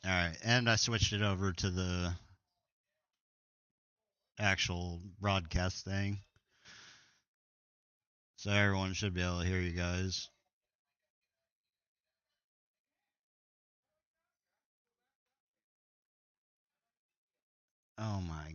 All right, and I switched it over to the actual broadcast thing, so everyone should be able to hear you guys. Oh my.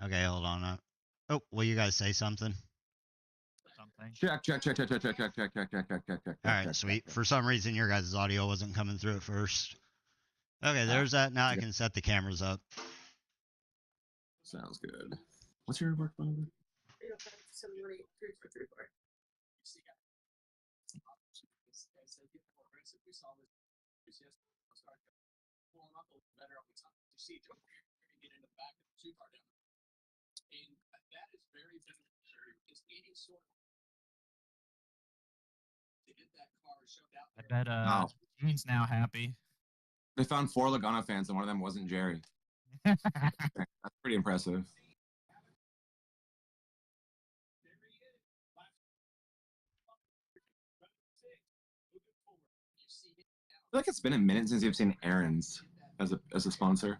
Okay, hold on. Oh, will you guys say something? Something. Check. All right, sweet. For some reason, your guys' audio wasn't coming through at first. Okay, there's that. Now I can set the cameras up. Sounds good. What's your work phone number? 805-718-3434. I bet Gene's now happy. They found 4 Logano fans, and one of them wasn't Jerry. That's pretty impressive. I feel like it's been a minute since you've seen Aaron's as a sponsor.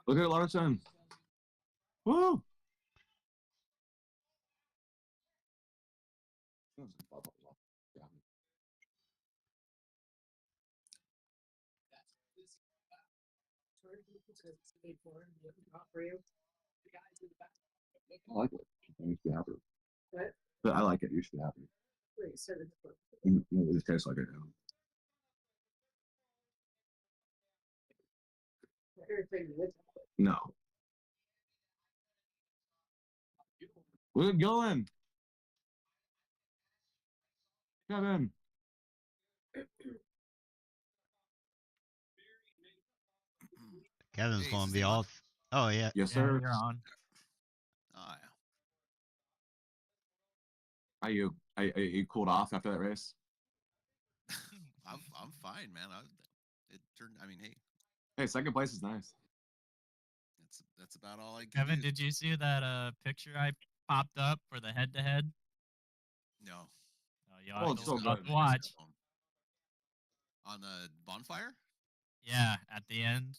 Look at Larson. Woo! I like it. It used to be happy. What? But I like it. It used to be happy. Wait, so the It just tastes like it now. No. Where's it going? Kevin. Kevin's Hey, going is to this be thing all. on? Oh yeah. Yes, Yeah, sir. you're on. Oh yeah. Are you cooled off after that race? I'm fine, man. It turned. I mean, hey, Hey, second place is nice. that's about all I can Kevin, do. did you see that picture I popped up for the head-to-head? No. Oh, you have it's to so look up good. to watch. On the bonfire? Yeah, at the end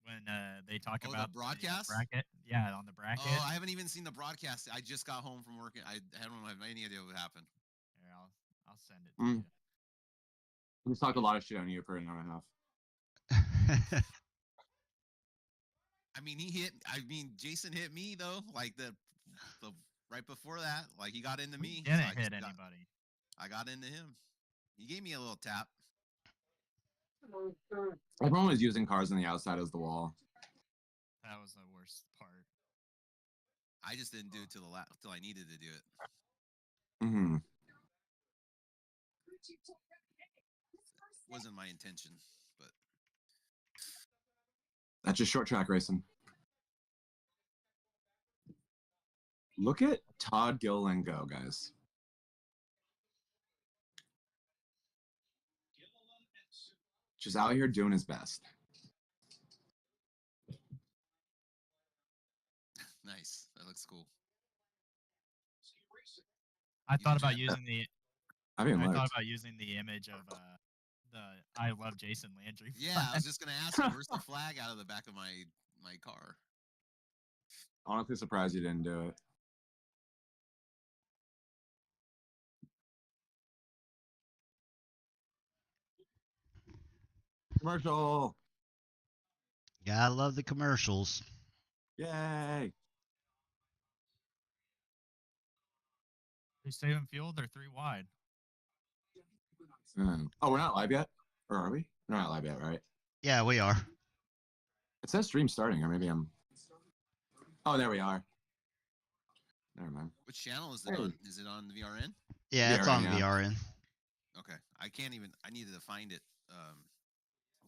when they talk Oh, about the broadcast? bracket. Yeah, on the bracket. Oh, I haven't even seen the broadcast. I just got home from work. I don't have any idea what happened. Here, I'll send it to you. We just talked a lot of shit on you for an hour and a half. I mean, Jason hit me though. Like the right before that, like he got into me. Didn't hit anybody. I got into him. He gave me a little tap. Everyone was using cars on the outside as the wall. That was the worst part. I just didn't do it till I needed to do it. Mm-hmm. Wasn't my intention, but That's just short track racing. Look at Todd Gilliland go, guys. Just out here doing his best. nice. That looks cool. I thought about using the image of the I love Jason Landry. Yeah, I was just gonna ask you, where's the flag out of the back of my car? Honestly surprised you didn't do it. Commercial. Gotta love the commercials. Yay. They saving fuel. They're 3 wide. Oh, we're not live yet? Or are we? We're not live yet, right? Yeah, we are. It says stream starting, or maybe I'm... Oh, there we are. Never mind. Which channel is it on? Is it on the VRN? Yeah, it's on VRN. Okay. I can't even. I needed to find it.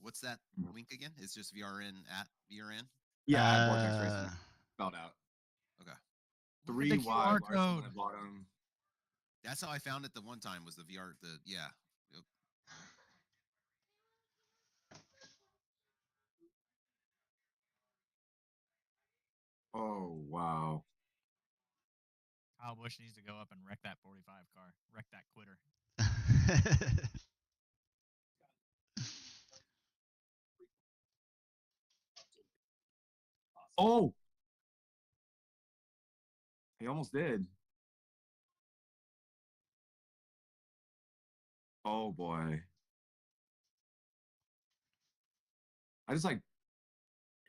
What's that link again? It's just VRN at VRN. Yeah, at Vortex Racing. Spelled out. Okay. Look at the 3Y QR Larson on code. the bottom. That's how I found it the one time was the VR. Yeah. Yep. Oh wow. Kyle Busch needs to go up and wreck that 45 car. Wreck that quitter. Oh. He almost did. Oh boy. I just like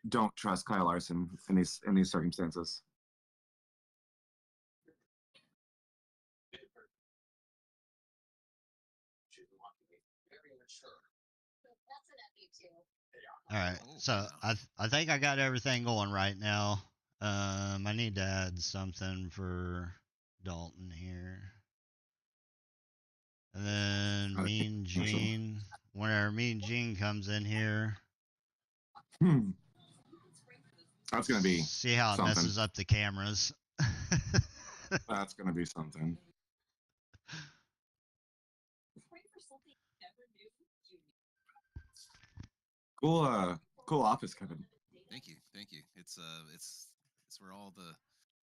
don't trust Kyle Larson in these circumstances. All right, Oh, so wow. I think I got everything going right now. I need to add something for Dalton here, and then Mean Gene. Whenever Mean Gene comes in here, That's gonna be see how it something. messes up the cameras. That's gonna be something. Cool office, Kevin. Thank you. It's where all the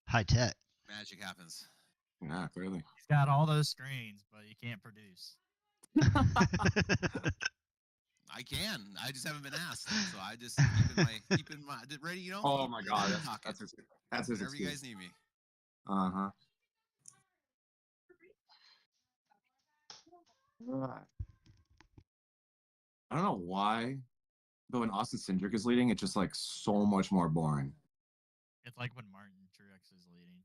High tech. magic happens. Yeah, clearly. He's got all those screens, but he can't produce. I can. I just haven't been asked, so I just keeping my ready. You know. Oh my God, Talking. that's his Whenever you excuse. guys need me. Uh-huh. I don't know why, but when Austin Cindric is leading, it's just like so much more boring. It's like when Martin Truex is leading.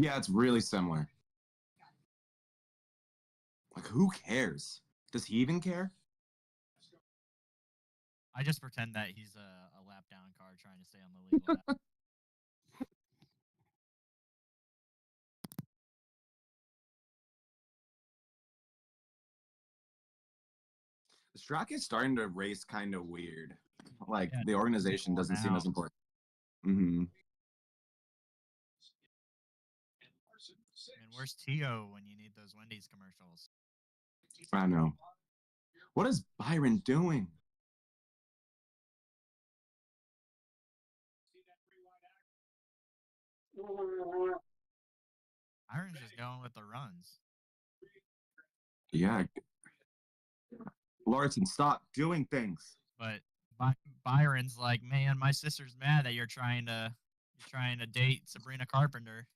Yeah, it's really similar. Like, who cares? Does he even care? I just pretend that he's a lap down car trying to stay on the lead lap. The track is starting to race kind of weird. Like, Yeah, the organization people doesn't seem now. as important. Mm-hmm. And where's Tio when you need those Wendy's commercials? I know. What is Byron doing? Iron's just going with the runs. Yeah. Larson, stop doing things. But Byron's like, man, my sister's mad that you're trying to date Sabrina Carpenter.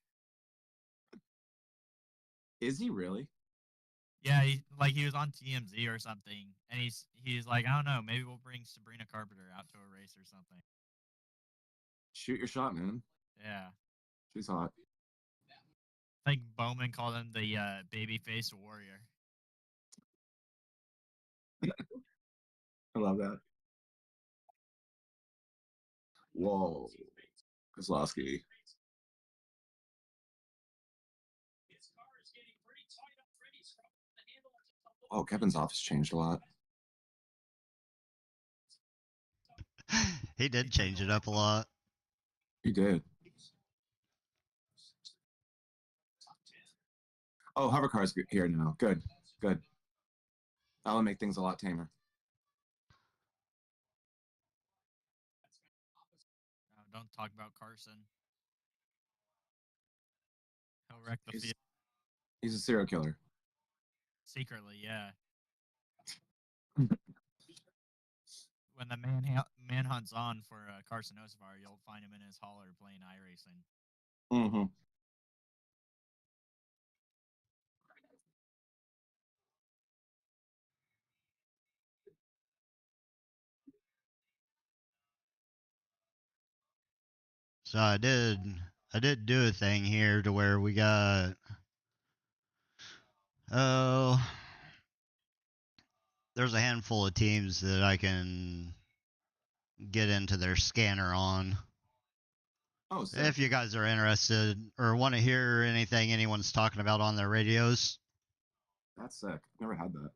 Is he really? Yeah, he was on TMZ or something, and he's like, I don't know, maybe we'll bring Sabrina Carpenter out to a race or something. Shoot your shot, man. Yeah, She's hot. I think Bowman called him the babyface warrior. I love that. Whoa. Kozlowski. Oh, Kevin's office changed a lot. He did change it up a lot. He did. Oh, hover car's here now. Good. Good. That'll make things a lot tamer. Oh, don't talk about Carson. He'll wreck the field. He's a serial killer. Secretly, yeah. When the manhunt's on for Carson Osvar, you'll find him in his hauler playing iRacing. Mm-hmm. So I did do a thing here to where we got there's a handful of teams that I can get into their scanner on. Oh, sick. If you guys are interested or want to hear anything anyone's talking about on their radios. That's sick. Never had that.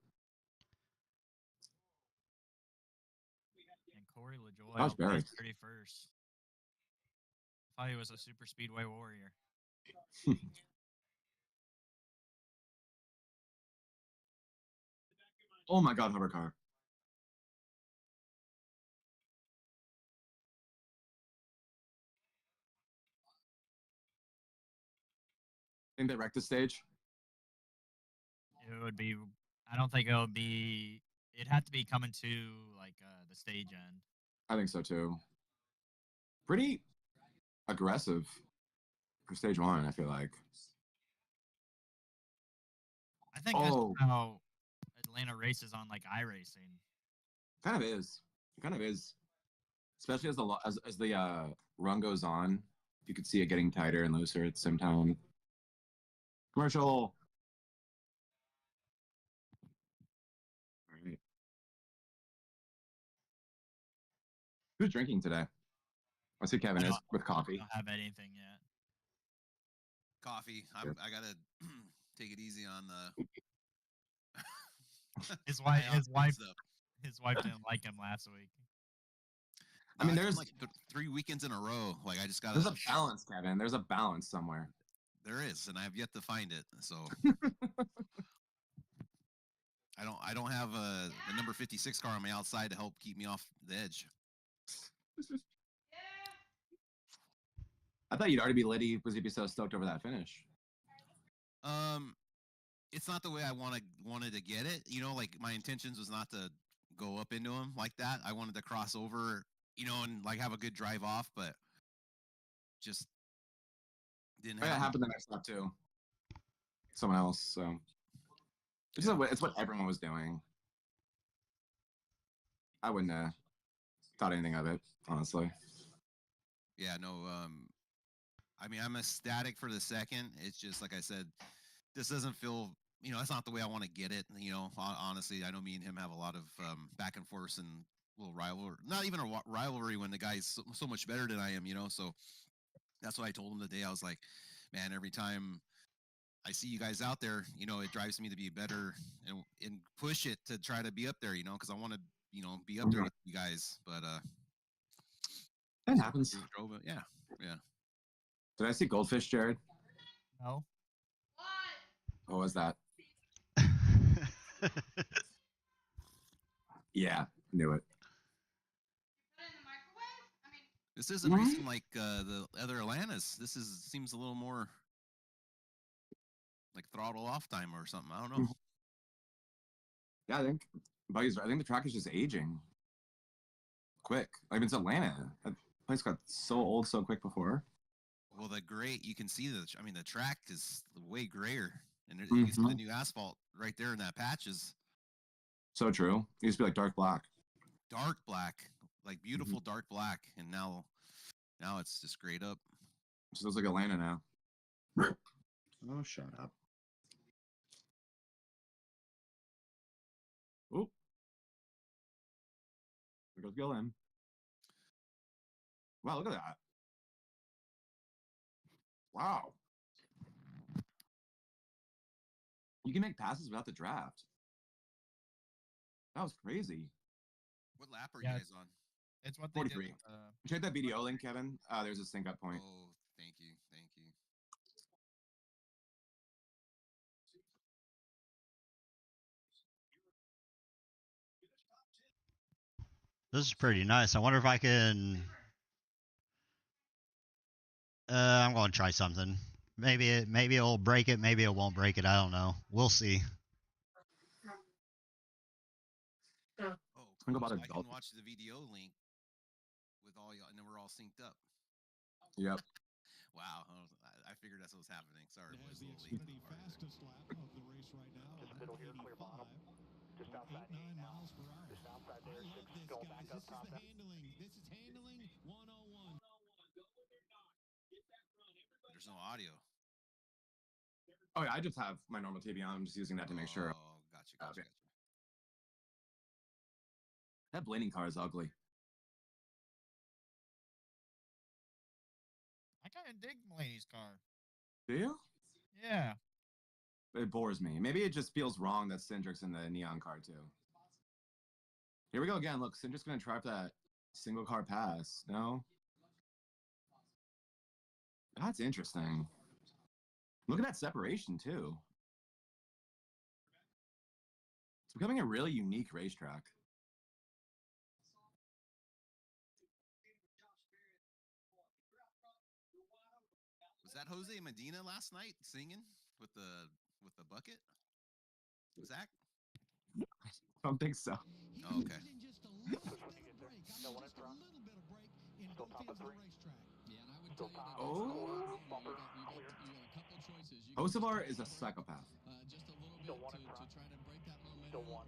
Corey LaJoy How's on Barry? 31st. Thought he was a super speedway warrior. Oh my God, hover car. Think they wrecked the stage? It would be. I don't think it would be. It'd have to be coming to like the stage end. I think so too. Pretty aggressive for stage one, I feel like. I think Oh. that's how Atlanta races on like iRacing. Kind of is. It kind of is. Especially as the run goes on, you could see it getting tighter and looser at the same time. Commercial. All right. Who's drinking today? I see Kevin is with I coffee. don't have anything yet. Coffee. Yep. I gotta take it easy on the. His wife. high octane stuff. His wife didn't like him last week. I mean, it's been there's- like 3 weekends in a row. Like I just gotta. There's a balance, Kevin. There's a balance somewhere. There is, and I have yet to find it. So I don't have the number 56 car on my outside to help keep me off the edge. I thought you'd already be litty because you'd be so stoked over that finish. It's not the way I wanted to get it. You know, like my intentions was not to go up into him like that. I wanted to cross over, you know, and like have a good drive off, but just didn't It happen. happened the next lap too. Someone else. So it's what everyone was doing. I wouldn't have thought anything of it, honestly. Yeah, no. I mean, I'm ecstatic for the second. It's just like I said, this doesn't feel. You know, that's not the way I want to get it. You know, honestly, I know me and him have a lot of back and forth and little rivalry. Not even a rivalry when the guy's so much better than I am. You know, so that's what I told him today. I was like, man, every time I see you guys out there, you know, it drives me to be better and push it to try to be up there. You know, because I want to, you know, be up there with you guys. But That happens. drove it. Yeah, yeah. Did I see Goldfish, Jared? No. What was that? Yeah, knew it. This isn't racing like the other Atlantas. This seems a little more like throttle off time or something. I don't know. Yeah, I think Buddy's right. I think the track is just aging quick. I mean, it's Atlanta. That place got so old so quick before. Well, the gray, you can see the. I mean, the track is way grayer, and you can see the new asphalt right there in that patch is So true. It used to be like dark black. dark black, like beautiful dark black, and now it's just grayed up. It looks like Atlanta now. Oh, shut up. Oh. There goes Gillen. Wow, look at that. Wow. You can make passes without the draft. That was crazy. What lap are Yeah. you guys on? It's what they 43. did. Check that video link, Kevin. There's a sync up point. Oh, thank you. This is pretty nice. I wonder if I can. I'm going to try something. Maybe it'll break it. Maybe it won't break it. I don't know. We'll see. Oh, Think cool. about So it, I can Dalton. watch the video link with all y'all, and then we're all synced up. Yep. Wow, I figured that's what was happening. Sorry, boys. The Xfinity fastest lap of the race right now. To the middle here, clear bottom. Just outside 8.9 8 now. miles per hour. Just outside I there, love 6 this, going guys. back up This top. is the handling. This is handling 101. There's no audio. Oh, yeah, I just have my normal TV on. I'm just using that to make sure. Oh, gotcha. Okay. That blading car is ugly. I kind of dig Mulaney's car. Do you? Yeah. It bores me. Maybe it just feels wrong that Cindric's in the neon car too. Here we go again. Look, Cindric's gonna try for that Single car pass. No. That's interesting. Look at that separation too. It's becoming a really unique racetrack. Was that Jose Medina last night singing with the bucket? Zach? I don't think so. Oh, okay. No one in front. Still top of 3. Still top. Oh. Bumper clear. Osavar is a psychopath. Still 1 in front. Still 1.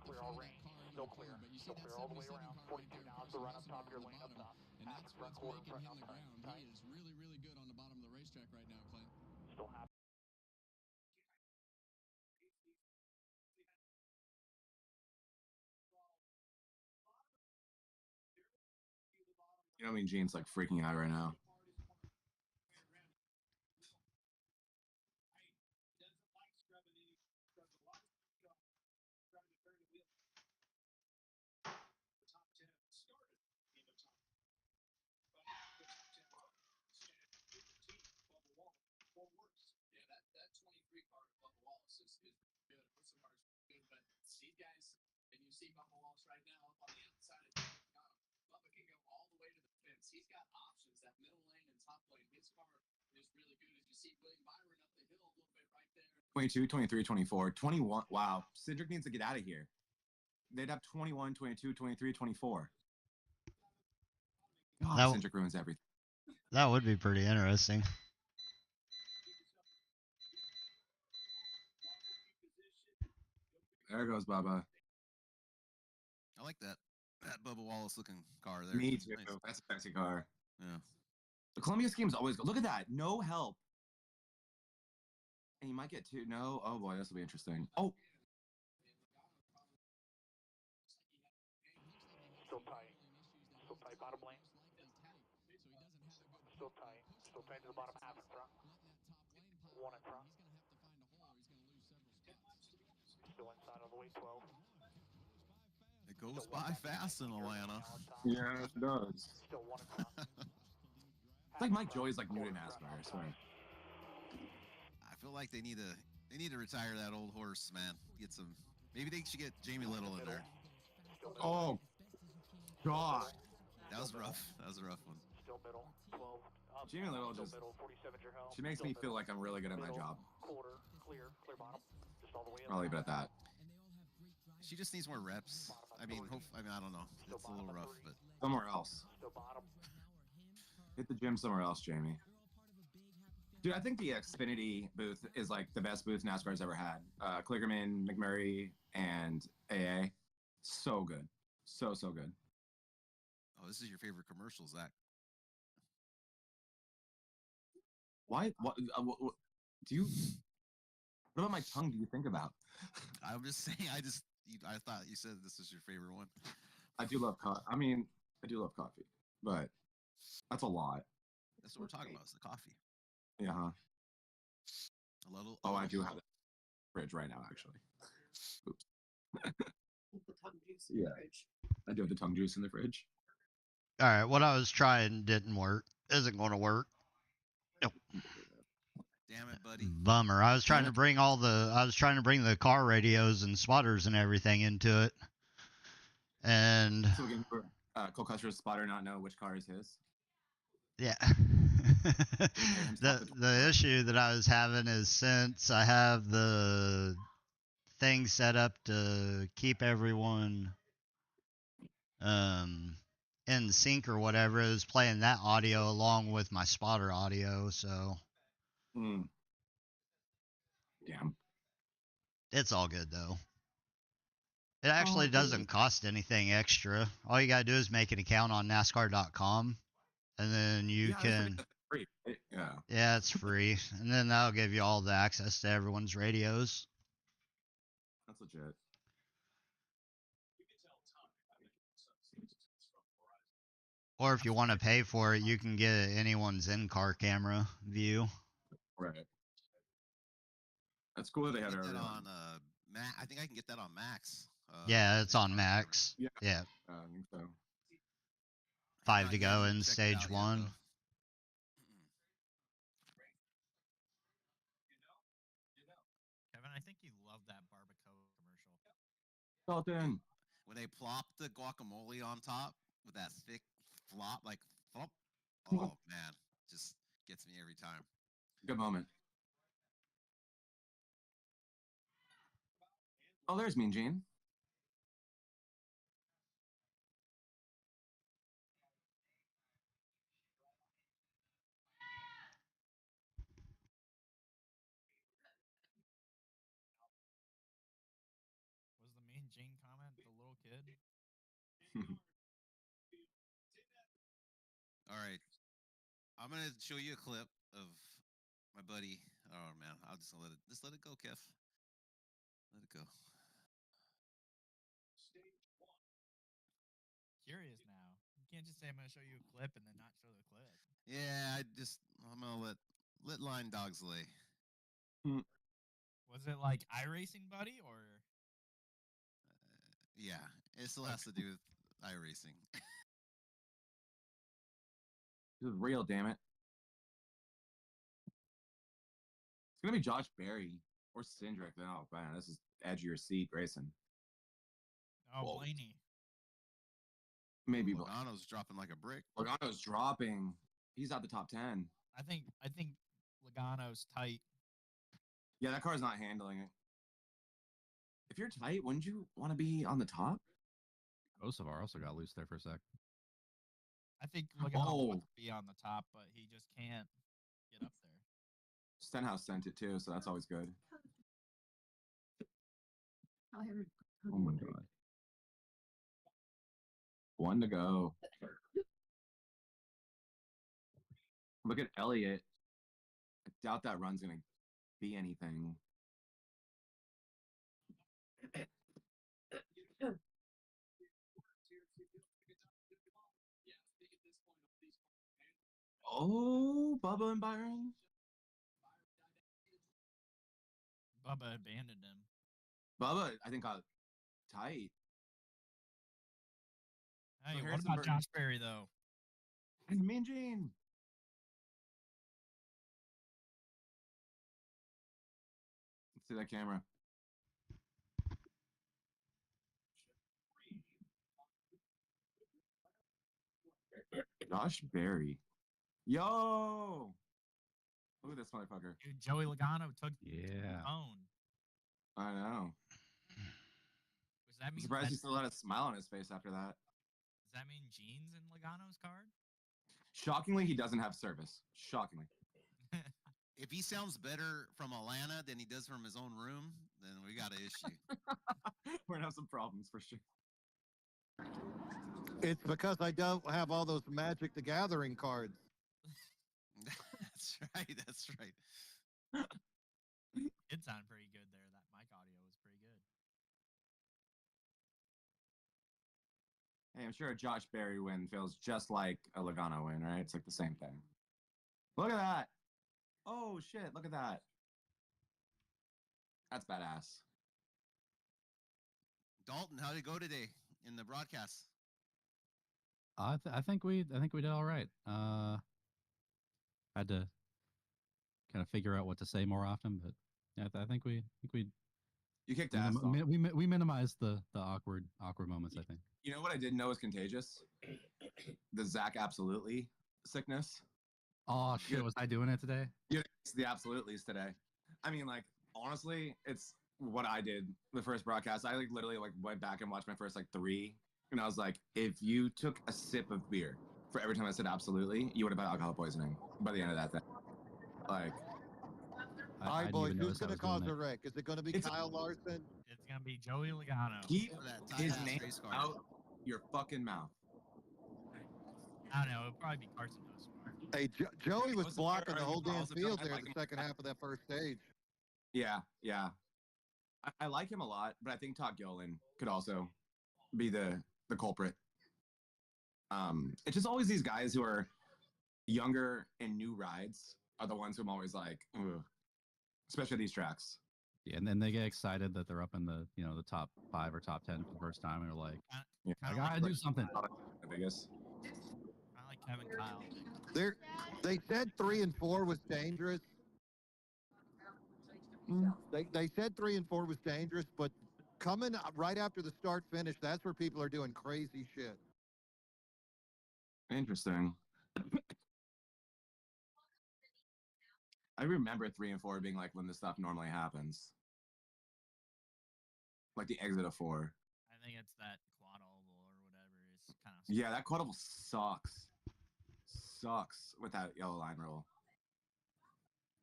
Clear all range. Still clear. Still clear all the way around. 42 now is the run up top of your lane up top. Half in front, quarter in front, outside. Tight. Still happy. You know what I mean? Gene's like freaking out right now. He's got options. That middle lane and top lane, his car is really good. As you see William Byron up the hill a little bit right there. 22, 23, 24, 21. Wow. Cedric needs to get out of here. They'd have 21, 22, 23, 24. God, That- Cedric ruins everything. That would be pretty interesting. There goes Bubba. I like that Bubba Wallace looking car there. Me It's too. nice. That's a sexy car. Yeah. The Columbia scheme's always good. Look at that. No help. And you might get 2. No. Oh boy, this will be interesting. Oh. Still tight. Still tight bottom lane. Still tight. Still tight to the bottom half in front. 1 in front. Still inside on the way 12. It goes by fast in Atlanta. Yeah, it does. Still 1 in front. It's like Mike Joy's like new to NASCAR, I swear. I feel like they need to retire that old horse, man. Get some. Maybe they should get Jamie Little in there. Still middle. Oh, God. That was rough. That was a rough one. Still middle. 12. Up. Jamie Little Still just. middle. 47 your help. She makes Still me middle. feel like I'm really good at my Middle. job. Quarter. Clear. Clear bottom. Just all the way up. I'll leave it at that. She just needs more reps. I mean, I don't know. It's a little rough, but Somewhere else. Still bottom. Hit the gym somewhere else, Jamie. Dude, I think the Xfinity booth is like the best booth NASCAR's ever had. Kligerman, McMurray, and AA. So good. So good. oh, this is your favorite commercial, Zach. Why? What do you? What about my tongue do you think about? I'm just saying. I thought you said this was your favorite one. I do love coffee. I mean, I do love coffee, but that's a lot. That's what we're talking about. Is the coffee. Yeah. Huh? A little. Oh, I do have it in the fridge right now, actually. Oops. Yeah. I do have the tongue juice in the fridge. All right, what I was trying didn't work. Isn't going to work. Damn it, buddy. Bummer. I was trying to bring the car radios and spotters and everything into it. And So again, Cole Custer's spotter not know which car is his. yeah. the issue that I was having is since I have the thing set up to keep everyone in sync or whatever, it was playing that audio along with my spotter audio, so Damn. it's all good though. It actually doesn't cost anything extra. All you gotta do is make an account on NASCAR.com, and then you can. Free. Yeah. Yeah, it's free, and then that'll give you all the access to everyone's radios. That's legit. Or if you want to pay for it, you can get anyone's in-car camera view. Right. That's cool that they had Get it that early on I think I can get that on Max. Yeah, it's on Max. Yeah. Yeah. I think so. 5 Not to yet, go haven't in checked it stage out yet, 1. though. Kevin, I think you love that barbacoa commercial. Dalton. When they plop the guacamole on top with that thick flop, like flop, oh man, just gets me every time. Good moment. Oh, there's Mean Gene. Was the Mean Gene comment the little kid? All right, I'm gonna show you a clip of my buddy. Oh man, I'll just let it go, Kev. Let it go. Curious now. You can't just say I'm gonna show you a clip and then not show the clip. Yeah, I'm gonna let line dogs lay. Was it like iRacing buddy or? Yeah, it still has to do with iRacing. This is real, damn it. It's gonna be Josh Berry or Cindric. Oh man, this is edge of your seat racing. Oh, Whoa. Blaney. Maybe Logano's dropping like a brick. Logano's dropping. He's out the top 10. I think Logano's tight. Yeah, that car's not handling it. If you're tight, wouldn't you want to be on the top? Osavar also got loose there for a sec. I think Logano wants to be on the top, but he just can't get up there. Stenhouse sent it too, so that's always good. Oh my god. 1 to go. Look at Elliott. I doubt that run's gonna be anything. Oh, Bubba and Byron. Bubba abandoned him. Bubba, I think, got tight. Hey, what Harrison about Burton- Josh Berry though? Mean Gene. Let's see that camera. Josh Berry. Yo! Look at this motherfucker. Dude, Joey Logano took Yeah. the phone. I know. Does that I'm mean surprised he still had a smile on his face after that. Does that mean Gene's in Logano's card? Shockingly, he doesn't have service. Shockingly. If he sounds better from Atlanta than he does from his own room, then we got an issue. We're gonna have some problems for sure. It's because I don't have all those Magic the Gathering cards. That's right. That's right. It sounded pretty good there. That mic audio was pretty good. Hey, I'm sure a Josh Berry win feels just like a Logano win, right? It's like the same thing. Look at that. Oh, shit. Look at that. That's badass. Dalton, how did it go today in the broadcast? I think we did all right. Had to kind of figure out what to say more often, but yeah, I think we You kicked ass. though. we minimized the awkward moments. I think. You know what I didn't know was contagious? The Zach Absolutely sickness. Oh shit! Was I doing it today? Yeah, it's the Absolutely's today. I mean, like, honestly, it's what I did the first broadcast. I literally went back and watched my first 3, and I was like, if you took a sip of beer for every time I said absolutely, you would have had alcohol poisoning by the end of that thing. Like, All right, boys, who's going to cause a wreck? Is it going to be Kyle Larson? It's gonna be Joey Logano. keep That tight his ass name race car. out your fucking mouth. I don't know. It'll probably be Carson Host. Hey, Joey was What's blocking the the whole damn also field I there like the him. second half of that first stage. Yeah. I like him a lot, but I think Todd Gilliland could also be the culprit. It's just always these guys who are younger and new rides are the ones who I'm always like, ugh. Especially these tracks. Yeah, and then they get excited that they're up in the the top 5 or top 10 for the first time, and they're like, Yeah. I gotta do something. The biggest. Kevin Kyle. They said 3 and 4 was dangerous. They said 3 and 4 was dangerous, but coming right after the start finish, that's where people are doing crazy shit. Interesting. I remember 3 and 4 being like when this stuff normally happens. Like the exit of 4. I think it's that quad oval or whatever is kind of. Yeah, that quad oval sucks. Sucks with that yellow line rule.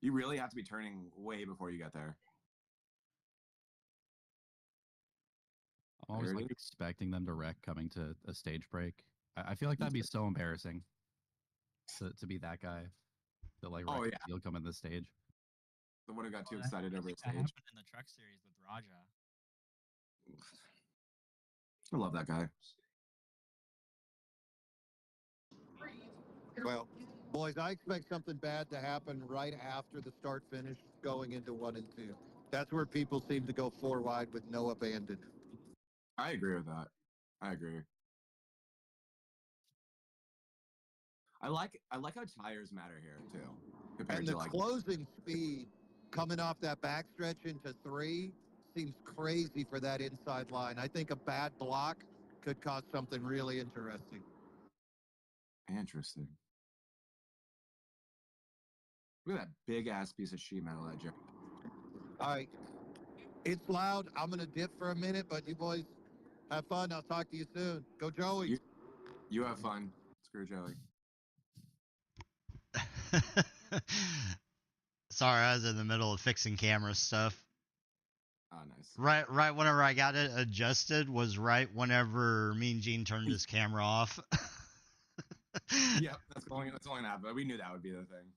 You really have to be turning way before you get there. I'm always like expecting them to wreck coming to a stage break. I feel like that'd be so embarrassing to be that guy to like wreck the field coming to the stage. The one who got too excited over a stage. That happened in the truck series with Raja. I love that guy. Well, boys, I expect something bad to happen right after the start finish going into 1 and 2. That's where people seem to go 4 wide with no abandon. I agree with that. I agree. I like how tires matter here too. Compared And the to like closing speed coming off that backstretch into 3 seems crazy for that inside line. I think a bad block could cause something really interesting. Interesting. Look at that big ass piece of sheet metal that Jerry. All right. It's loud. I'm going to dip for a minute, but you boys have fun. I'll talk to you soon. Go Joey. You have fun. Screw Joey. Sorry, I was in the middle of fixing camera stuff. Oh, nice. Right whenever I got it adjusted was right whenever Mean Gene turned his camera off. Yep, that's only gonna happen. But we knew that would be the thing.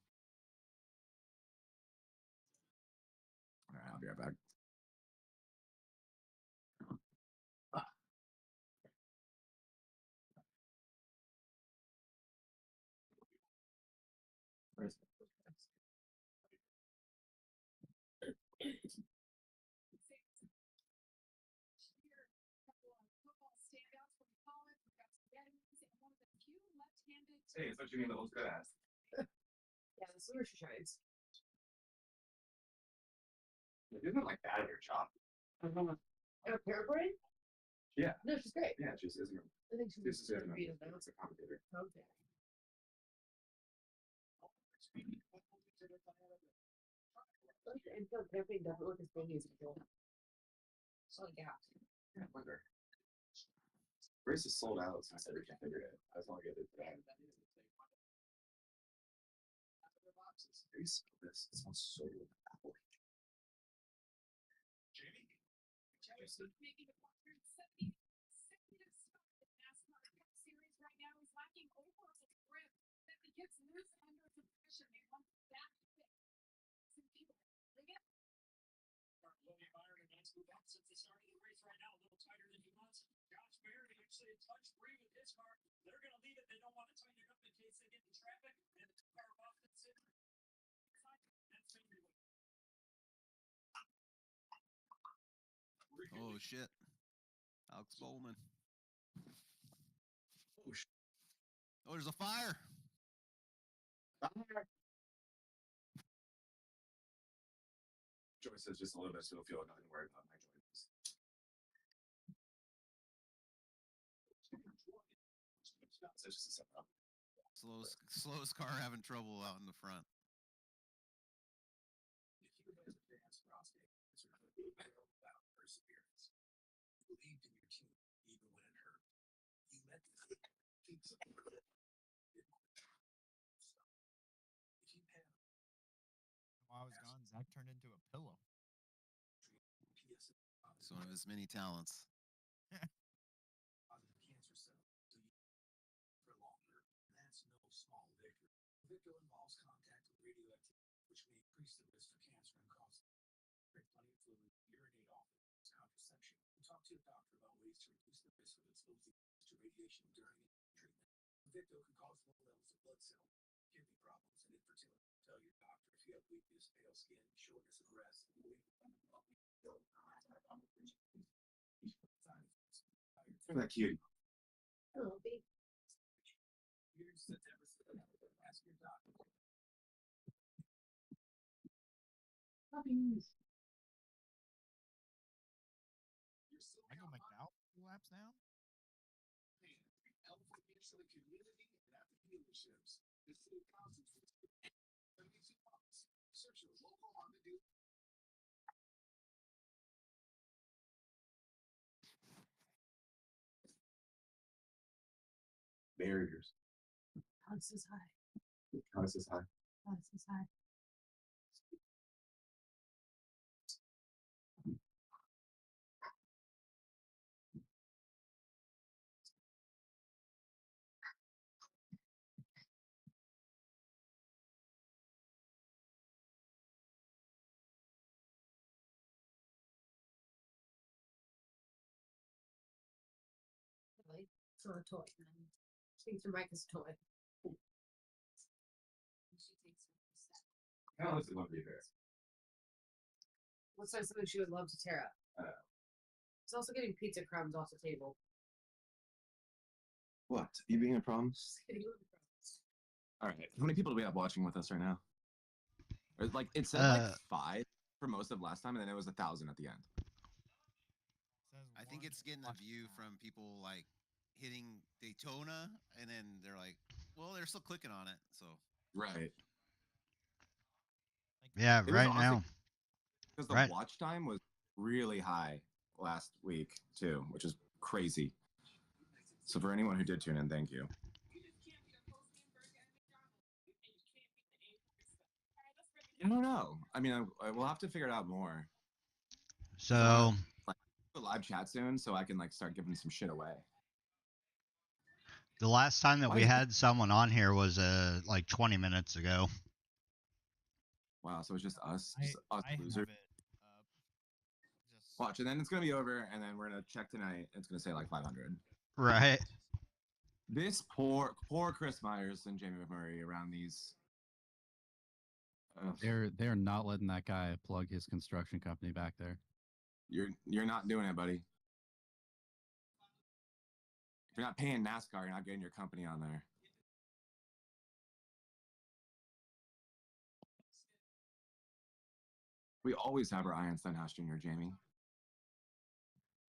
All right, I'll be right back. Where's Hey, it's what you mean the whole good ass. Yeah, this is where she shines. Isn't it like bad at your job? A pair brain? Yeah. No, she's great. Yeah, she's isn't. I think she's This is a it's a commentator. Okay. And so everything doesn't look as big as it does. So yeah. Yeah, I wonder. Race is sold out since I reconfigured it. I was only get it today. This smells so apple. Jamie? Making a 170 consecutive start in NASCAR Cup Series right now. He's lacking over a grip that he gets loose under the pressure. He wants that fit. Some people bring it. William Byron a nice move up since the start of the race right now. A little tighter than he wants. Josh Berry actually a touch free with his car. They're going to leave it. They don't want to tighten it up in case they get in traffic. And the car off the center. Oh shit. Alex Bowman. Oh, there's a fire. Joey says just a little bit, so don't feel like nothing worried about my joints. So it's just a step up. Slowest car having trouble out in the front. If you guys advance prostate, it's really about perseverance. You believed in your team even when it hurt. You met the team support. If you have While I was gone, Zach turned into a pillow. It's one of his many talents. positive cancer cell, so you for longer. That's no small victory. Victor involves contact with radioactivity, which may increase the risk for cancer and cause drink plenty of fluid, urinate often, contraception. Talk to your doctor about ways to reduce the risk of exposing to radiation during treatment. Victo can cause low levels of blood cell, kidney problems, and infertility. Tell your doctor if you have weakness, pale skin, shortness of breath, Look at that cutie. Hello, babe. Here's September puppies. Michael McDowell 2 laps down. Barriers. Alex is high. Alex is high. Alex is high. Really? It's not a toy. She thinks her mic is a toy. She takes it. How is it going to be there? Looks like something she would love to tear up. It's also getting pizza crumbs off the table. What? You being a problem? She's getting little crumbs. All right. How many people do we have watching with us right now? Or, like it said like 5 for most of last time, and then it was 1,000 at the end. I think it's getting a view from people like hitting Daytona, and then they're like, well, they're still clicking on it. So Right. Yeah, It was right awesome now. because the Right. watch time was really high last week too, which is crazy. So for anyone who did tune in, thank you. I don't know. I mean, we'll have to figure it out more. So Like, do a live chat soon, so I can like start giving some shit away. the last time that Why we is- had someone on here was like 20 minutes ago. Wow, so it's just us, I just us have losers. it up. Just Watch, and then it's gonna be over, and then we're gonna check tonight. It's gonna say like 500. Right. This poor Chris Myers and Jamie McMurray around these. Ugh. They're not letting that guy plug his construction company back there. You're not doing it, buddy. If you're not paying NASCAR, you're not getting your company on there. We always have our eye on Stenhouse Jr., Jamie.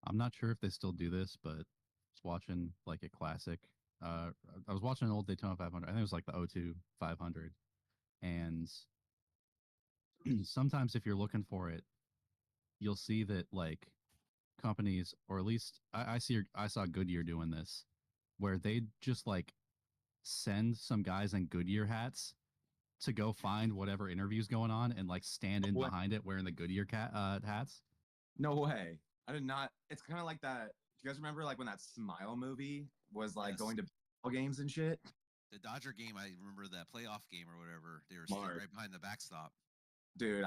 I'm not sure if they still do this, but I was watching like a classic. I was watching an old Daytona 500. I think it was like the 02 500. And sometimes if you're looking for it, you'll see that like companies, or at least I saw Goodyear doing this, where they just like send some guys in Goodyear hats to go find whatever interview's going on and like stand in What? behind it wearing the Goodyear hats. No way. I did not. It's kind of like that. Do you guys remember like when that Smile movie was like Yes. going to baseball games and shit? the Dodger game, I remember that playoff game or whatever. They were Mark. sitting right behind the backstop. Dude,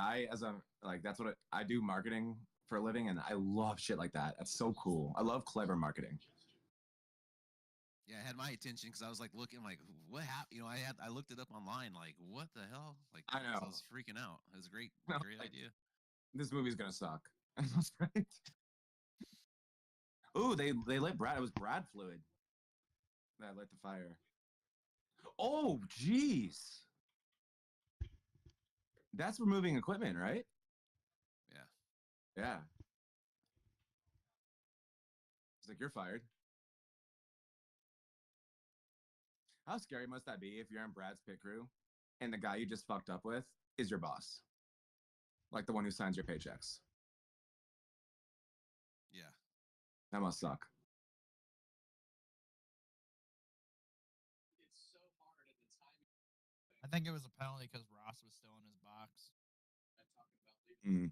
that's what I do marketing for a living, and I love shit like that. That's so cool. I love clever marketing. Yeah, it had my attention because I was like looking, like, what happened? You know, I looked it up online, like, what the hell? Like, I know. I was freaking out. It was a great No, great like- idea. This movie's gonna suck. That's right. Ooh, they lit Brad. It was Brad fluid that lit the fire. Oh, jeez. That's removing equipment, right? Yeah. Yeah. It's like, you're fired. How scary must that be if you're on Brad's pit crew and the guy you just fucked up with is your boss? Like the one who signs your paychecks. Yeah. That must suck. I think it was a penalty because Ross was still in his box. Mm.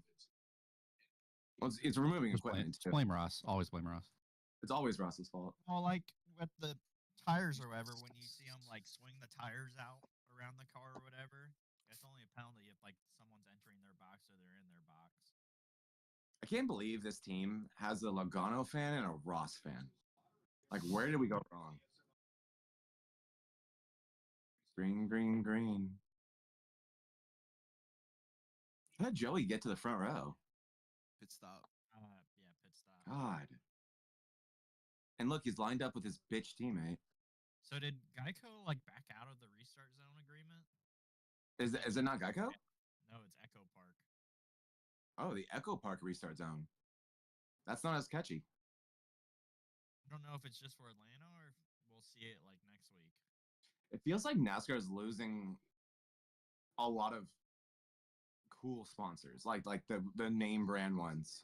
Well, it's removing Just blame, equipment. just blame Ross. Always blame Ross. It's always Ross's fault. Well, like with the tires or whatever, when you see them like swing the tires out around the car or whatever, it's only a penalty if like someone's entering their box or they're in their box. I can't believe this team has a Logano fan and a Ross fan. Like, where did we go wrong? Green, green, green. How did Joey get to the front row? Pit stop. Yeah, pit stop. God. And look, he's lined up with his bitch teammate. So did Geico like back out of the restart zone agreement? Is it not Geico? No, it's Echo Park. Oh, the Echo Park restart zone. That's not as catchy. I don't know if it's just for Atlanta or if we'll see it like next week. It feels like NASCAR is losing a lot of cool sponsors, like the name brand ones.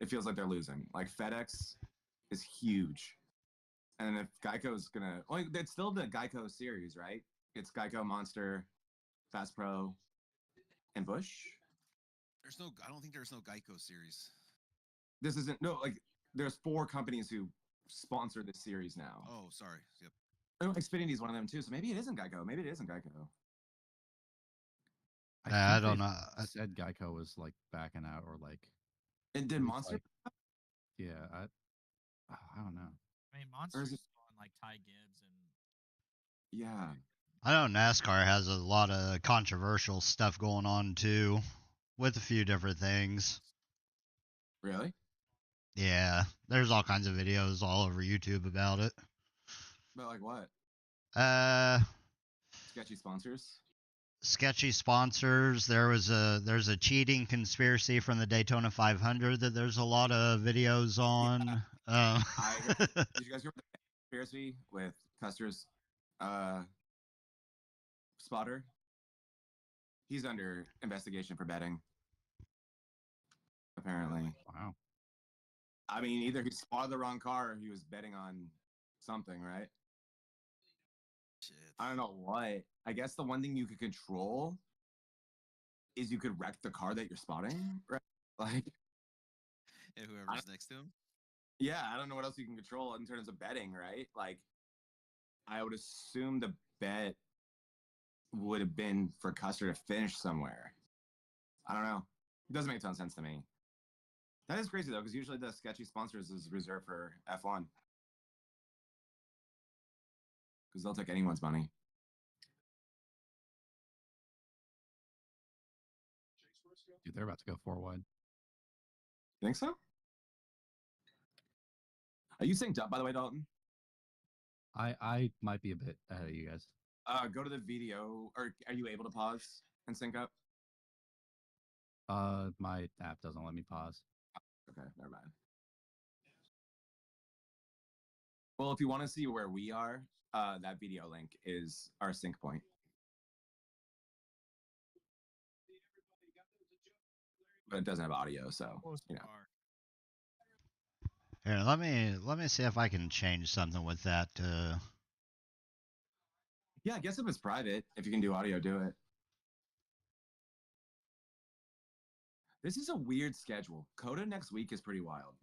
It feels like they're losing. Like FedEx is huge, and if Geico's gonna, well, it's still the Geico series, right? It's Geico, Monster, Fast Pro, and Bush. There's no. I don't think there's no Geico series. This isn't no like. There's 4 companies who sponsor this series now. Oh, sorry. Yep. Oh, Xfinity is one of them too. So maybe it isn't Geico. Maybe it isn't Geico. I think don't they know. Said Geico was like backing out or like. And did it was Monster? like- yeah, I don't know. I mean, Or Monster's is it- on like Ty Gibbs and Yeah. I know NASCAR has a lot of controversial stuff going on too, with a few different things. Really? Yeah, there's all kinds of videos all over YouTube about it. But like what? Uh, Sketchy sponsors? sketchy sponsors. There's a cheating conspiracy from the Daytona 500 that there's a lot of videos on. Did you guys hear about the conspiracy with Custer's spotter? He's under investigation for betting. Apparently. Wow. I mean, either he spotted the wrong car or he was betting on something, right? Shit. I don't know what. I guess the one thing you could control is you could wreck the car that you're spotting, right? Like, Yeah, whoever's next to him. yeah, I don't know what else you can control in terms of betting, right? Like, I would assume the bet would have been for Custer to finish somewhere. I don't know. It doesn't make a ton of sense to me. That is crazy though, because usually the sketchy sponsors is reserved for F1. Because they'll take anyone's money. Dude, they're about to go 4 wide. Think so? Are you synced up, by the way, Dalton? I might be a bit ahead of you guys. Go to the video, or are you able to pause and sync up? My app doesn't let me pause. Okay, never mind. Well, if you want to see where we are, that video link is our sync point. But it doesn't have audio, so you know. Here, let me see if I can change something with that. Yeah, I guess if it's private, if you can do audio, do it. This is a weird schedule. Coda next week is pretty wild.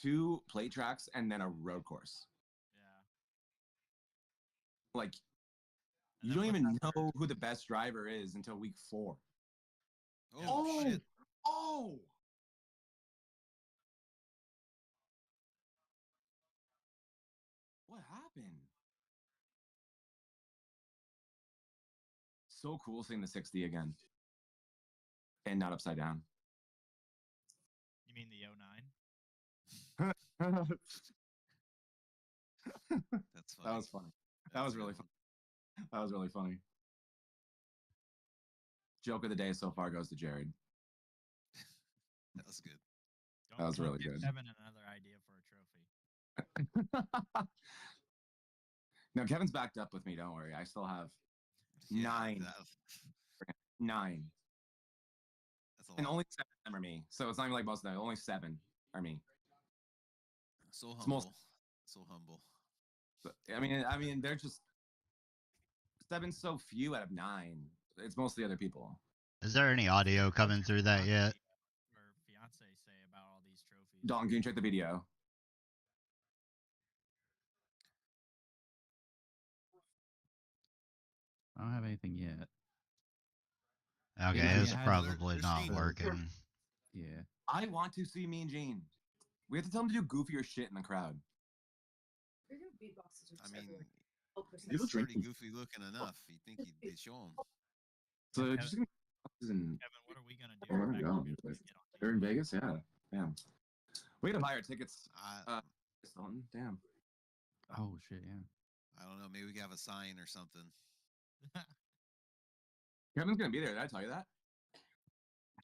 2 plate tracks and then a road course. yeah. Like, And you then don't what's even that know who the best driver is until week 4. Oh, shit. Oh! What happened? So cool seeing the 60 again. And not upside down. You mean the 09? That's funny. That was funny. That was really funny. That was really funny. Joke of the day so far goes to Jared. That was good. That was Don't really give good. Kevin another idea for a trophy. No, Kevin's backed up with me. Don't worry. I still have Yeah, 9. that- 9. That's a And lot. only 7 of them are me. So it's not even like most of them. Only 7 are me. So It's humble. most- So humble. But, I mean, they're just 7's so few out of 9. It's mostly other people. Is there any audio coming through that yet? Or fiance say about all these trophies. Dalton, can you check the video? I don't have anything yet. Okay, Yeah, it's it has- probably there's not Gene. working. Yeah. I want to see Mean Gene. We have to tell him to do goofier shit in the crowd. You're gonna beatbox to I just mean, everywhere. Oh, he's People pretty drink- goofy looking enough. You think they'd show him? So Kevin- just gonna and Kevin, what are we gonna do? where are we back going? when we get on They're in TV? Vegas, yeah. Damn. We gotta buy our tickets. I Dalton. Damn. Oh shit, yeah. I don't know. Maybe we could have a sign or something. Kevin's gonna be there. Did I tell you that?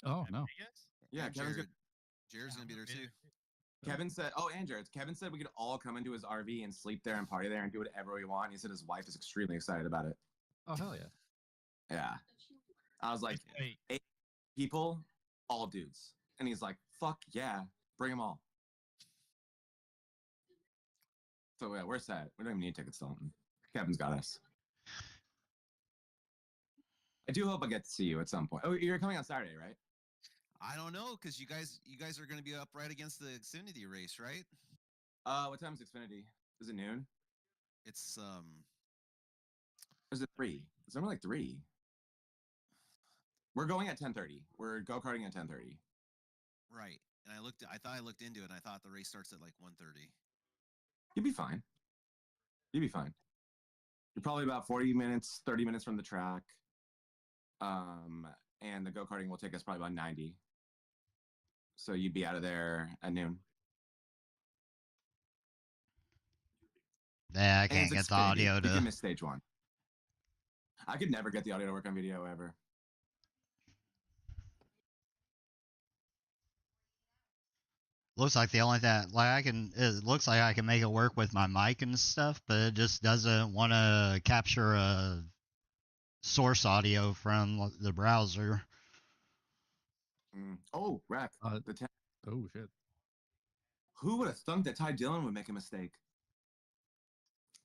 Oh At no. Vegas? Yeah, And Kevin's Jared's Yeah, gonna be I'm there too. Kevin said, "Oh, and Jared. Kevin said we could all come into his RV and sleep there and party there and do whatever we want." He said his wife is extremely excited about it. Oh hell yeah. Yeah, I was like, Wait, 8 people, all dudes, and he's like, "Fuck yeah, bring them all." So yeah, we're set. We don't even need tickets still. Kevin's got us. I do hope I get to see you at some point. Oh, you're coming on Saturday, right? I don't know because you guys are gonna be up right against the Xfinity race, right? What time is Xfinity? Is it noon? It's Or is it 3? It's something like 3. We're going at 10:30. We're go-karting at 10:30. right. And I thought I looked into it and I thought the race starts at like 1:30. You'll be fine. You'll be fine. You're probably about 40 minutes, 30 minutes from the track. And the go-karting will take us probably about 90. So you'd be out of there at noon. Yeah, I And can't it's get the Xfinity. audio You can to. miss stage 1. I could never get the audio to work on video ever. Looks like the only thing, like I can, it looks like I can make it work with my mic and stuff, but it just doesn't want to capture a source audio from the browser. Oh, Rack. The 10. Oh shit. Who would have thunk that Ty Dillon would make a mistake?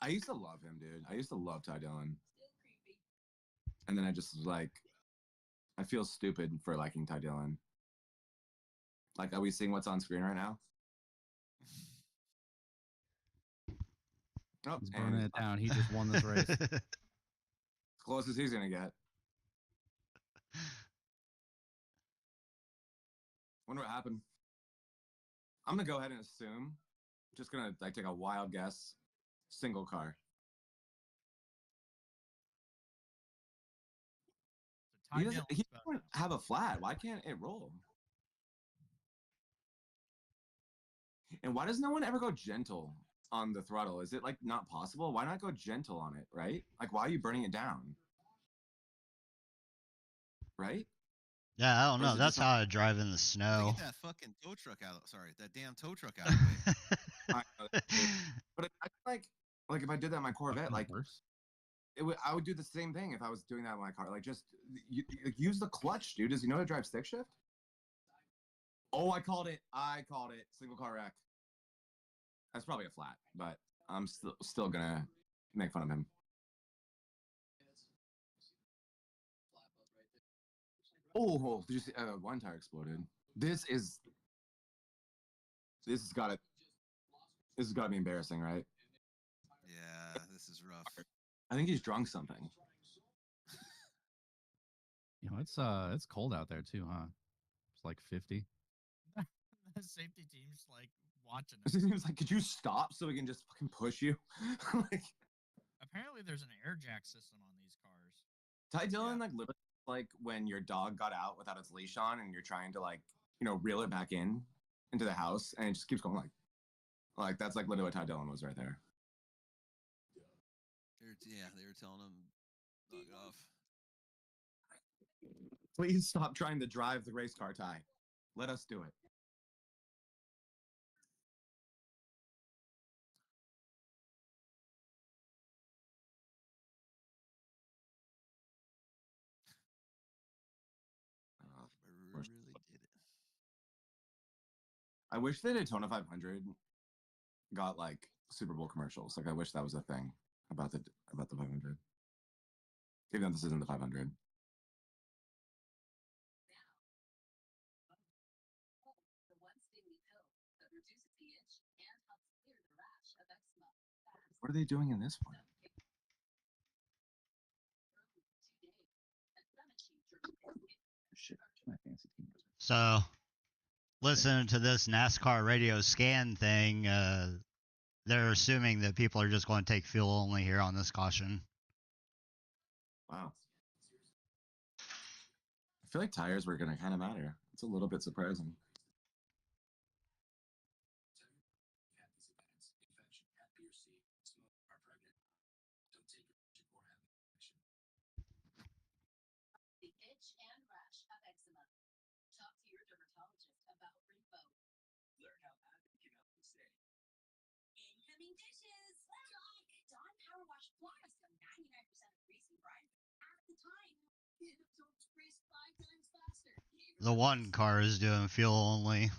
I used to love him, dude. I used to love Ty Dillon. And then I just was like, I feel stupid for liking Ty Dillon. Like, are we seeing what's on screen right now? Oh, He's burning it down. He just won this race. Closest he's gonna get. Wonder what happened. I'm gonna go ahead and assume. Just gonna like take a wild guess. Single car. so He doesn't have a flat. Why can't it roll? And why does no one ever go gentle on the throttle? Is it like not possible? Why not go gentle on it, right? Like, why are you burning it down? Right? Yeah, I don't Or is know. it That's just how I drive in the To snow. get that fucking tow truck out. Sorry, that damn tow truck out of the way. I know that too. But I like if I did that in my Corvette, like I would do the same thing if I was doing that in my car. Like just use the clutch, dude. Does he know how to drive stick shift? Oh, I called it. Single car wreck. That's probably a flat, but I'm still gonna make fun of him. Oh, did you see? One tire exploded. This has got to be embarrassing, right? Yeah, this is rough. I think he's drunk something. You know, it's cold out there too, huh? It's like 50. The safety team's like watching He us. was like, "Could you stop so we can just fucking push you?" Like, Apparently, there's an air jack system on these cars. Ty Dillon, like literally, like when your dog got out without its leash on, and you're trying to like, reel it back into the house, and it just keeps going like that's like literally what Ty Dillon was right there. They were telling him knock it off. Please stop trying to drive the race car, Ty. Let us do it. I really did it. I wish the Daytona 500 got like Super Bowl commercials. Like I wish that was a thing about the 500. Even though this isn't the 500. What are they doing in this one? Shit, my fancy team. So, listening to this NASCAR radio scan thing, they're assuming that people are just going to take fuel only here on this caution. Wow. I feel like tires were going to kind of matter. It's a little bit surprising. dermatologist about Rinfo. Learn how Abbott can help you stay. Incoming dishes! Dawn Power Wash Flawless to 99% of greasy brine at the time. It absorbs grease 5 times faster. The one car is doing fuel only.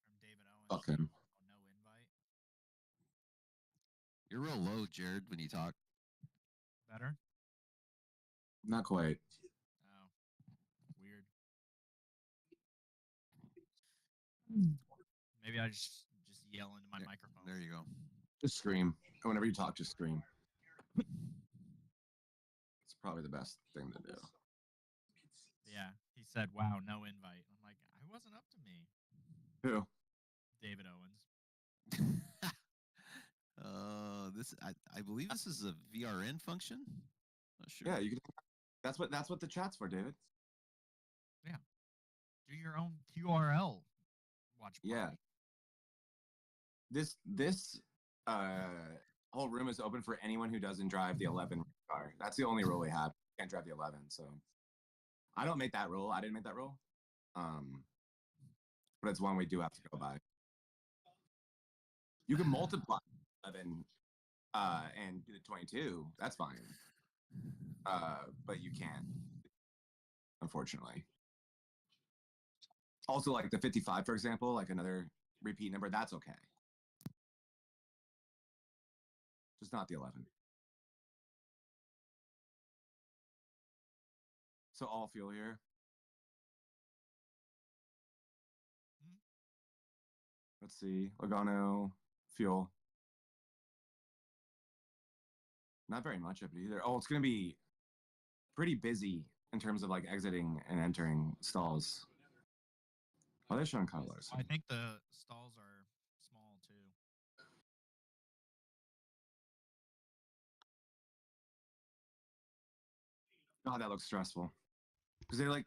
From David Owens. Fuck him. No invite. You're real low, Jared, when you talk. Better? Not quite. Oh. Weird. Maybe I just yell into my microphone. There you go. Just scream. Whenever you talk, just scream. It's probably the best thing to do. Yeah. He said, wow, no invite. I'm like, it wasn't up to me. Who? David Owens. I believe this is a VRN function. Not sure. Yeah, you can. That's what the chat's for, David. Do your own QRL watch party. Yeah. This whole room is open for anyone who doesn't drive the 11 car. That's the only rule we have. You can't drive the 11. So I don't make that rule. I didn't make that rule. But it's one we do have to go by. You can multiply 11 and do the 22. That's fine. But you can't, unfortunately. Also, like the 55, for example, like another repeat number, that's okay. Just not the 11. So all fuel here. Let's see. Logano, fuel. Not very much of it either. Oh, it's going to be pretty busy in terms of like exiting and entering stalls. Oh, they're showing colors. I think the stalls are small too. God, that looks stressful. Because they like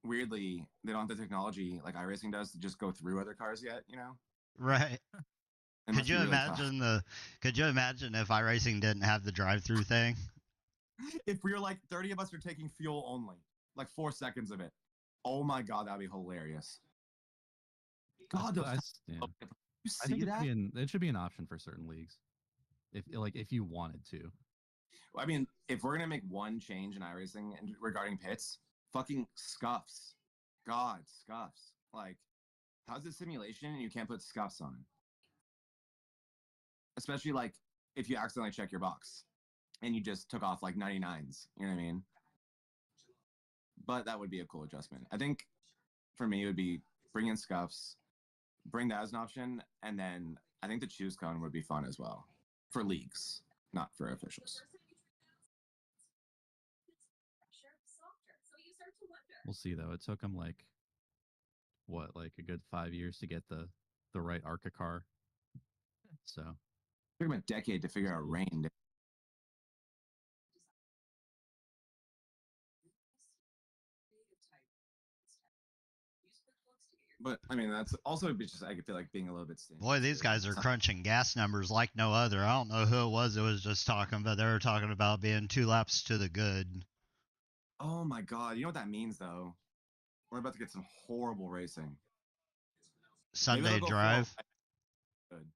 weirdly they don't have the technology like iRacing does to just go through other cars yet, you know? Right. It must Could you be really tough. imagine Could you imagine if iRacing didn't have the drive-through thing? If we were like 30 of us are taking fuel only, like 4 seconds of it. Oh my God, that'd be hilarious. God, those Yeah. you I think see that? it should be an option for certain leagues, if you wanted to. I mean, if we're gonna make one change in iRacing regarding pits, fucking scuffs. God, scuffs. Like, how's the simulation and you can't put scuffs on? Especially like if you accidentally check your box and you just took off like 99s. You know what I mean? But that would be a cool adjustment. I think for me it would be bring in scuffs, bring that as an option, and then I think the choose cone would be fun as well for leagues, not for officials. We'll see though. It took them like a good 5 years to get the right ARCA car. So It took them a decade to figure out rain. But I mean, that's also just I feel like being a little bit stingy. Boy, these guys are crunching gas numbers like no other. I don't know who it was just talking, but they were talking about being 2 laps to the good. Oh my God. You know what that means, though? We're about to get some horrible racing. Sunday drive. Good.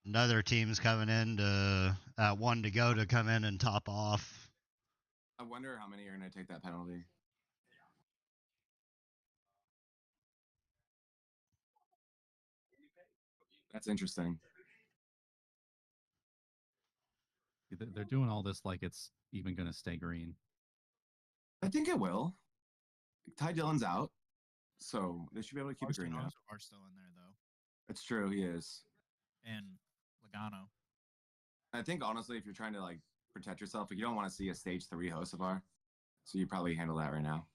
Another team's coming in to at 1 to go to come in and top off. I wonder how many are going to take that penalty. That's interesting. they're doing all this like it's even going to stay green. I think it will. Ty Dillon's out, so they should be able to keep it green now. Are still in there though. It's true, he is. And Logano. I think honestly, if you're trying to like protect yourself, like, you don't want to see a stage 3 Hocevar, so you probably handle that right now.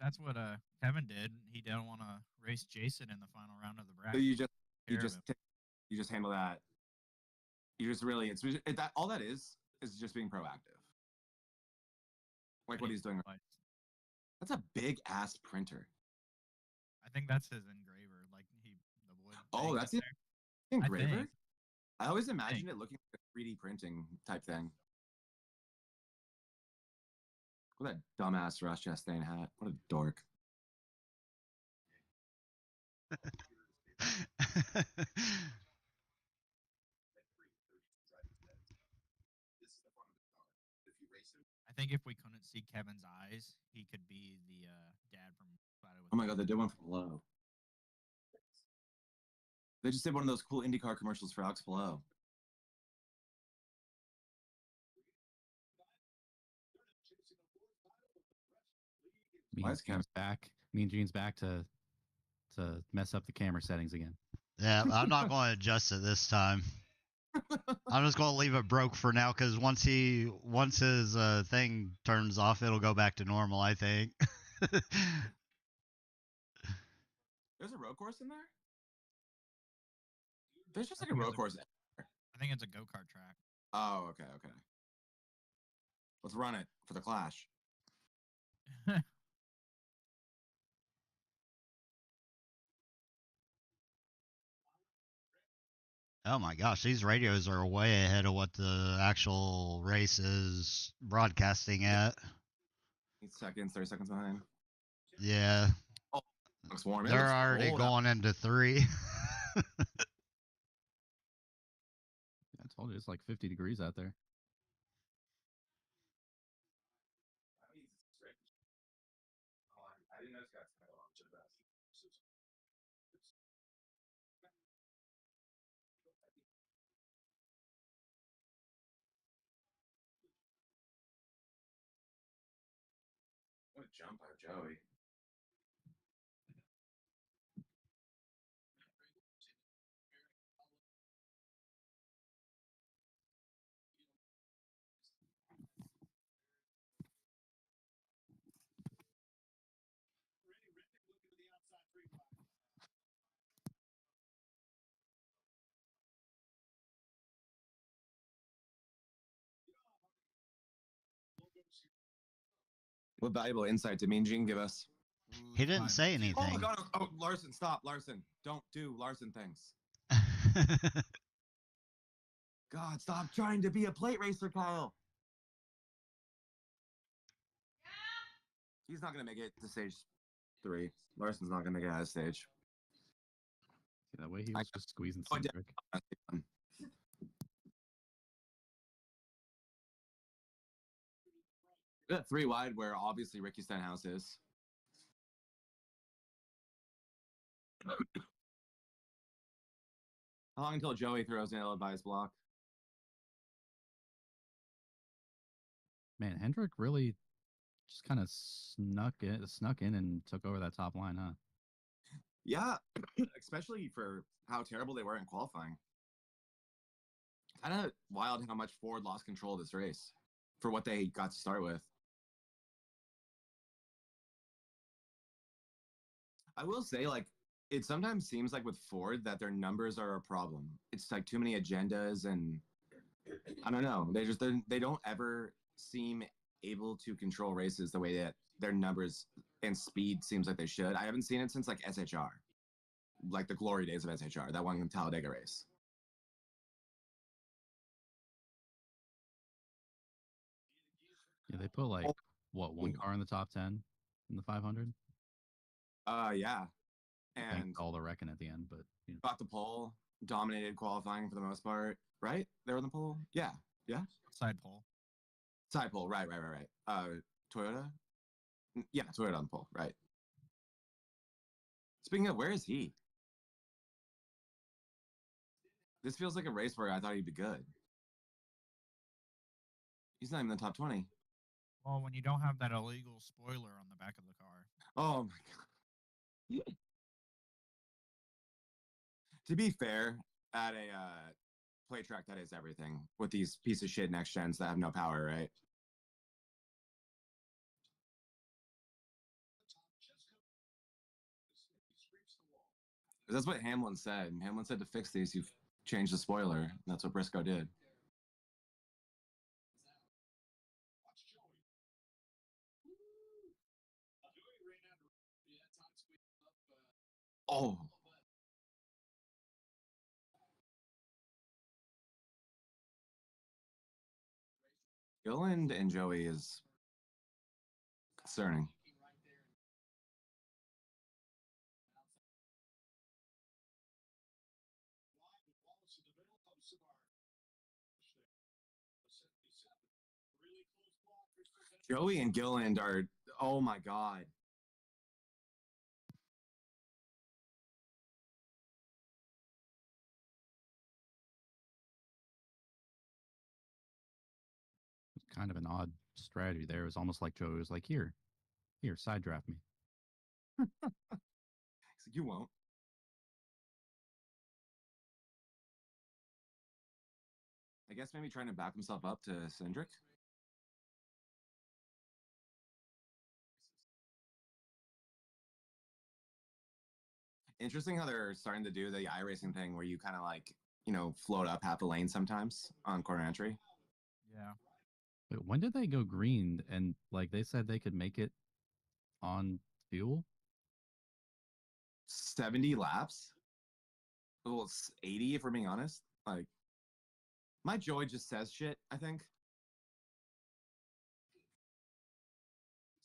That's what Kevin did. He didn't want to race Jason in the final round of the bracket. So you just handle that. You just really that all that is just being proactive. Like what he's doing. That's a big ass printer. I think that's his engraver. Like the wood. Oh, that's the engraver? I always imagined it looking like a 3D printing type thing. Look at that dumbass Ross Chastain hat. What a dork. I think if we couldn't see Kevin's eyes, he could be the dad from Friday with Oh my god, they did one from below. They just did one of those cool IndyCar commercials for Alex Below. Why is Kevin back? Mean Gene's back to mess up the camera settings again. Yeah, I'm not going to adjust it this time. I'm just going to leave it broke for now because once his thing turns off, it'll go back to normal, I think. There's a road course in there? There's just like a road course. I think it's a go-kart track. Oh, okay, okay. Let's run it for the Clash. Oh my gosh, these radios are way ahead of what the actual race is broadcasting at. 8 seconds, 30 seconds behind. Yeah. Oh, looks warm. They're already going into 3. I told you it's like 50 degrees out there. What a jump by Joey. What valuable insight did Mean Gene give us? He didn't say Oh my anything. god! Oh, Larson, stop, Larson! Don't do Larson things. God, stop trying to be a plate racer, Kyle. He's not gonna make it to stage 3. Larson's not gonna make it out of stage. See, that way he was just squeezing Oh, I did. Cindric. We got 3 wide where obviously Ricky Stenhouse is. How long until Joey throws nailed by his block? Man, Hendrick really just kind of snuck in and took over that top line, huh? Yeah, especially for how terrible they were in qualifying. Kind of wild how much Ford lost control of this race for what they got to start with. I will say, like, it sometimes seems like with Ford that their numbers are a problem. It's like too many agendas, and I don't know. They don't ever seem able to control races the way that their numbers and speed seems like they should. I haven't seen it since like SHR, like the glory days of SHR, that one Talladega race. Yeah, they put like one car in the top 10 in the 500. Yeah, and all the wrecking at the end, but you know. Got the pole, dominated qualifying for the most part, right? They were on the pole. Yeah. Side pole. Side pole. Right. Toyota. Yeah, Toyota on the pole. Right. Speaking of, where is he? This feels like a race where I thought he'd be good. He's not even in the top 20. Well, when you don't have that illegal spoiler on the back of the car. Oh my god. To be fair, at a play track that is everything with these piece of shit next gens that have no power, right? That's what Hamlin said. Hamlin said to fix these, you've changed the spoiler. That's what Briscoe did. Oh. Gilland and Joey is concerning. Joey and Gilland are, oh my God. Kind of an odd strategy there. It was almost like Joey was like, here, side draft me. He's like, you won't. I guess maybe trying to back himself up to Cindric. Interesting how they're starting to do the iRacing thing where you kind of like, float up half a lane sometimes on corner entry. Yeah. Wait, when did they go green? And like they said they could make it on fuel? 70 laps? Well, it's 80 if we're being honest. Like, my Joey just says shit, I think.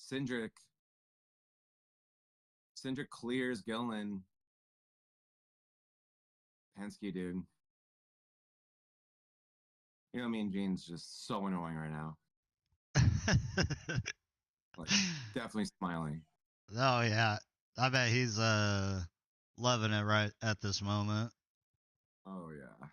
Cindric clears Gillen. Penske, dude. You know, me and Gene's just so annoying right now. Like, definitely smiling. Oh yeah, I bet he's loving it right at this moment. Oh yeah.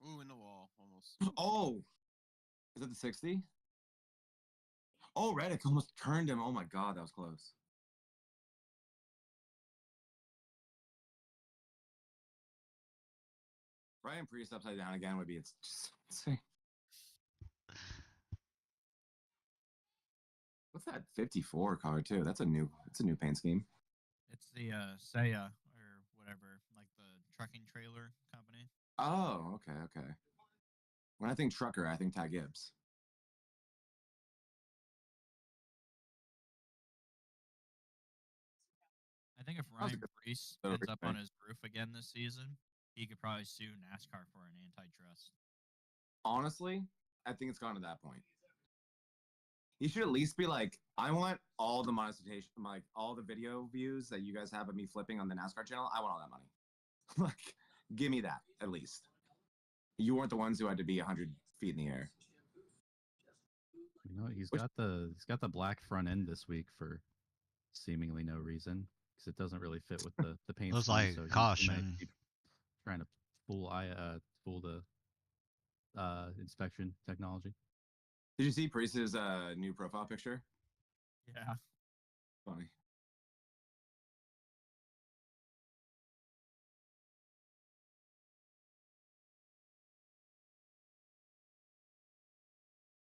Ooh, in the wall, almost. Oh, is that the 60? Oh, Reddick almost turned him. Oh my God, that was close. Ryan Priest upside down again would be it's just insane. What's that 54 car too? It's a new paint scheme. It's the Saya or whatever, like the trucking trailer company. Oh, okay. When I think trucker, I think Ty Gibbs. I think if That was a Ryan good Priest story, ends up right? on his roof again this season, he could probably sue NASCAR for an antitrust. Honestly, I think it's gone to that point. You should at least be like, I want all the monetization, like all the video views that you guys have of me flipping on the NASCAR channel. I want all that money. Like, give me that at least. You weren't the ones who had to be 100 feet in the air. You know, he's got the black front end this week for seemingly no reason because it doesn't really fit with the paint Looks scheme. like So he might caution. keep trying to fool the inspection technology. Did you see Priest's new profile picture? Yeah. Funny.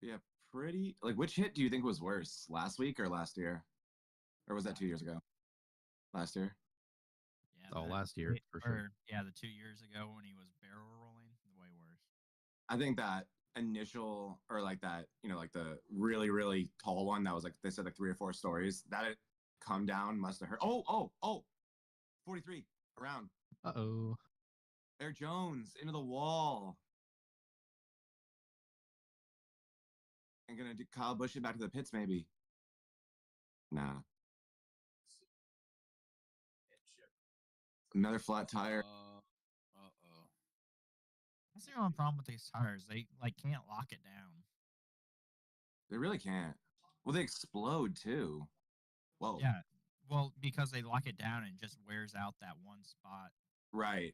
Yeah, pretty. Like, which hit do you think was worse, last week or last year? Or was that 2 years ago? Last year? Yeah. Oh, last year for sure. Yeah, the 2 years ago when he was barrel rolling, way worse. I think that initial, or like that, like the really, really tall one that was like, they said like 3 or 4 stories, that it come down must have hurt. Oh, 43, around. Uh-oh. Eric Jones into the wall. And gonna do Kyle Busch it back to the pits, maybe. Nah. Another flat tire. Uh-oh. That's the only problem with these tires. They like can't lock it down. They really can't. Well, they explode too. Whoa. Yeah. Well, because they lock it down and just wears out that one spot. Right.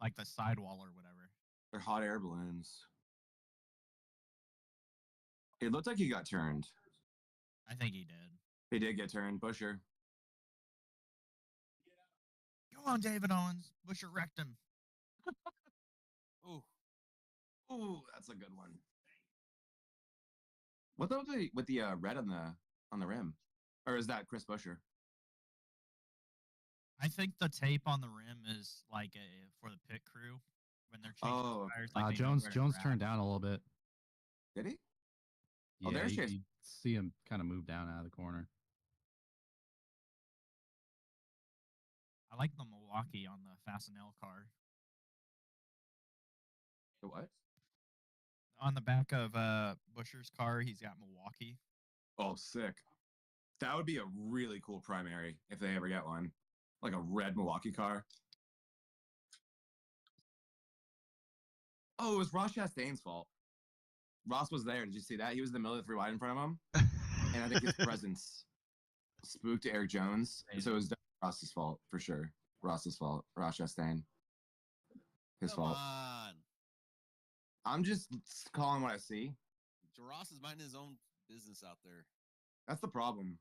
Like the sidewall or whatever. They're hot air balloons. It looked like he got turned. I think he did. He did get turned. Busher. Go on, David Owens. Busher wrecked him. Ooh, that's a good one. What though with the red on the rim? Or is that Chris Busher? I think the tape on the rim is like for the pit crew when they're changing tires. Like they know Jones where to turned wrap. down a little bit. Did he? Yeah, Oh, there's you see him kind of move down out of the corner. I like the Milwaukee on the Fastenal car. The what? On the back of Busher's car, he's got Milwaukee. Oh, sick. That would be a really cool primary if they ever get one. Like a red Milwaukee car. Oh, it was Ross Chastain's fault. Ross was there. Did you see that? He was in the middle of the 3 wide in front of him. And I think his presence spooked Eric Jones. So it was Ross's fault, for sure. Ross's fault. Ross Chastain. His fault. on. I'm just calling what I see. Ross is minding his own business out there. That's the problem.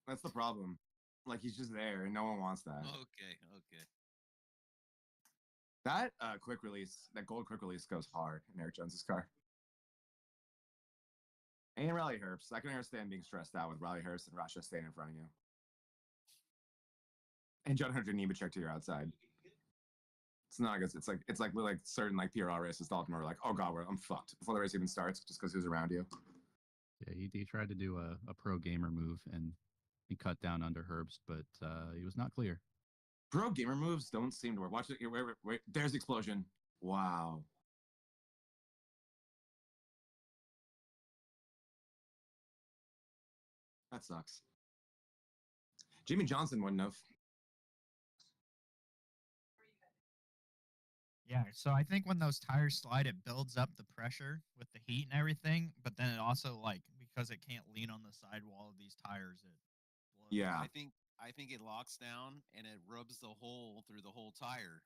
That's the problem. Like, he's just there, and no one wants that. Okay. That quick release, that gold quick release goes hard in Eric Jones's car. And Rally Herbst. I can understand being stressed out with Rally Herbst and Ross Chastain in front of you. And John Hunter Nemechek to your outside. It's not good. It's like certain like PRL races talking about like, oh god, I'm fucked before the race even starts just because he was around you. Yeah, he tried to do a pro gamer move and he cut down under Herbst, but he was not clear. Pro gamer moves don't seem to work. Watch it. Wait. There's the explosion. Wow. That sucks. Jimmy Johnson wouldn't have. Yeah, so I think when those tires slide, it builds up the pressure with the heat and everything, but then it also, like, because it can't lean on the sidewall of these tires, it blows. Yeah. I think it locks down and it rubs the hole through the whole tire.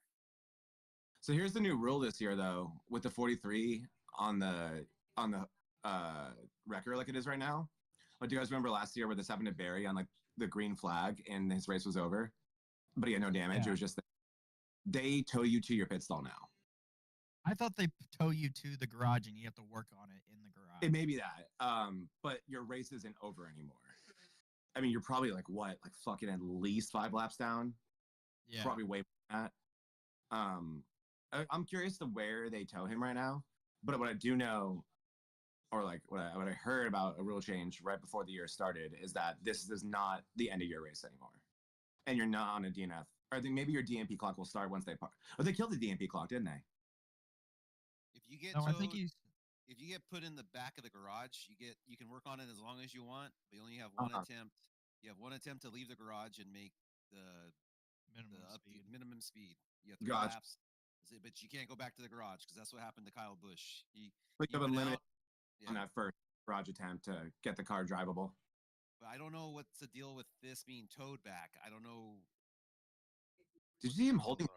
So here's the new rule this year, though, with the 43 on the wrecker like it is right now. But do you guys remember last year where this happened to Barry on like the green flag and his race was over, but he had no damage? Yeah. It was just they tow you to your pit stall now. I thought they tow you to the garage and you have to work on it in the garage. It may be that, but your race isn't over anymore. I mean, you're probably like fucking at least 5 laps down. Yeah. Probably way more than that. I'm curious to where they tow him right now. But what I do know, or like what I heard about a rule change right before the year started, is that this is not the end of your race anymore, and you're not on a DNF. Or I think maybe your DNP clock will start once they park. Oh, they killed the DNP clock, didn't they? If you get No, I think towed, he's. if you get put in the back of the garage, you can work on it as long as you want, but you only have one attempt. You have one attempt to leave the garage and make the minimum speed. You have 3 laps, but you can't go back to the garage because that's what happened to Kyle Busch. He have a limit yeah. on that first garage attempt to get the car drivable. But I don't know what's the deal with this being towed back. I don't know. Did you see him holding?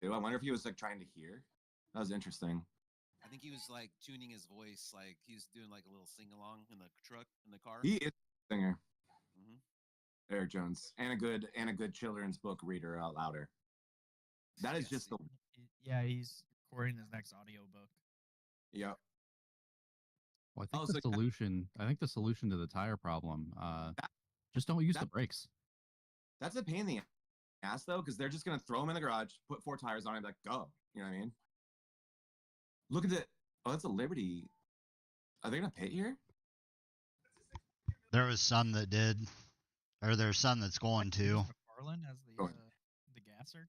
I wonder if he was like trying to hear. That was interesting. I think he was like tuning his voice, like he was doing like a little sing along in the truck in the car. He is a singer. Mm-hmm. Eric Jones, and a good children's book reader out louder. That is just the. Yeah, he's recording his next audiobook. Yep. Well, I think the solution. I think the solution to the tire problem. Just don't use the brakes. That's a pain in the ass though, because they're just gonna throw them in the garage, put 4 tires on it, and be like, go. You know what I mean? Look at it. Oh, that's a Liberty. Are they gonna pit here? There was some that did, or there's some that's going to. McFarlane as the gasser.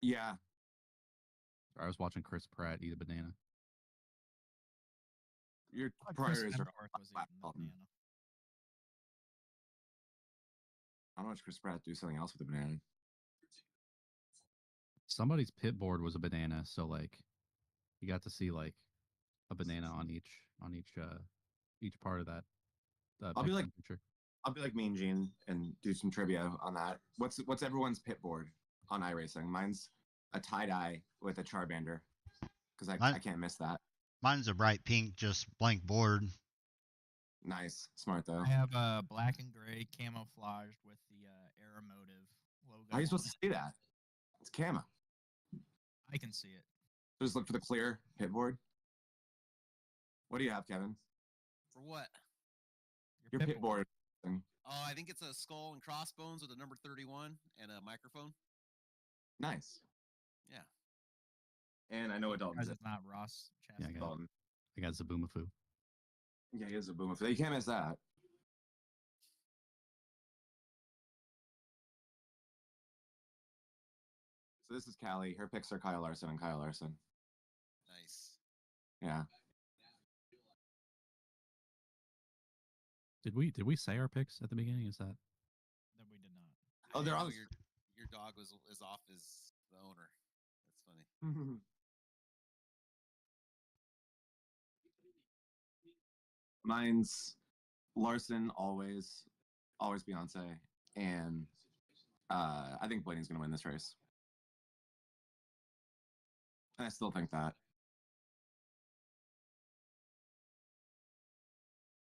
Yeah. I was watching Chris Pratt eat a banana. Your Chris priors are. Hemsworth was eating the banana. I don't watch Chris Pratt do something else with a banana. Somebody's pit board was a banana, so like you got to see like a banana on each part of that. I'll be like Mean Gene and do some trivia on that. What's everyone's pit board on iRacing? Mine's a tie-dye with a Charmander because I can't miss that. Mine's a bright pink, just blank board. Nice, smart though. I have a black and gray camouflaged with the Aeromotive logo. How are you supposed to see that? It's camo. I can see it. Just look for the clear pit board. What do you have, Kevin? For what? Your pit board. Oh, I think it's a skull and crossbones with a number 31 and a microphone. Nice. Yeah. And I know what Dalton Because is. it's not Ross Chastain. Yeah, Dalton. I got Zaboomafoo. Yeah, he is a boomer. You can't miss that. So this is Callie. Her picks are Kyle Larson and Kyle Larson. Nice. Yeah. Did we say our picks at the beginning? Is that That we did not. Oh, I they're didn't on. know your dog is off as the owner. That's funny. Mine's Larson, always Beyonce, and I think Blaney's gonna win this race. And I still think that.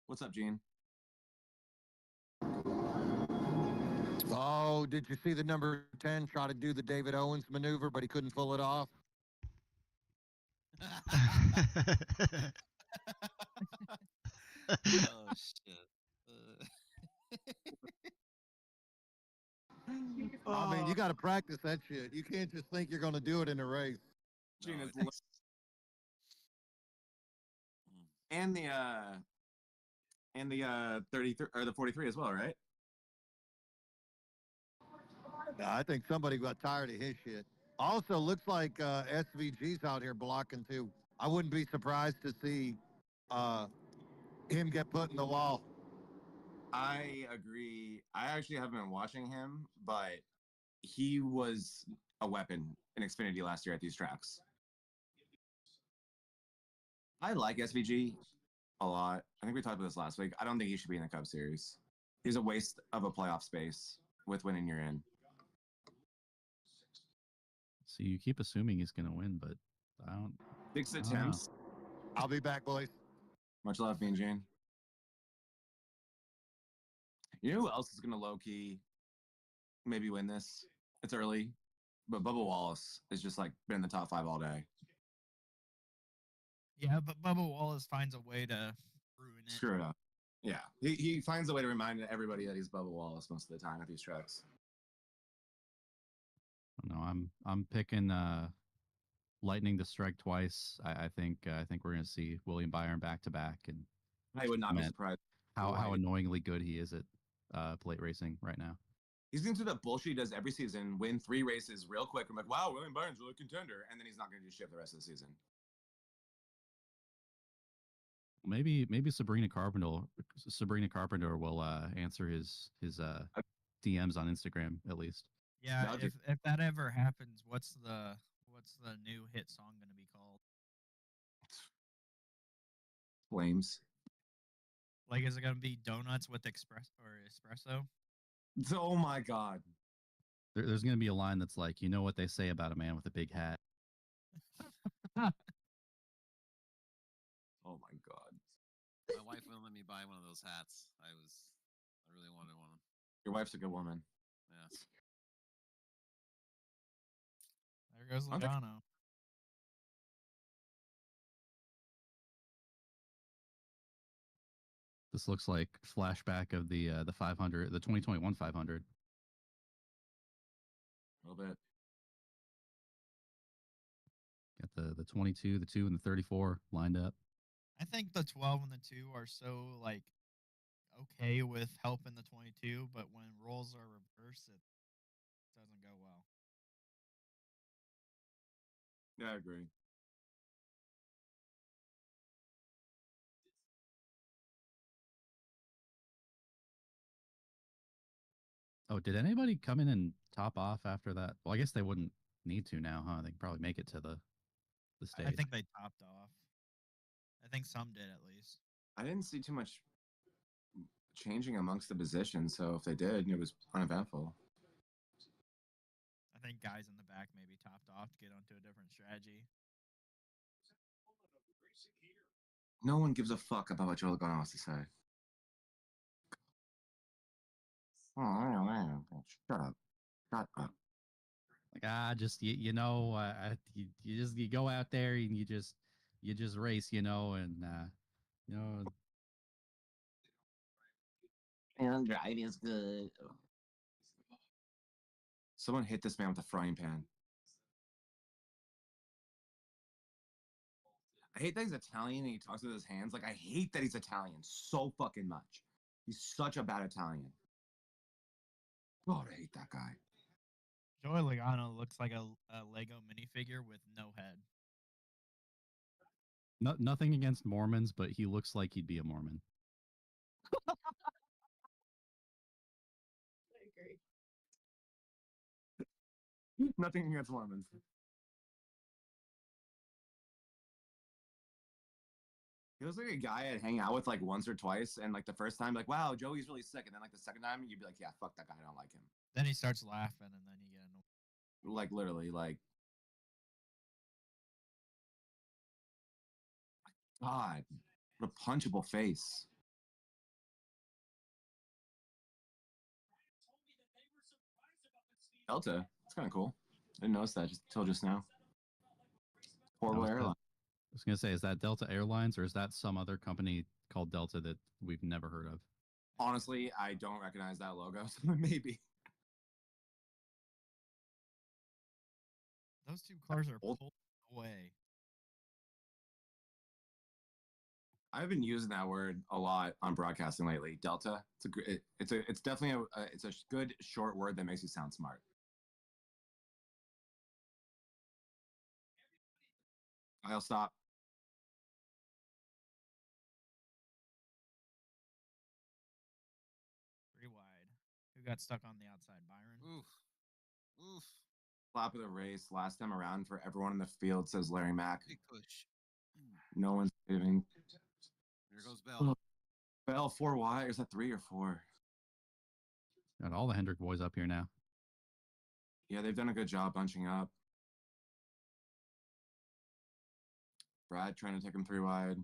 What's up, Gene? Oh, did you see the number 10 try to do the David Owens maneuver, but he couldn't pull it off? Oh shit. I mean, you got to practice that shit. You can't just think you're going to do it in a race. Gene, No, it's it's- and the 33 or the 43 as well, right? I think somebody got tired of his shit. Also, looks like SVG's out here blocking too. I wouldn't be surprised to see him get put in the wall. I agree. I actually haven't been watching him, but he was a weapon in Xfinity last year at these tracks. I like SVG a lot. I think we talked about this last week. I don't think he should be in the Cup Series. He's a waste of a playoff space with winning you're in. so? You keep assuming he's gonna win, but I don't. 6 I don't attempts. I'll be back, boys. Much love, Mean Jane. You know who else is going to low key maybe win this? It's early, but Bubba Wallace is just like been in the top 5 all day. Yeah, but Bubba Wallace finds a way to ruin it. Screw it up. Yeah, he finds a way to remind everybody that he's Bubba Wallace most of the time at these tracks. No, I'm picking Lightning to strike twice. I think we're gonna see William Byron back to back, and I would not be cement surprised. how annoyingly good he is at plate racing right now. He's going through that bullshit he does every season, win 3 races real quick. I'm like, wow, William Byron's really a contender, and then he's not going to do shit the rest of the season. Maybe Sabrina Carpenter will answer his DMs on Instagram at least. Yeah, That'll do. if that ever happens, what's the new hit song gonna be called? Flames. Like, is it gonna be Donuts with espresso? Oh my god. There's gonna be a line that's like, you know what they say about a man with a big hat. Oh my god. My wife wouldn't let me buy one of those hats. I really wanted one. Your wife's a good woman. Yeah. There goes I'm Logano. This looks like flashback of the 500, the 2021 500. A little bit. Got the 22, the 2, and the 34 lined up. I think the 12 and the 2 are so like okay with helping the 22, but when roles are reversed, it doesn't go well. Yeah, I agree. Oh, did anybody come in and top off after that? Well, I guess they wouldn't need to now, huh? They can probably make it to the stage. I think they topped off. I think some did at least. I didn't see too much changing amongst the positions, so if they did, it was uneventful. I think guys in the back maybe topped off to get onto a different strategy. No one gives a fuck about what Joe Logano has to say. Oh, man. Shut up. Shut up. Like just you you go out there and you just race, and And driving is good. Someone hit this man with a frying pan. I hate that he's Italian and he talks with his hands. Like, I hate that he's Italian so fucking much. He's such a bad Italian. God, I hate that guy. Joey Logano looks like a Lego minifigure with no head. Nothing against Mormons, but he looks like he'd be a Mormon. I agree. Nothing against Mormons. He looks like a guy I'd hang out with like once or twice, and like the first time, like, wow, Joey's really sick, and then like the second time, you'd be like, yeah, fuck that guy, I don't like him. Then he starts laughing, and then you get annoyed. Like literally, like, God, what a punchable face. Delta, that's kind of cool. I didn't notice that till just now. Horrible airline. I was gonna say, is that Delta Airlines or is that some other company called Delta that we've never heard of? Honestly, I don't recognize that logo, so maybe. Those two cars are pulled away. I've been using that word a lot on broadcasting lately. Delta. It's definitely it's a good short word that makes you sound smart. I'll stop. Three wide. Who got stuck on the outside? Byron? Oof. Oof. Flop of the race last time around for everyone in the field, says Larry Mack. Big push. No one's saving. There goes Bell. Bell 4 wide. Or is that 3 or 4? Got all the Hendrick boys up here now. Yeah, they've done a good job bunching up. Brad trying to take him 3 wide.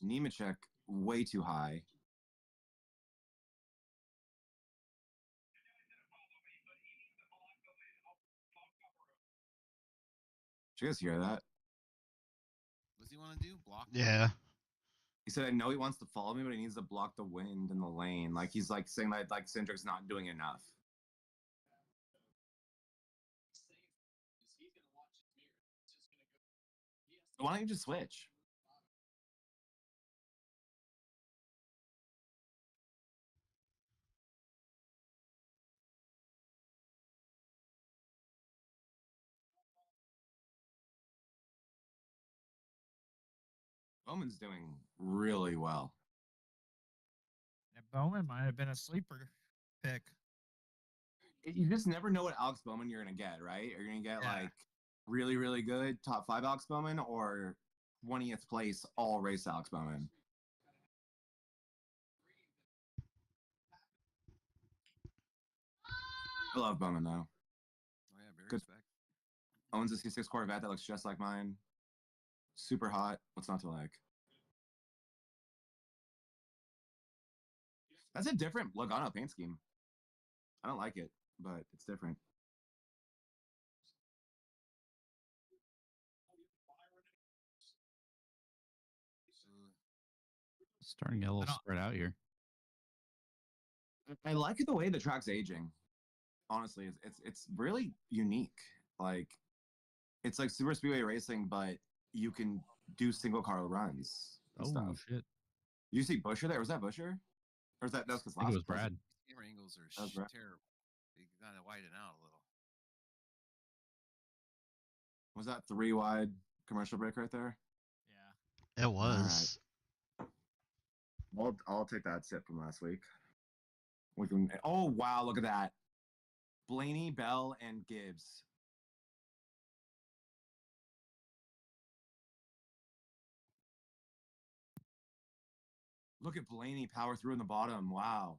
Nemechek way too high. Did you guys hear that? What's he want to do? Block? Yeah. He said, I know he wants to follow me, but he needs to block the wind in the lane. Like he's like saying that like Cindric's not doing enough. Why don't you just switch? Bowman's doing really well. And Bowman might have been a sleeper pick. You just never know what Alex Bowman you're gonna get, right? Are you gonna get like really, really good top 5 Alex Bowman or 20th place all race Alex Bowman? I love Bowman though. Oh yeah, very Good. respect. Owns a C6 Corvette that looks just like mine. Super hot. What's not to like? That's a different Logano paint scheme. I don't like it, but it's different. Starting to get a little spread out here. I like the way the track's aging. Honestly, it's really unique. Like it's like Super Speedway racing, but you can do single car runs and stuff. Shit. You see Busher there? Was that Busher? Or was that was I think it was Brad. Camera angles are That was Brad. terrible. You gotta widen out a little. Was that 3 wide commercial break right there? Yeah. It was. I'll take that sip from last week. We can. Oh wow! Look at that. Blaney, Bell, and Gibbs. Look at Blaney power through in the bottom. Wow.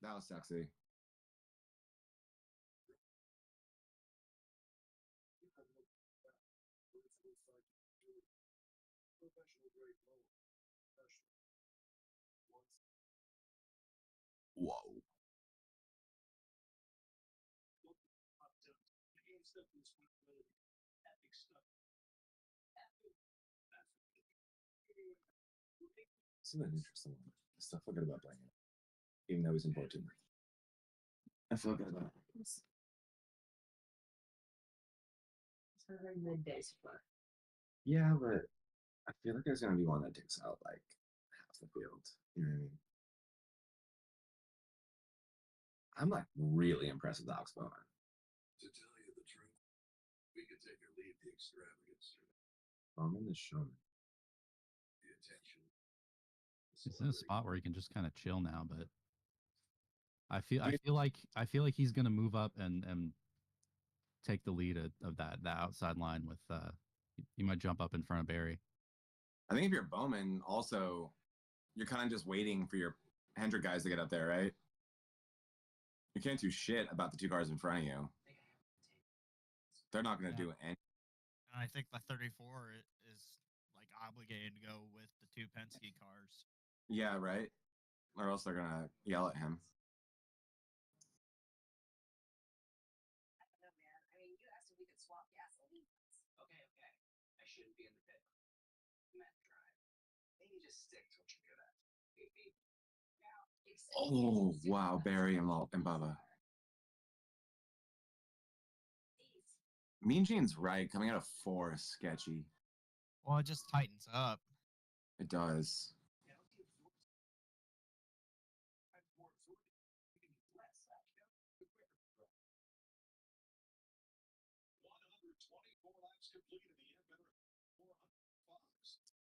That was sexy. Whoa. Isn't that interesting? I still forget about Blaney, even though he's important. I feel good about it. It's very midday so far. Yeah, but I feel like there's gonna be one that takes out like the field. You know what I mean? I'm like really impressed with Alex Bowman. To tell you the truth, we could take or leave the extravagance. Bowman is showman. The attention. He's in a spot where he can just kind of chill now, but I feel like he's gonna move up and take the lead of that outside line with he might jump up in front of Barry. I think if you're Bowman, also you're kind of just waiting for your Hendrick guys to get up there, right? You can't do shit about the two cars in front of you. They're not going to do anything. And I think the 34 is like obligated to go with the two Penske cars. Yeah, right. Or else they're gonna yell at him. I don't know, man. I mean, you asked if we could swap gasoline. Okay. I shouldn't be in the pit. I'm at drive. Maybe just stick to what you're good at. Oh, wow. Barry and Bubba. Mean Gene's right. Coming out of 4 is sketchy. Well, it just tightens up. It does.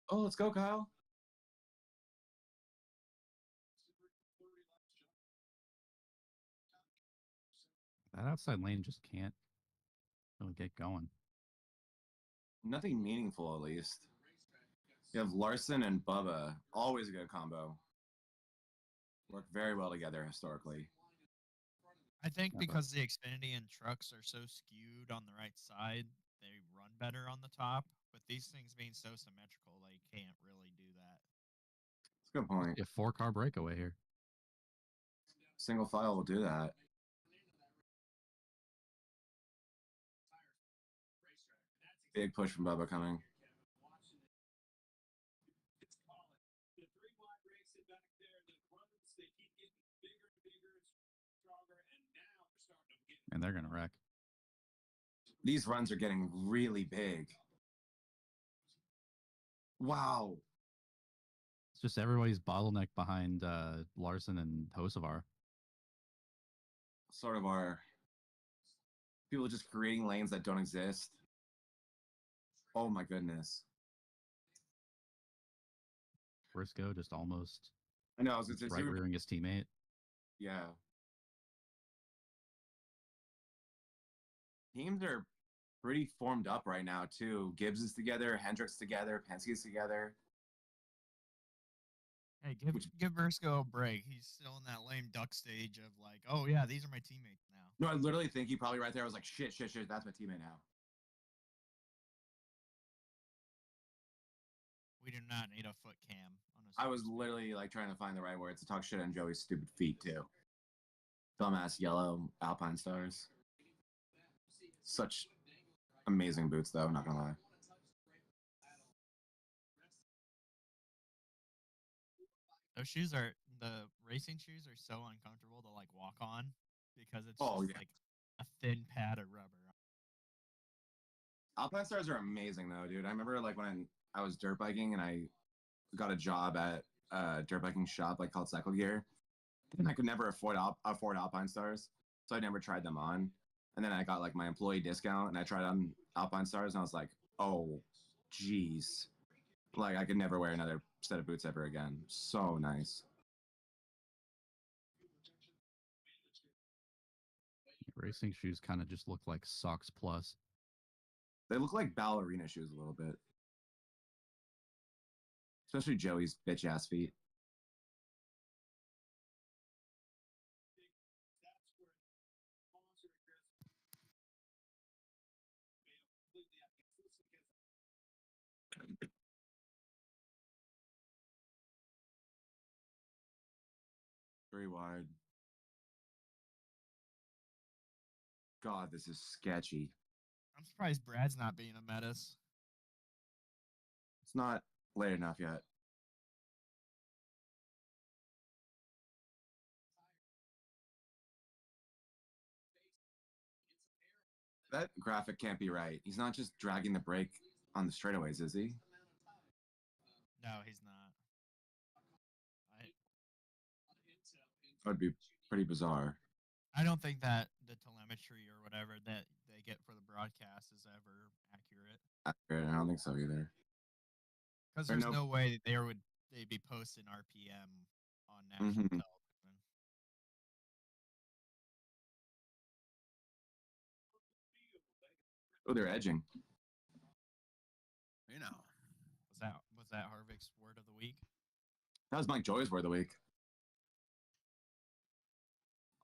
Oh, let's go, Kyle. That outside lane just can't really get going. Nothing meaningful, at least. You have Larson and Bubba. Always a good combo. Work very well together historically. I think because the Xfinity and trucks are so skewed on the right side, they run better on the top. But these things being so symmetrical, they can't really do that. That's a good point. A 4-car breakaway here. Single file will do that. Big push from Bubba coming. And they're going to wreck. These runs are getting really big. Wow. It's just everybody's bottleneck behind Larson and Hocevar. Sort of are people just creating lanes that don't exist. Oh my goodness. Briscoe just almost I know. I was going to say, right rearing his teammate. Yeah. Teams are pretty formed up right now, too. Gibbs is together, Hendrick's together, Penske's together. Hey, give Briscoe a break. He's still in that lame duck stage of like, oh yeah, these are my teammates now. No, I literally think he probably right there was like, shit, that's my teammate now. We do not need a foot cam. I was literally like trying to find the right words to talk shit on Joey's stupid feet, too. Dumbass yellow Alpine Stars. Such amazing boots, though, not gonna lie. Those shoes are, the racing shoes are so uncomfortable to like walk on because it's just like a thin pad of rubber. Alpine Stars are amazing, though, dude. I remember like when I was dirt biking and I got a job at a dirt biking shop like called Cycle Gear, and I could never afford Alpine Stars, so I never tried them on. And then I got like my employee discount and I tried on Alpine Stars and I was like, oh, geez. Like I could never wear another set of boots ever again. So nice. Racing shoes kind of just look like socks plus. They look like ballerina shoes a little bit. Especially Joey's bitch ass feet. Very wide. God, this is sketchy. I'm surprised Brad's not being a menace. It's not late enough yet. That graphic can't be right. He's not just dragging the brake on the straightaways, is he? No, he's not. That would be pretty bizarre. I don't think that the telemetry or whatever that they get for the broadcast is ever accurate. Accurate. I don't think so either. Because Or there's no- no way they'd be posting RPM on national Mhm. television. Oh, they're edging. You know. Was that Harvick's word of the week? That was Mike Joy's word of the week.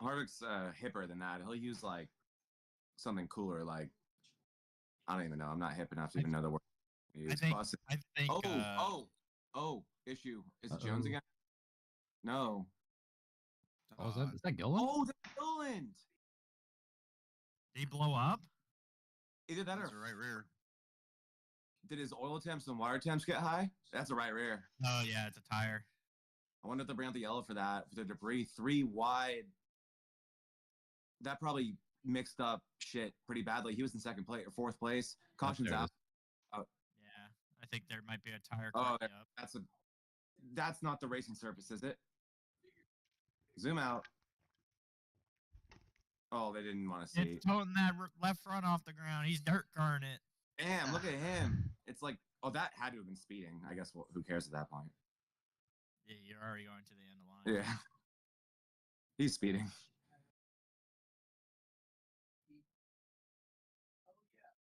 Harvick's hipper than that. He'll use like something cooler, like I don't even know. I'm not hip enough to even know the word. I think. Issue. Is it Jones Uh-oh. again? No. Oh, is that Gilliland? Oh, that's Gilliland. Did he blow up? Either that That's or a right rear. did his oil temps and water temps get high? That's a right rear. Oh yeah, it's a tire. I wonder if they bring out the yellow for that. For the debris, 3 wide. That probably mixed up shit pretty badly. He was in second place or fourth place. Caution's there it out. Yeah, I think there might be a tire. Oh, crack up. that's not the racing surface, is it? Zoom out. Oh, they didn't want to see. It's toting that left front off the ground. He's dirt carring it. Damn, look at him. It's like, oh, that had to have been speeding. I guess, well, who cares at that point? Yeah, you're already going to the end of the line. Yeah. He's speeding.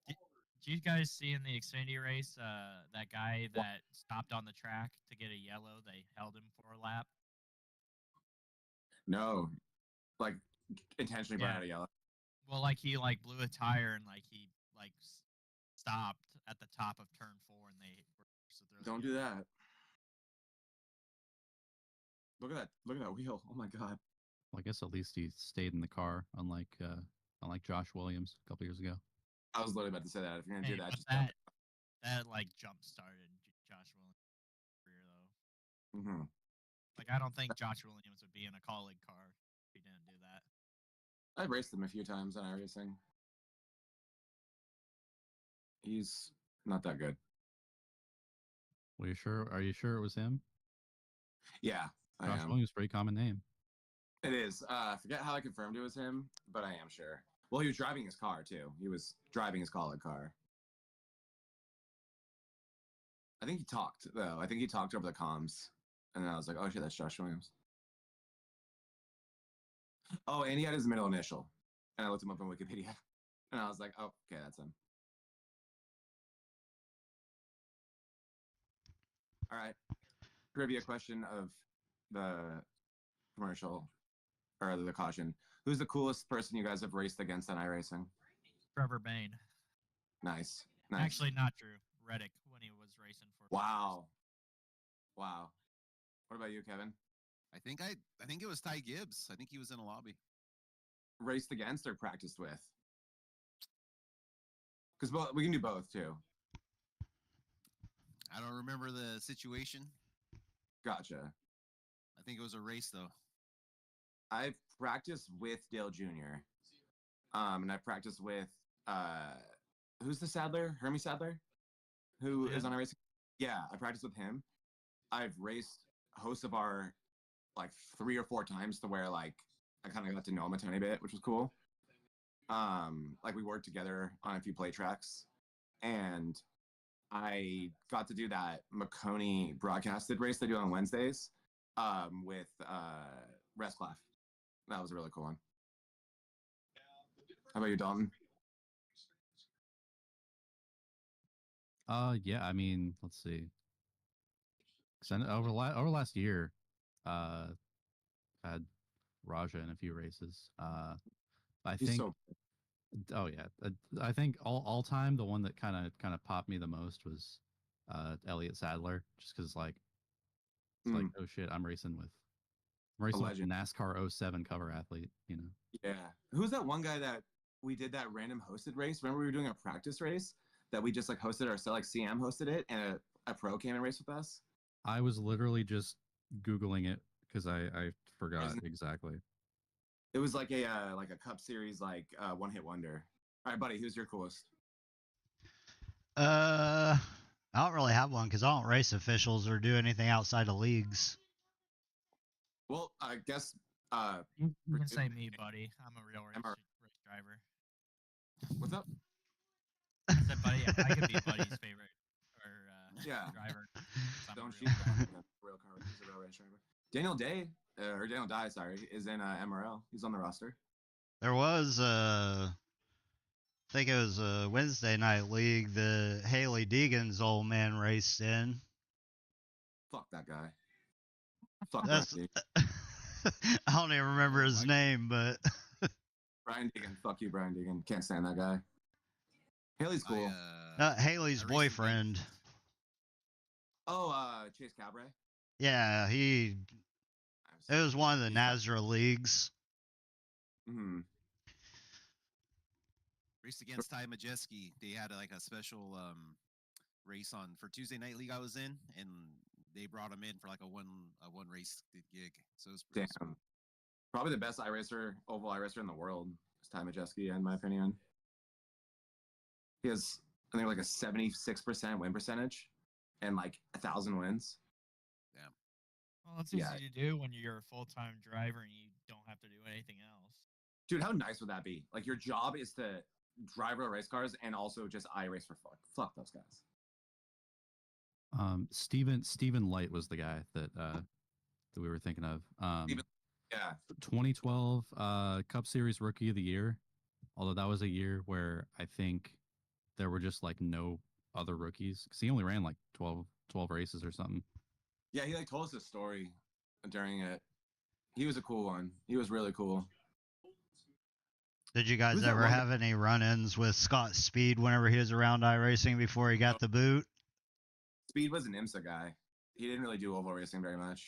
Did you guys see in the Xfinity race that guy that stopped on the track to get a yellow? They held him for a lap. No. Like, intentionally brought out a yellow. Well, like he blew a tire and he stopped at the top of turn 4 and they Don't do that. Look at that wheel. Oh my god. Well, I guess at least he stayed in the car, unlike Josh Williams a couple years ago. I was literally about to say that. If you're gonna do that, but just that jump started Josh Williams' career though. Mm-hmm. I don't think Josh Williams would be in a colleague car if he didn't do that. I've raced him a few times on Iracing. He's not that good. Are you sure it was him? Yeah, Josh I am. Williams, pretty common name. It is. I forget how I confirmed it was him, but I am sure. Well, he was driving his car too. He was driving his colleague car. I think he talked though. I think he talked over the comms, and then I was like, "Oh shit, that's Josh Williams." Oh, and he had his middle initial, and I looked him up on Wikipedia, and I was like, "Oh, okay, that's him." All right. Trivia question of the commercial or the caution. Who's the coolest person you guys have raced against on iRacing? Trevor Bain. Nice. Actually, not true. Reddick when he was racing for. Wow. What about you, Kevin? I think it was Ty Gibbs. I think he was in a lobby. Raced against or practiced with? Because we can do both too. I don't remember the situation. Gotcha. I think it was a race though. I've practiced with Dale Jr. And I practiced with who's the Sadler? Hermie Sadler? Who is on iRacing? Yeah, I practiced with him. I've raced hosts of our 3 or 4 times to where I kind of got to know him a tiny bit, which was cool. We worked together on a few play tracks, and I got to do that Maconi broadcasted race they do on Wednesdays with Resclaff. That was a really cool one. How about you, Dalton? Yeah, I mean, let's see. Because over last year, I had Raja in a few races. He's so... Oh yeah, I think all time the one that kind of popped me the most was Elliott Sadler, just because oh shit, I'm racing with a NASCAR 07 cover athlete, you know. Yeah, who's that one guy that we did that random hosted race? Remember we were doing a practice race that we just hosted ourselves, CM hosted it, and a pro came and raced with us. I was literally just Googling it because I forgot exactly. It was like a Cup Series one hit wonder. All right, buddy, who's your coolest? I don't really have one because I don't race officials or do anything outside of leagues. Well, I guess You for can two- say me, buddy. I'm a real I'm a- race driver. What's up? I said, buddy, I could be Buddy's favorite or Yeah. driver. 'cause I'm a Don't real shoot driver. that. Real car. He's a real race driver. Daniel Day, or Daniel Dye, sorry, is in MRL. He's on the roster. There was I think it was a Wednesday night league that Haley Deegan's old man raced in. Fuck that guy. Fuck That's Brian Deegan. I don't even remember his name, but Brian Deegan. Fuck you, Brian Deegan. Can't stand that guy. Haley's cool. Haley's I recently- boyfriend. Chase Cabray. Yeah, it was one of the Nazra leagues. Mm-hmm. Raced against Ty Majeski. They had like a special race on for Tuesday night league I was in, and they brought him in for like a one race gig. So it was pretty Damn. Probably the best oval iRacer in the world is Ty Majeski, in my opinion. He has, I think, like a 76% win percentage and like 1,000 wins. Well, it's Yeah. easy to do when you're a full-time driver and you don't have to do anything else. Dude, how nice would that be? Like, your job is to drive real race cars and also just iRace for fun. Fuck those guys. Steven Light was the guy that we were thinking of. Yeah. 2012 Cup Series Rookie of the Year. Although that was a year where I think there were just like no other rookies because he only ran like 12 races or something. Yeah, he like told us a story during it. He was a cool one. He was really cool. Did you guys Who's that ever one have any run-ins with Scott Speed whenever he was around iRacing before he got the boot? Speed was an IMSA guy. He didn't really do oval racing very much.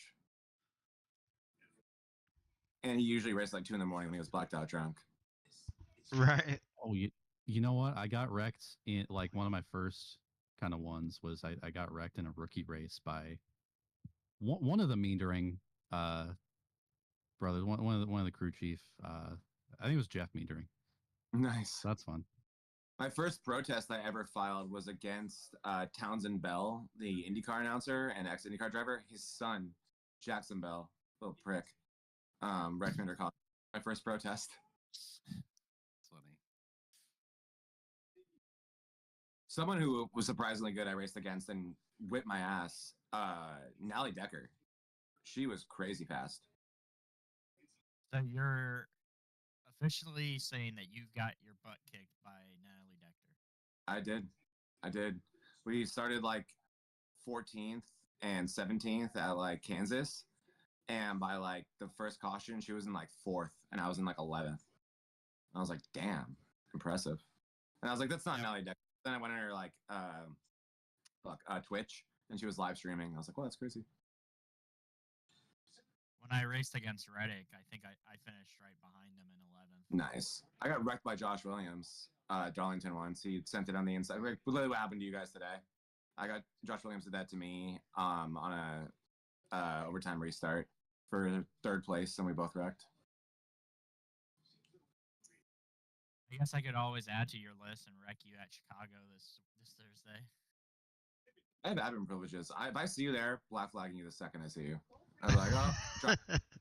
And he usually raced like 2 in the morning when he was blacked out drunk. Right. Oh, you know what? I got wrecked in like one of my first kind of ones was I got wrecked in a rookie race by one of the Meendering brothers, one of the crew chief. I think it was Jeff Meendering. Nice. So that's fun. My first protest I ever filed was against Townsend Bell, the IndyCar announcer and ex-IndyCar driver. His son, Jackson Bell, little prick, wrecked me under caution. My first protest. That's funny. Someone who was surprisingly good I raced against and whipped my ass, Nally Decker. She was crazy fast. So you're officially saying that you got your butt kicked by Natalie Decker. I did. We started like 14th and 17th at like Kansas. And by like the first caution, she was in like 4th and I was in like 11th. I was like, damn, impressive. And I was like, that's not Nally Decker. Then I went on her like Twitch and she was live streaming. I was like, well, that's crazy. When I raced against Reddick, I think I finished right behind him in 11th. Nice. I got wrecked by Josh Williams, Darlington once. He sent it on the inside. Like, literally what happened to you guys today. Josh Williams did that to me on a overtime restart for 3rd place, and we both wrecked. I guess I could always add to your list and wreck you at Chicago this Thursday. I have admin privileges. If I see you there, black flagging you the second I see you. I was like, oh,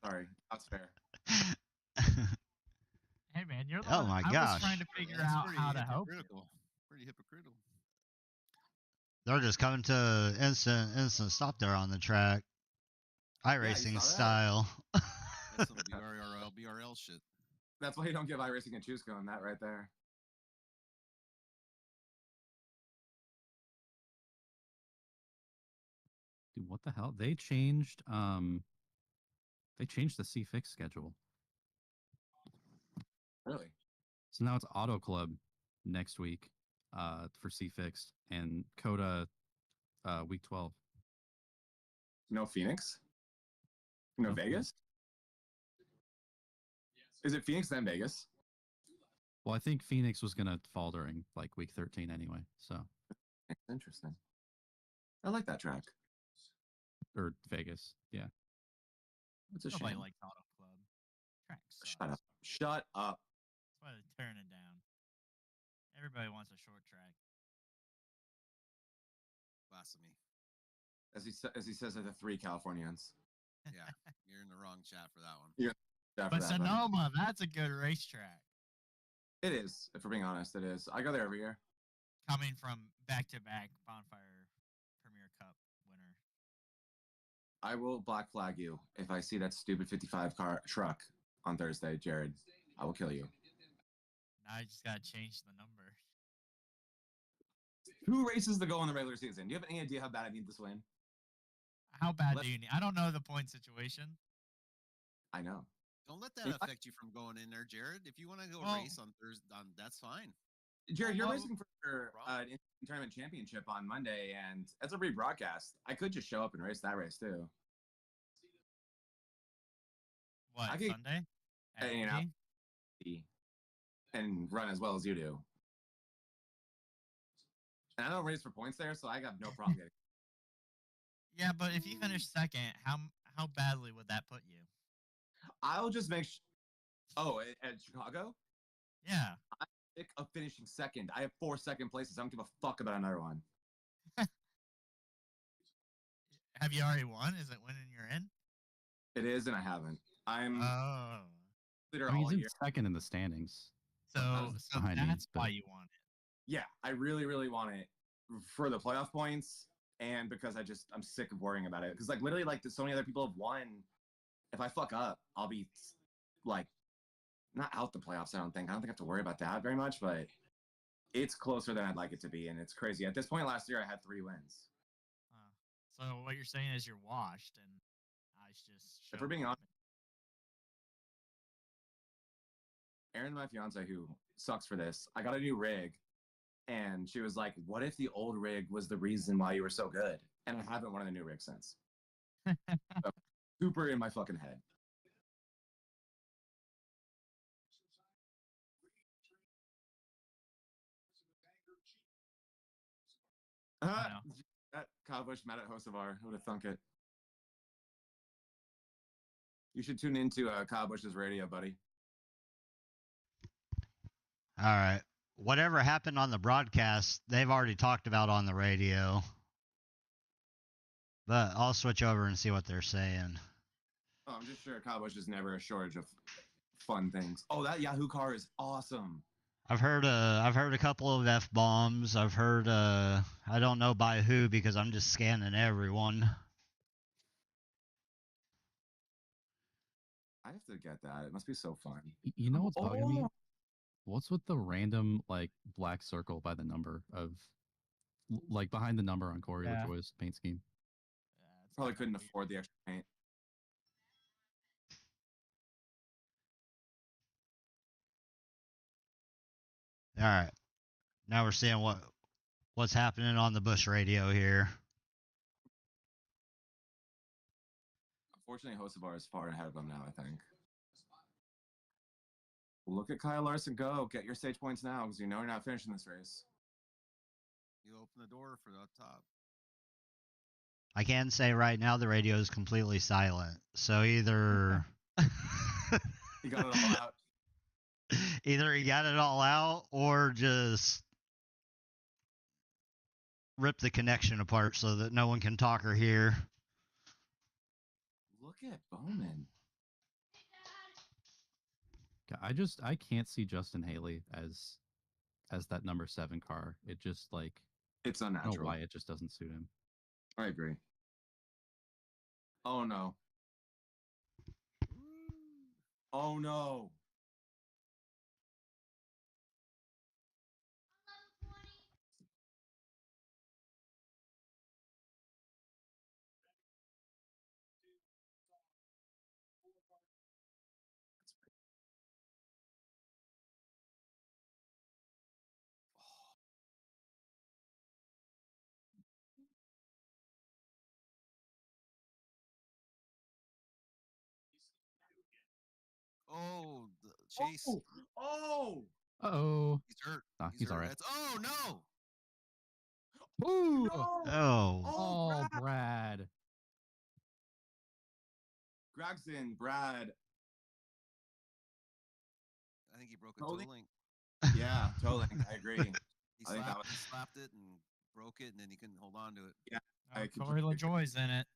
sorry, that's fair. Hey man, you're the Oh one. my I gosh. was trying to figure out how to help you. Pretty hypocritical. They're just coming to instant stop there on the track. iRacing saw that. style. That's some BRL shit. That's why you don't give iRacing a Chusco on that right there. Dude, what the hell? They changed the C6 schedule. Really? So now it's Auto Club next week for C Fixed and Coda week 12. No Phoenix? No Vegas? Is it Phoenix then Vegas? Well, I think Phoenix was gonna fall during like week 13 anyway. So Interesting. I like that track. or Vegas, yeah. It's a Nobody shame. likes Auto Club. Track sucks. Shut up. Shut up. That's why they're tearing it down. Everybody wants a short track. Blasphemy. As he says at the 3 Californians. Yeah, you're in the wrong chat for that one. You're after But that, Sonoma, that's a good racetrack. It is, if we're being honest, it is. I go there every year. Coming from back-to-back Bonfire Premier Cup winner. I will black flag you if I see that stupid 55 car truck on Thursday, Jared. I will kill you. Now I just gotta change the number. 2 races to go in the regular season. Do you have any idea how bad I need this win? How bad do you need? I don't know the point situation. I know. Don't let that affect you from going in there, Jared. If you want to go race on Thursday, that's fine. Jared, you're racing for tournament championship on Monday, and that's a rebroadcast. I could just show up and race that race too. What, I could, Sunday? And run as well as you do. And I don't race for points there, so I got no problem getting. Yeah, but if you finish second, how badly would that put you? I'll just make. At Chicago? Yeah. I'm sick of finishing second. I have 4 second places. I don't give a fuck about another one. Have you already won? Is it winning you're in? It is, and I haven't. I'm. Oh. I mean, he's in second in the standings. So behind me, that's but- why you want it. Yeah, I really, really want it for the playoff points, and because I'm sick of worrying about it. Because literally, so many other people have won. If I fuck up, I'll be not out the playoffs. I don't think I have to worry about that very much, but it's closer than I'd like it to be, and it's crazy. At this point last year, I had 3 wins. So what you're saying is you're washed, and I just. If we're being honest, Erin, my fiance, who sucks for this, I got a new rig, and she was like, "What if the old rig was the reason why you were so good?" And I haven't won a new rig since. So, super in my fucking head. That Kyle Busch mad at Hocevar. Who would have thunk it? You should tune into Kyle Busch's radio, buddy. All right. Whatever happened on the broadcast, they've already talked about on the radio. But I'll switch over and see what they're saying. Oh, I'm just sure Kyle Busch is never a shortage of fun things. Oh, that Yahoo car is awesome. I've heard a couple of F-bombs. I've heard I don't know by who because I'm just scanning everyone. I have to get that. It must be so fun. You know what's bugging me? What's with the random black circle by the number of behind the number on Corey LaJoy's paint scheme? Probably couldn't afford the extra paint. All right. Now we're seeing what's happening on the Busch radio here. Unfortunately, Hocevar is far ahead of him now, I think. Look at Kyle Larson go. Get your stage points now because you know you're not finishing this race. You open the door for the top. I can say right now the radio is completely silent. So either He got it all out. Either he got it all out or just rip the connection apart so that no one can talk or hear. Look at Bowman. I can't see Justin Haley as that number 7 car. It just it's I don't unnatural. know why it just doesn't suit him. I agree. Oh no. Oh no. Oh, the chase. Oh. Uh-oh. He's hurt. He's all right. Oh no. Ooh. Oh. Oh, Brad. Gregson, Brad. I think he broke a toe link. Yeah, toe link. I agree. He slapped it and broke it, and then he couldn't hold on to it. Yeah. Corey LaJoy's in it.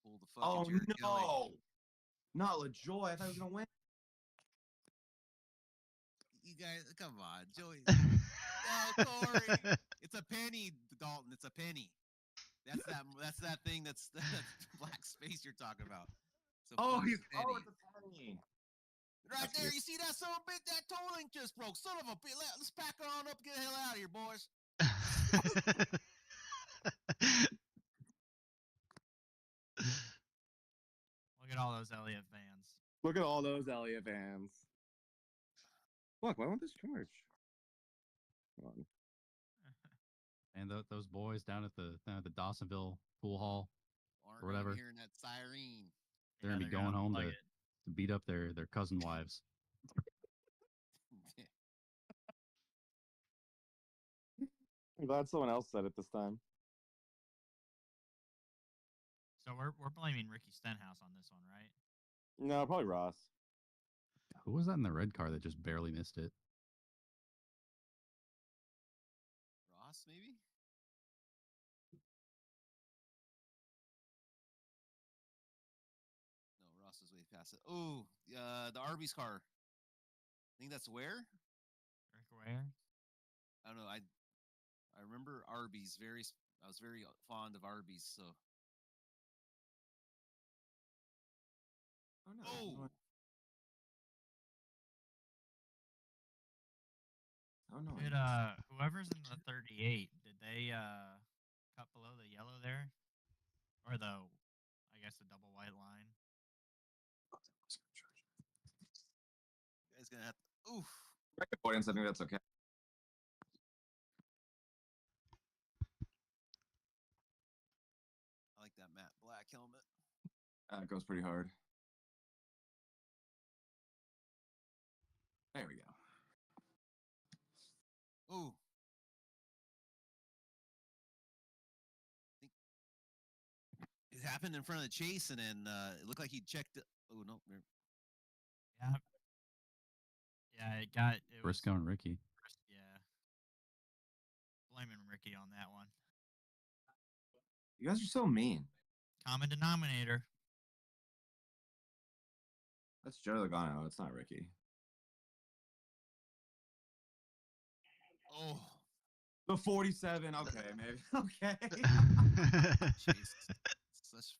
Pulled the fucking Jared Kelly. No. Not LaJoy. I thought he was going to win. guys, come on, Joey. No, Corey. It's a penny, Dalton. It's a penny. That's that thing that's black space you're talking about. It's a fucking penny. It's a penny. Right That's there, weird. you see that son of a bitch? That tow link just broke. Son of a bitch. Let's pack it on up and get the hell out of here, boys. Look at all those Elliott fans. Look at all those Elliott fans. Look, why won't this charge? Hold on. And those boys down at the Dawsonville pool hall, Aren't or whatever. Hearing that siren. They're gonna be going home to beat up their cousin wives. I'm glad someone else said it this time. So we're blaming Ricky Stenhouse on this one, right? No, probably Ross. Who was that in the red car that just barely missed it? Ross, maybe? No, Ross is way past it. Oh, the Arby's car. I think that's where? Rick Ware? I don't know. I remember Arby's. I was very fond of Arby's. So. Oh no. Oh. Oh no. Did whoever's in the 38, did they cut below the yellow there? Or I guess the double white line? You guys gonna have to. Oof. Avoidance, I think that's okay. I like that matte black helmet. It goes pretty hard. There we go. Ooh. It happened in front of the chase, and then it looked like he checked it. Oh no. Yeah. Yeah, it Briscoe and Ricky. Yeah. Blaming Ricky on that one. You guys are so mean. Common denominator. That's Joe Logano. It's not Ricky. Oh. The 47. Okay, maybe. Okay. Jesus. Such...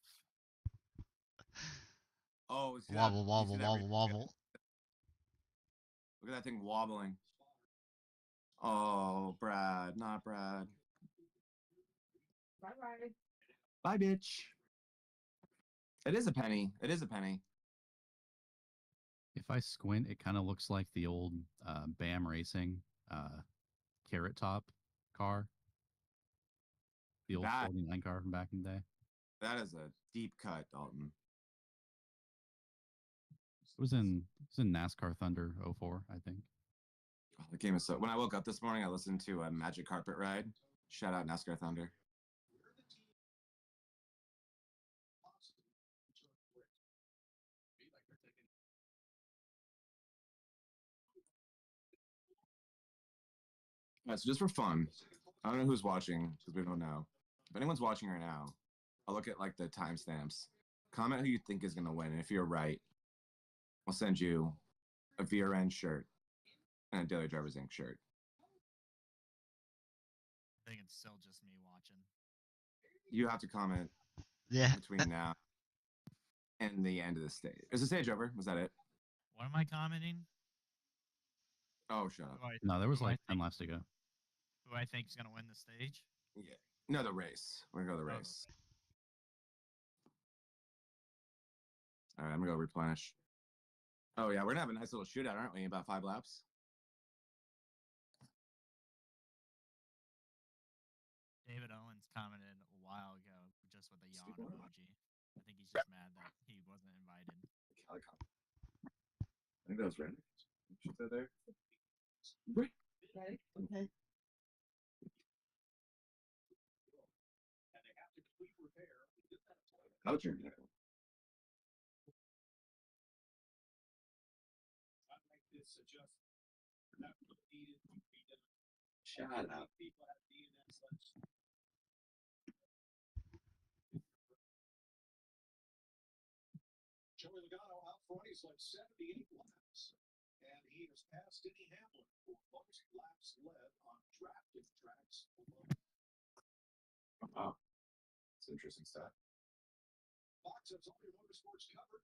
Oh, see wobble, that, wobble, see that wobble, wobble. Look at that thing wobbling. Oh, Brad, not Brad. Bye-bye. Bye, bitch. It is a penny. It is a penny. If I squint, it kind of looks like the old BAM Racing Carrot Top car. The old 49 car from back in the day. That is a deep cut, Dalton. It was in NASCAR Thunder 04, I think. Oh, the game is so. When I woke up this morning, I listened to a Magic Carpet Ride. Shout out NASCAR Thunder. All right, so just for fun, I don't know who's watching because we don't know. If anyone's watching right now, I'll look at like the timestamps. Comment who you think is going to win, and if you're right, I'll send you a VRN shirt and a Daily Drivers Inc. shirt. I think it's still just me watching. You have to comment between now and the end of the stage. Is the stage over? Was that it? What am I commenting? Oh, shut up. No, there was like 10 laps to go. Who I think is going to win the stage? Yeah. No, the race. We're going to go to the race. All right, I'm going to go replenish. Oh, yeah, we're going to have a nice little shootout, aren't we? About 5 laps. David Owens commented a while ago just with a yawn emoji. I think he's just mad that he wasn't invited. I think that was right. Should say there. Right. Okay. How would you react? Shut up. Joey Logano out front, he's like 78 laps. And he he has passed Denny Hamlin for most laps led on drafted tracks alone. Wow. It's interesting stuff. Fox has all your motorsports covered.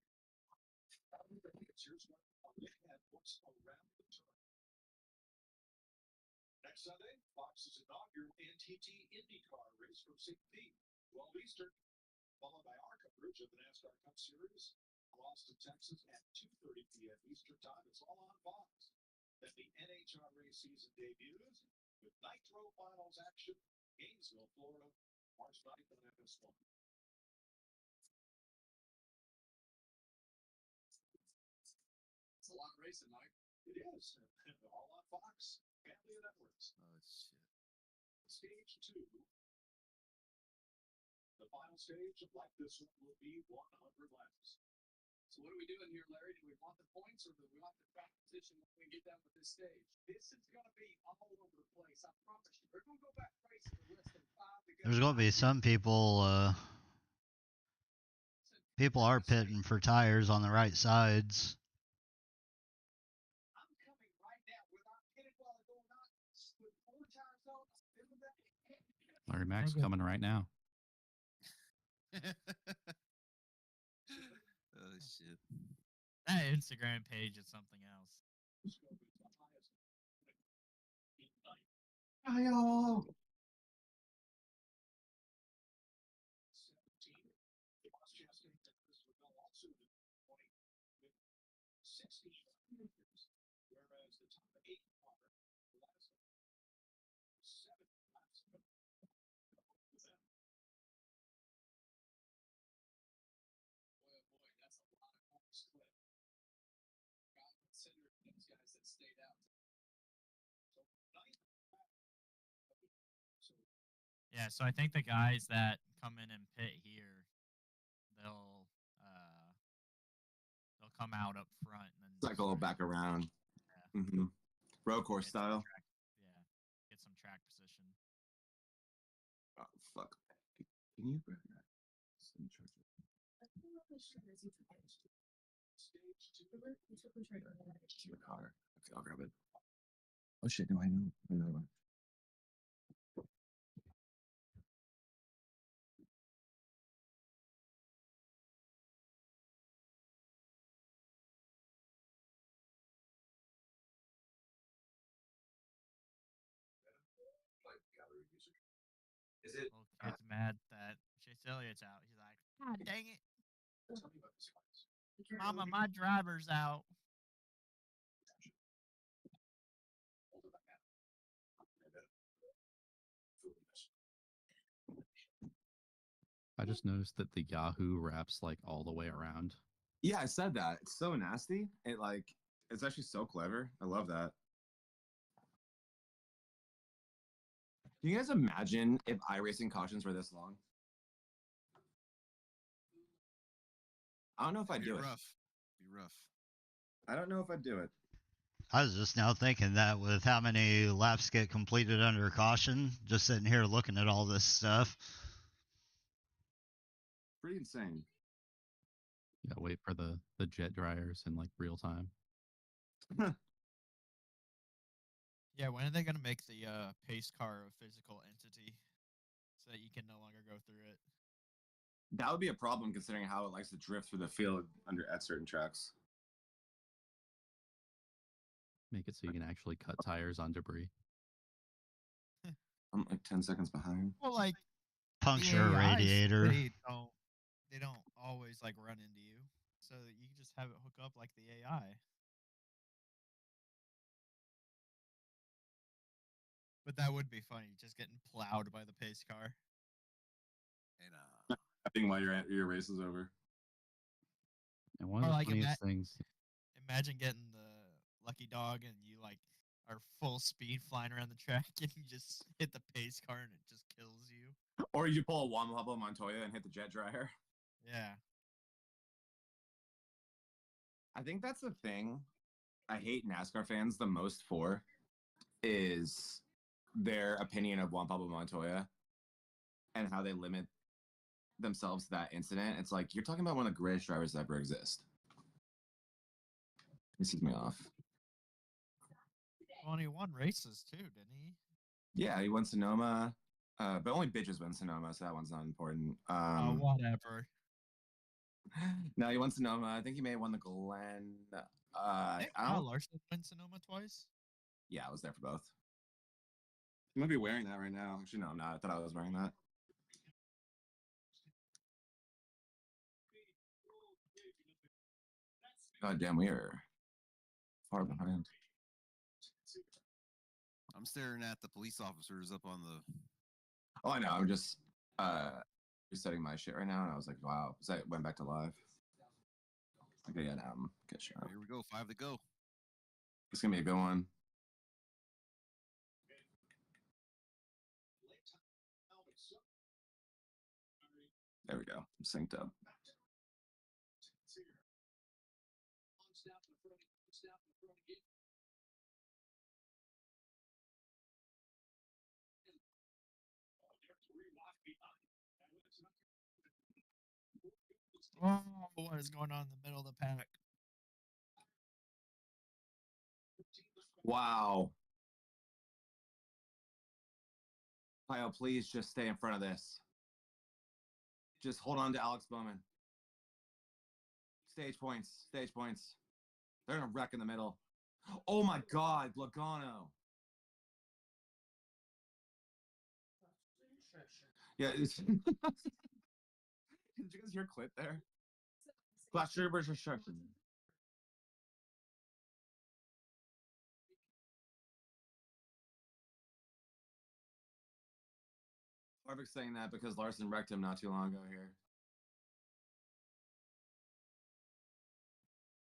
Here's what a look at what's around the turn. Next Sunday, Fox's inaugural NTT IndyCar race from St. Pete, 12 Eastern, followed by our coverage of the NASCAR Cup Series, Austin, Texas at 2:30 p.m. Eastern Time. It's all on Fox. Then the NHRA season debuts with Nitro Finals action, Gainesville, Florida, March 9th on FS1. It's a lot of racing, Mike. It is. All on Fox, family of networks. Oh shit. Stage 2. The final stage, like this one, will be 100 laps. So what are we doing here, Larry? Do we want the points or do we want the track position when we get done with this stage? This is going to be all over the place. I promise you. We're going to go back crazy with less than 5 to go. There's going to be some people. People are pitting for tires on the right sides. I'm coming right now without hitting while I go not with 4 tires on. Larry Mack's coming right now. Oh shit. That Instagram page is something else. Kyle. 17. Ross Chastain and Christopher Bell also in 20 with 16 years, whereas the top 8 car, the last 7 laps for them. Boy, oh boy, that's a lot of points split. God consider those guys that stayed out. So 9th lap. So Yeah, so I think the guys that come in and pit here, they'll come out up front and then Cycle back around. Yeah. Road course Get some style. track- yeah, get some track position. Oh, fuck. Can you grab that? Let me charge it. stage 2. It's in the car. Okay, I'll grab it. Oh shit, no, I know. Another one. Like gallery user. Is it? Well, kid's mad that Chase Elliott's out. He's like, God dang it, Tell me about this class. Mama, my driver's out. Hold it back out. I just noticed that the Yahoo wraps like all the way around. Yeah, I said that. It's so nasty. It's actually so clever. I love that. Can you guys imagine if iRacing cautions were this long? I don't know if I'd Be do it. rough. Be rough. I don't know if I'd do it. I was just now thinking that with how many laps get completed under caution, just sitting here looking at all this stuff. Pretty insane. Yeah, wait for the jet dryers in like real time. Yeah, when are they gonna make the pace car a physical entity so that you can no longer go through it? That would be a problem considering how it likes to drift through the field at certain tracks. Make it so you can actually cut tires on debris. I'm like 10 seconds behind. Well, like Puncture a the AIs, radiator. They don't always like run into you, so that you can just have it hook up like the AI. But that would be funny, just getting plowed by the pace car. And I think while your race is over. And one Or of the like funniest things, Imagine getting the lucky dog and you like are full speed flying around the track and you just hit the pace car and it just kills you. Or you pull a Juan Pablo Montoya and hit the jet dryer. Yeah. I think that's the thing I hate NASCAR fans the most for is their opinion of Juan Pablo Montoya and how they limit themselves to that incident. It's like, you're talking about one of the greatest drivers that ever exist. Pisses me off. Well, he won races too, didn't he? Yeah, he won Sonoma, but only bitches win Sonoma, so that one's not important. Whatever. No, he won Sonoma. I think he may have won the Glen. I Kyle don't. Larson win Sonoma twice. Yeah, I was there for both. I might be wearing that right now. Actually, no, I'm not. I thought I was wearing that. God damn, we are far behind. I'm staring at the police officers up on the. Oh, I know. I'm just resetting my shit right now, and I was like, wow. So I went back to live. Okay, yeah, now I'm good. Here we go. 5 to go. It's gonna be a good one. There we go. I'm synced up. Oh, what is going on in the middle of the pack? Wow. Kyle, please just stay in front of this. Just hold on to Alex Bowman. Stage points. Stage points. They're in a wreck in the middle. Oh my God, Logano. Yeah. Did you guys hear a clip there? Class Troopers restriction. Harvick's saying that because Larson wrecked him not too long ago here.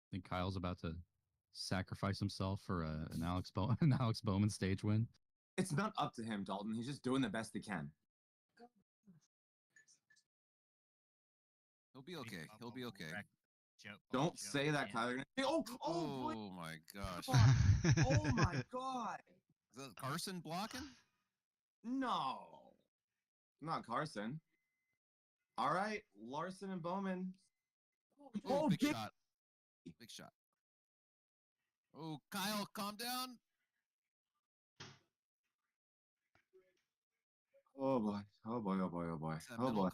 I think Kyle's about to sacrifice himself for an Alex Bowman stage win. It's not up to him, Dalton. He's just doing the best he can. He'll be okay. He'll be okay. Don't say that, Kyler. Oh my gosh. Oh my God. Is that Carson blocking? No. Not Carson. All right, Larson and Bowman. Oh, big shot. Big shot. Oh, Kyle, calm down. Oh boy. Oh boy. Oh boy. Oh boy. Oh boy.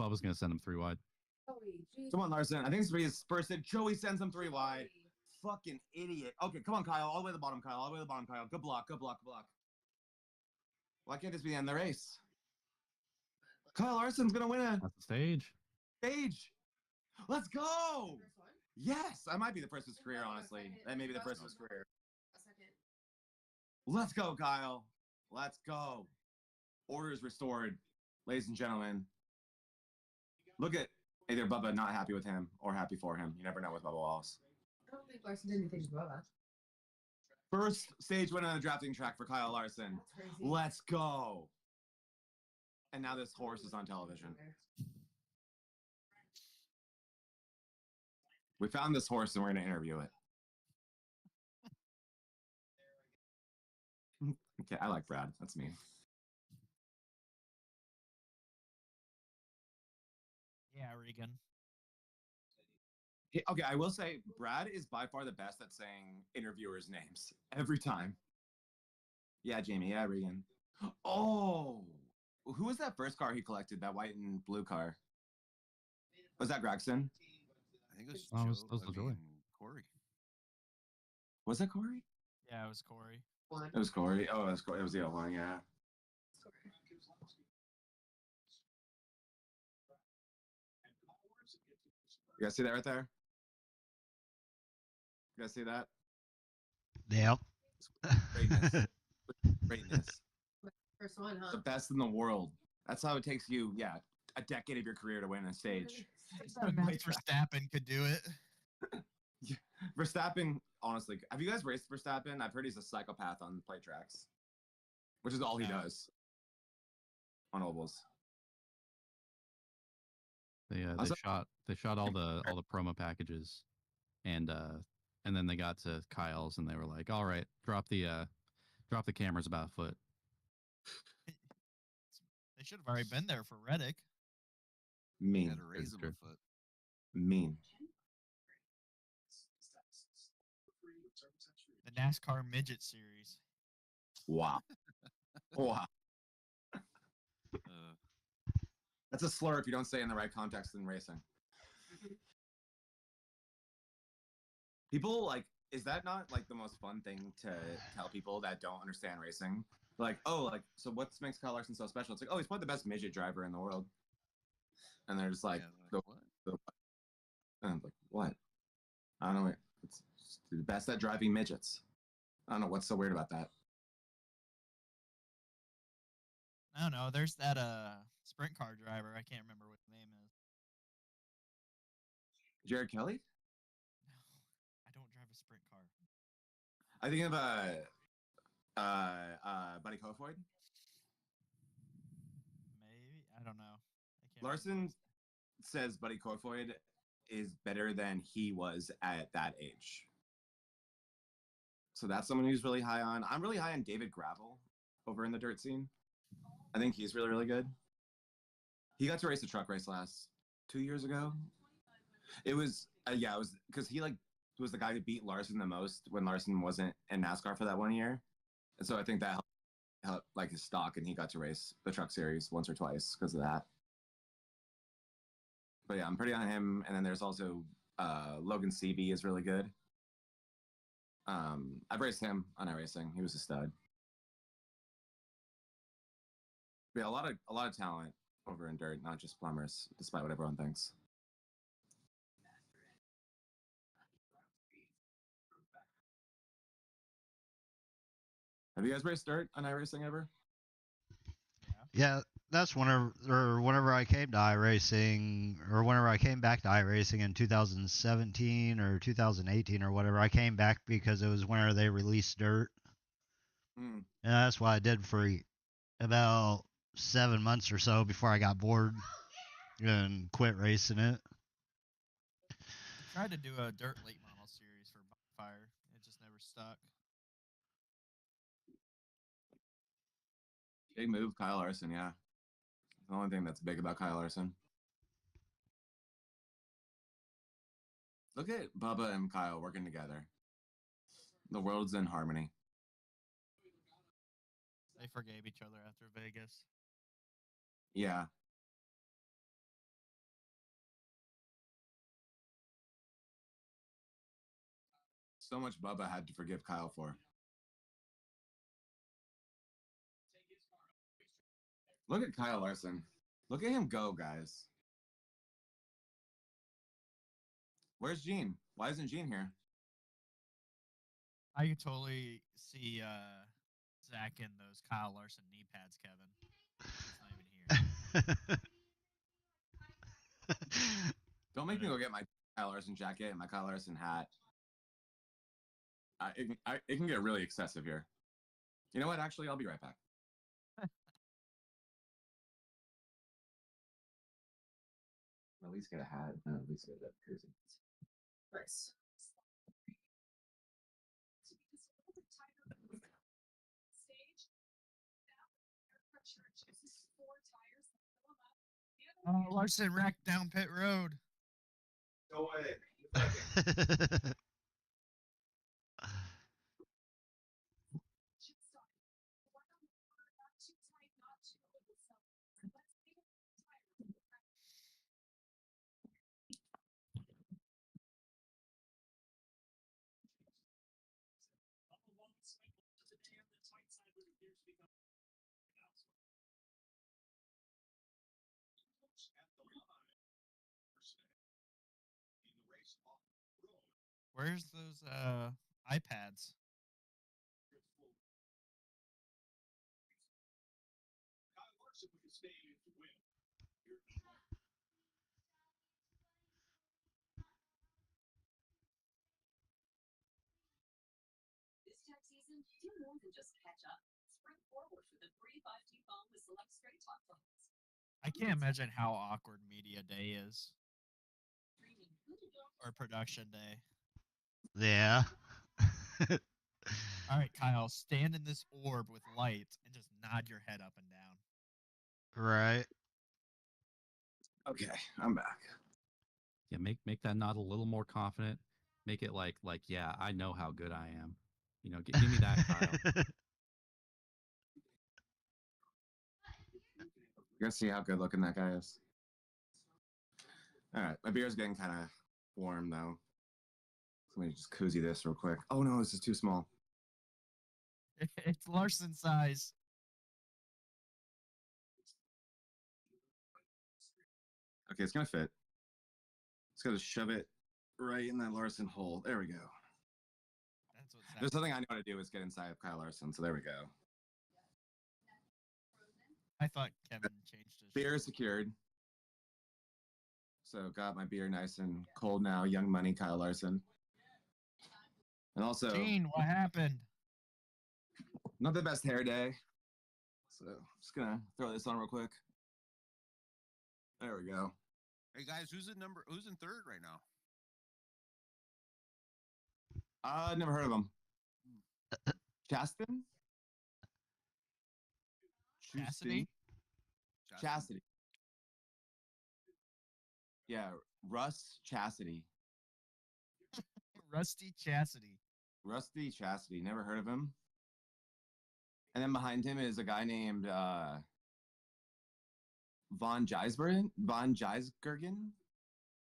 Bubba's gonna send him 3 wide. Come on, Larson. I think it's his first hit. Joey sends him 3 wide. Fucking idiot. Okay, come on, Kyle. All the way to the bottom, Kyle. All the way to the bottom, Kyle. Good block. Good block. Good block. Why can't this be the end of the race? Kyle Larson's gonna win a That's the stage. stage. Let's go. Yes, I might be the first of his career, honestly. That may be the first of his career. Let's go, Kyle. Let's go. Order is restored, ladies and gentlemen. Look at either Bubba not happy with him or happy for him. You never know with Bubba Wallace. I don't think Larson did anything to Bubba. First stage win on the drafting track for Kyle Larson. That's crazy. Let's go. And now this horse is on television. We found this horse and we're going to interview it. Okay, I like Brad. That's me. Yeah, Regan. Okay, I will say Brad is by far the best at saying interviewers' names every time. Yeah, Jamie. Yeah, Regan. Oh, who was that first car he collected? That white and blue car. Was that Gregson? I think it was Joey. Corey. Was that Corey? Yeah, it was Corey. It was Corey. Oh, it was Corey. It was the other one. Yeah. You guys see that right there? You guys see that? Yep. Greatness. Greatness. First one, huh? The best in the world. That's how it takes you, yeah, a decade of your career to win a stage. Max Verstappen could do it. Yeah. Verstappen, honestly, have you guys raced Verstappen? I've heard he's a psychopath on play tracks, which is all he does on ovals. They shot all the promo packages, and then they got to Kyle's and they were like, all right, drop the cameras about a foot. They should have already been there for Reddick. Mean. Had to raise him a foot. Mean. The NASCAR Midget Series. Wow. Wow. Uh, That's a slur if you don't say it in the right context in racing. People like, is that not like the most fun thing to tell people that don't understand racing? Like, oh, like, so what makes Kyle Larson so special? It's like, oh, he's probably the best midget driver in the world. And they're just like, yeah, what? and I'm like, what? I don't know. It's the best at driving midgets. I don't know what's so weird about that. I don't know. There's that sprint car driver. I can't remember what his name is. Jared Kelly? No, I don't drive a sprint car. I think of Buddy Kofoid. Maybe I don't know. I can't. Larson says Buddy Kofoid is better than he was at that age. So that's someone who's really high on. I'm really high on David Gravel over in the dirt scene. I think he's really, really good. He got to race a truck race last 2 years ago. It was, yeah, it was because he like was the guy who beat Larson the most when Larson wasn't in NASCAR for that 1 year. And so I think that helped like his stock, and he got to race the truck series once or twice because of that. But yeah, I'm pretty on him. And then there's also Logan Seavey is really good. I've raced him on iRacing. He was a stud. But yeah, a lot of talent over in dirt, not just plumbers, despite what everyone thinks. Have you guys raced dirt on iRacing ever? Yeah, that's whenever I came to iRacing, or whenever I came back to iRacing in 2017 or 2018 or whatever. I came back because it was whenever they released dirt. Mm. And that's what I did for about 7 months or so before I got bored and quit racing it. I tried to do a dirt late model series for Bonfire. It just never stuck. Big move, Kyle Larson, yeah. The only thing that's big about Kyle Larson. Look at Bubba and Kyle working together. The world's in harmony. They forgave each other after Vegas. Yeah. So much Bubba had to forgive Kyle for. Look at Kyle Larson. Look at him go, guys. Where's Gene? Why isn't Gene here? I could totally see Zach in those Kyle Larson knee pads, Kevin. He's not even here. Don't make me go get my Kyle Larson jacket and my Kyle Larson hat. It can get really excessive here. You know what? Actually, I'll be right back. At least get a hat. At least get a koozie. Nice. Oh, Larson wrecked down pit road. Go away. Where's those iPads? This tax season, do more than just catch up. Spring forward with a free 5G phone with select straight talk phones. I can't imagine how awkward media day is. Or production day. Yeah. All right, Kyle, stand in this orb with light and just nod your head up and down. Right. Okay, I'm back. Yeah, make that nod a little more confident. Make it like yeah, I know how good I am. You know, give me that, Kyle. You guys see how good looking that guy is? All right, my beer's getting kind of warm though. So let me just koozie this real quick. Oh no, this is too small. It's Larson size. Okay, it's gonna fit. Just gotta shove it right in that Larson hole. There we go. That's what's There's happening. something I know how to do is get inside of Kyle Larson. So there we go. I thought Kevin changed his Beer shirt. is secured. So got my beer nice and cold now. Young Money, Kyle Larson. And also, Gene, what happened? not the best hair day. So just gonna throw this on real quick. There we go. Hey guys, who's in third right now? Never heard of him. Chaston? Cassidy? Chastity. Yeah, Russ Chastity. Rusty Chastity. Rusty Chastity. Never heard of him. And then behind him is a guy named Von Gijsbergen.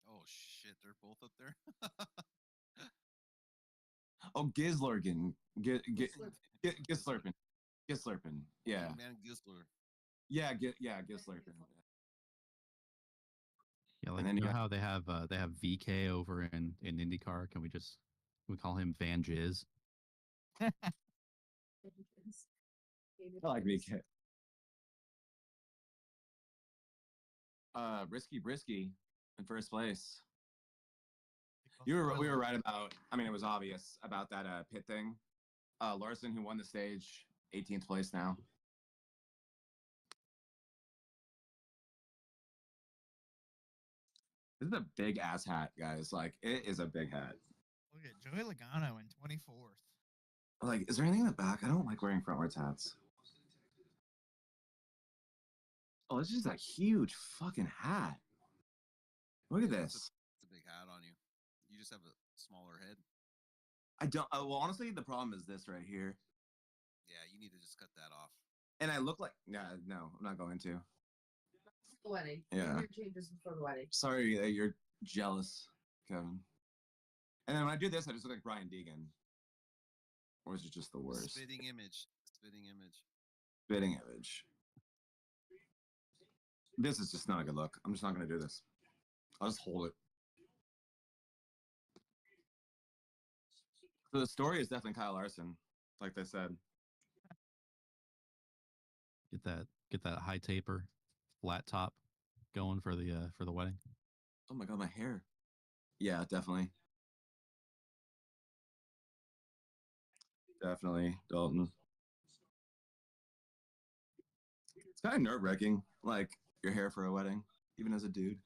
Oh shit, they're both up there. Oh, Gislurgen. Gislurpen. Gislurpen. Yeah. Man, Gisler. Yeah, Gislurpen. Yeah, like And then you you know got- how they have VK over in IndyCar. Can we call him Van Jizz? I like VK. Risky Brisky in first place. We were right about. I mean, it was obvious about that pit thing. Larson, who won the stage, 18th place now. This is a big ass hat, guys. Like, it is a big hat. Look at Joey Logano in 24th. Like, is there anything in the back? I don't like wearing frontwards hats. Oh, it's just a huge fucking hat. Look at this. It's a big hat on you. You just have a smaller head. I don't. Well, honestly, the problem is this right here. Yeah, you need to just cut that off. And I look like. Yeah, no, I'm not going to. The wedding. Yeah. Your changes before the wedding. Sorry that you're jealous, Kevin. And then when I do this, I just look like Brian Deegan. Or is it just the worst? Spitting image. Spitting image. Spitting image. This is just not a good look. I'm just not going to do this. I'll just hold it. So the story is definitely Kyle Larson, like they said. Get that high taper, flat top going for the wedding. Oh my god, my hair. Yeah, definitely. Definitely, Dalton. It's kind of nerve-wracking, like your hair for a wedding, even as a dude.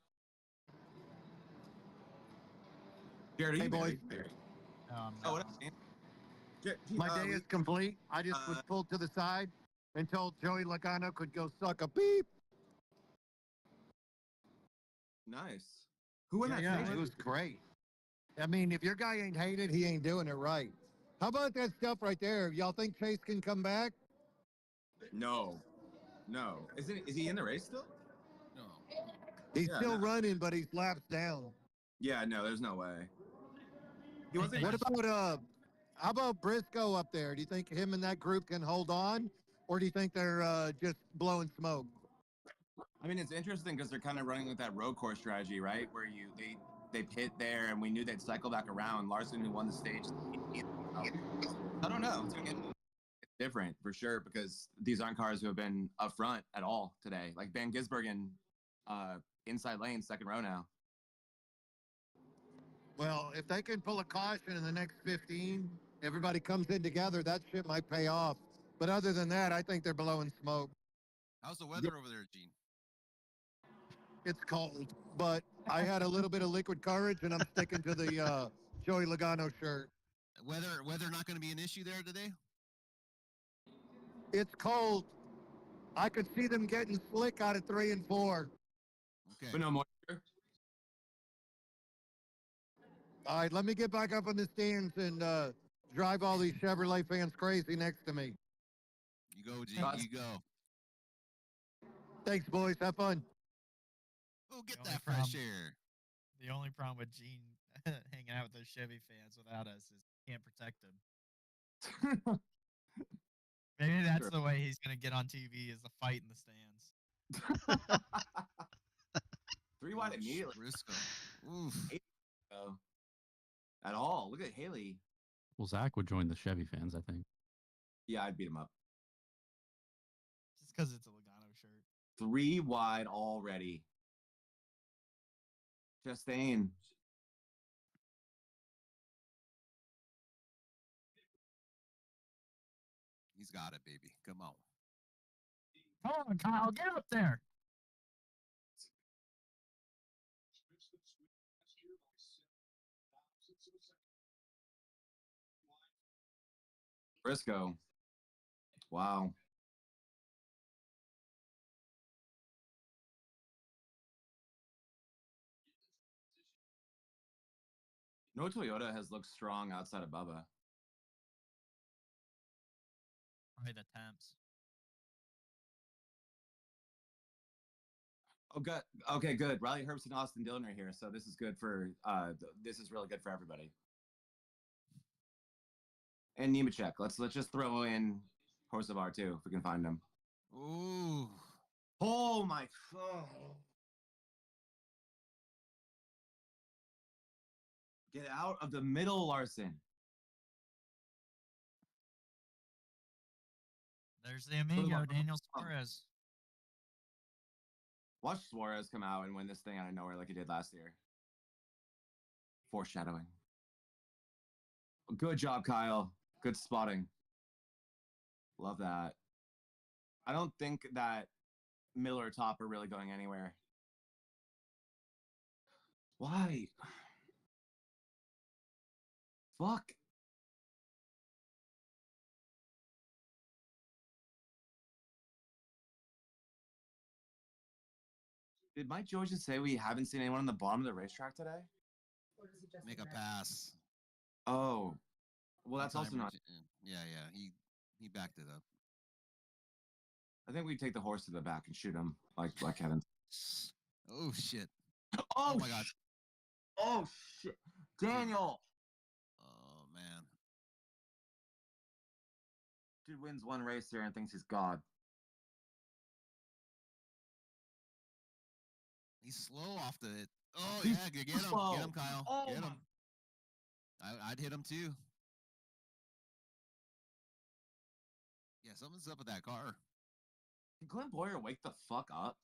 Jared, are Hey, you boys. married? No. Oh, what up, man? My day is complete. I just was pulled to the side and told Joey Logano could go suck a beep. Nice. Who won that? Yeah, stage? it was great. I mean, if your guy ain't hated, he ain't doing it right. How about that stuff right there? Y'all think Chase can come back? No. Is he in the race still? No. He's Yeah, still no. running, but he's laps down. Yeah, no, there's no way. He wasn't. What about how about Briscoe up there? Do you think him and that group can hold on, or do you think they're just blowing smoke? I mean, it's interesting because they're kind of running with that road course strategy, right? Where they pit there, and we knew they'd cycle back around. Larson, who won the stage, I don't know. It's gonna get different for sure because these aren't cars who have been up front at all today. Like Van Gisbergen, inside lane, second row now. Well, if they can pull a caution in the next 15, everybody comes in together, that shit might pay off. But other than that, I think they're blowing smoke. How's the weather over there, Gene? It's cold, but I had a little bit of liquid courage, and I'm sticking to the Joey Logano shirt. Weather not going to be an issue there today? It's cold. I could see them getting slick out of 3 and 4. Okay. But no moisture. All right, let me get back up in the stands and drive all these Chevrolet fans crazy next to me. You go, G. God's- You go. Thanks, boys. Have fun. Oh, get The only that fresh problem- air. The only problem with Gene hanging out with those Chevy fans without us is we can't protect him. Maybe that's Sure. the way he's gonna get on TV is a fight in the stands. 3 wide immediately. Briscoe. Oof. So, at all. Look at Haley. Well, Zach would join the Chevy fans, I think. Yeah, I'd beat him up. Just because it's a Logano shirt. 3 wide already. Chastain. He's got it, baby. Come on. Come on, Kyle, get up there. Briscoe. Wow. No Toyota has looked strong outside of Bubba. Probably the temps. Oh, good. Okay, good. Riley Herbst and Austin Dillon are here, so this is good for. This is really good for everybody. And Nemechek. Let's just throw in Horsevar too, if we can find him. Ooh. Oh my. Oh. Get out of the middle, Larson. There's the amigo, Daniel Suarez. Watch Suarez come out and win this thing out of nowhere like he did last year. Foreshadowing. Good job, Kyle. Good spotting. Love that. I don't think that Miller or Top are really going anywhere. Why? Fuck. Did Mike George just say we haven't seen anyone on the bottom of the racetrack today? Or does it just Make a regret? pass. Oh. Well, that's also Timer, not. Yeah, yeah. He backed it up. I think we take the horse to the back and shoot him like Kevin. Oh shit. Oh my god. Oh shit. Daniel. Oh man. Dude wins one race here and thinks he's God. He's slow off the it. Oh He's yeah, get him. slow. Get him, Kyle. Oh Get my- him. I'd hit him too. Yeah, something's up with that car. Can Glenn Boyer wake the fuck up?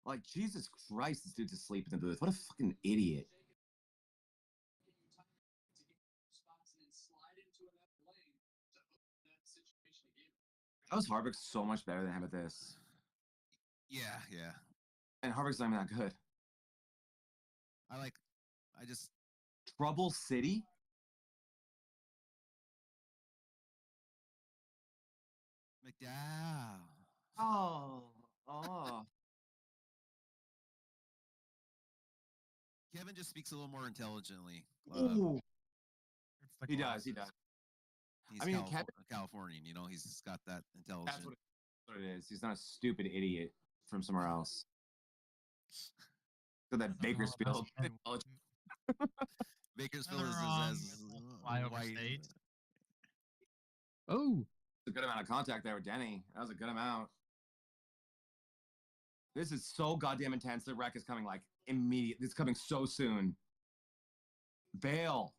Like, Jesus Christ, this dude's asleep in the booth. What a fucking idiot. How was Harvick so much better than him at this? Yeah, yeah. And Harvick's not even that good. I just Trouble City? McDowell. Oh. Kevin just speaks a little more intelligently. Ooh. It's the He does. glasses. He's I mean, Californian, you know, he's got that intelligence. That's what it is. He's not a stupid idiot from somewhere else. So that Bakersfield. Bakersfield Nothing is wrong as with flyover white. state. Oh, A good amount of contact there with Denny. That was a good amount. This is so goddamn intense. The wreck is coming like immediate. It's coming so soon. Bail.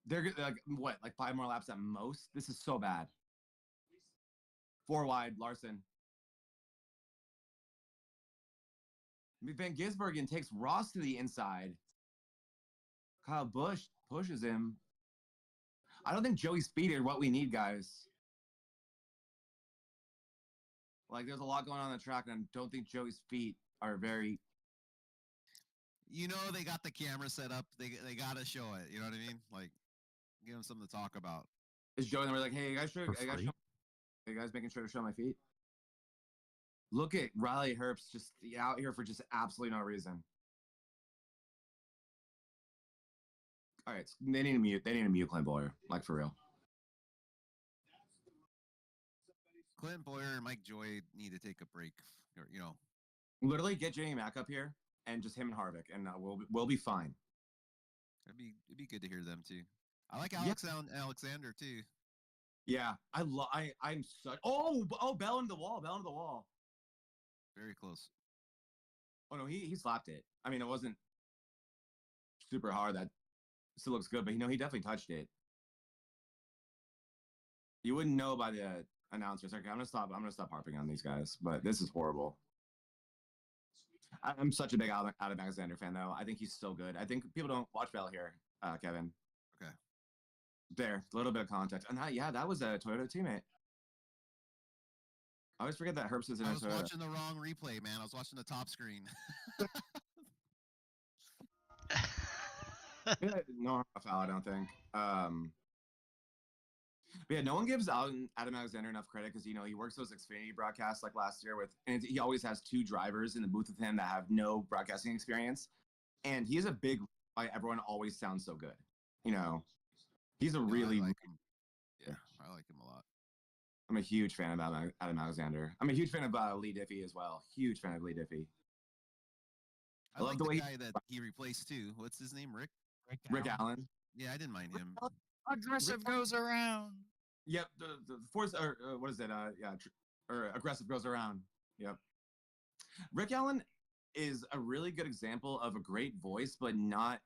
They're like what, like 5 more laps at most? This is so bad. 4 wide, Larson. Van Gisbergen takes Ross to the inside. Kyle Busch pushes him. I don't think Joey's feet are what we need, guys. Like, there's a lot going on the track, and I don't think Joey's feet are very. You know, they got the camera set up. They got to show it. You know what I mean? Like, give them something to talk about. Is Joey and we're like, hey, you guys, For free? you guys making sure to show my feet? Look at Riley Herbst just out here for just absolutely no reason. All right, they need to mute. They need to mute Clint Boyer, like for real. Clint Boyer and Mike Joy need to take a break. Or, Literally get Jamie Mack up here and just him and Harvick, and we'll be fine. it'd be good to hear them too. I like Yeah. Alexander too. Yeah, I'm such. Bell into the wall. Very close. Oh no, he slapped it. I mean, it wasn't super hard. That still looks good, but he definitely touched it. You wouldn't know by the announcers. Okay, I'm gonna stop harping on these guys, but this is horrible. I'm such a big Adam Alexander fan, though. I think he's so good. I think people don't watch Bell here, Kevin. Okay. There, a little bit of context. And that was a Toyota teammate. I always forget that Herbst is in a I was Toyota. watching the wrong replay, man. I was watching the top screen. Yeah, no foul, I don't think. But yeah, no one gives Adam Alexander enough credit because he works those Xfinity broadcasts like last year and he always has two drivers in the booth with him that have no broadcasting experience, and he is a big why everyone always sounds so good. He's a really. I like him. Yeah, I like him a lot. I'm a huge fan of Adam Alexander. I'm a huge fan of Lee Diffie as well. Huge fan of Lee Diffie. I love the guy that he replaced too. What's his name? Rick Allen. Yeah, I didn't mind him. Aggressive goes around. Yep, the force or what is it? Or aggressive goes around. Yep. Rick Allen is a really good example of a great voice, but not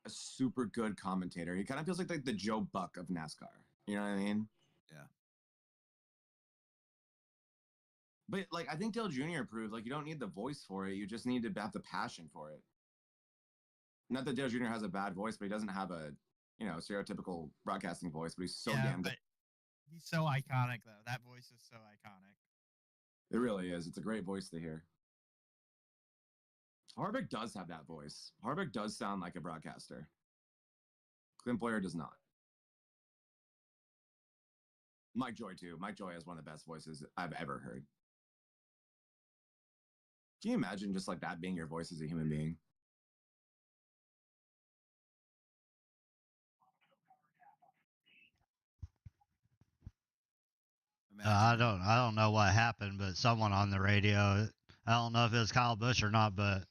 a super good commentator. He kind of feels like the Joe Buck of NASCAR. You know what I mean? Yeah. But I think Dale Jr. proved you don't need the voice for it. You just need to have the passion for it. Not that Dale Jr. has a bad voice, but he doesn't have a stereotypical broadcasting voice. But he's so damn good. He's so iconic, though. That voice is so iconic. It really is. It's a great voice to hear. Harvick does have that voice. Harvick does sound like a broadcaster. Clint Boyer does not. Mike Joy, too. Mike Joy has one of the best voices I've ever heard. Can you imagine just that being your voice as a human being? I don't know what happened, but someone on the radio, I don't know if it was Kyle Busch or not, but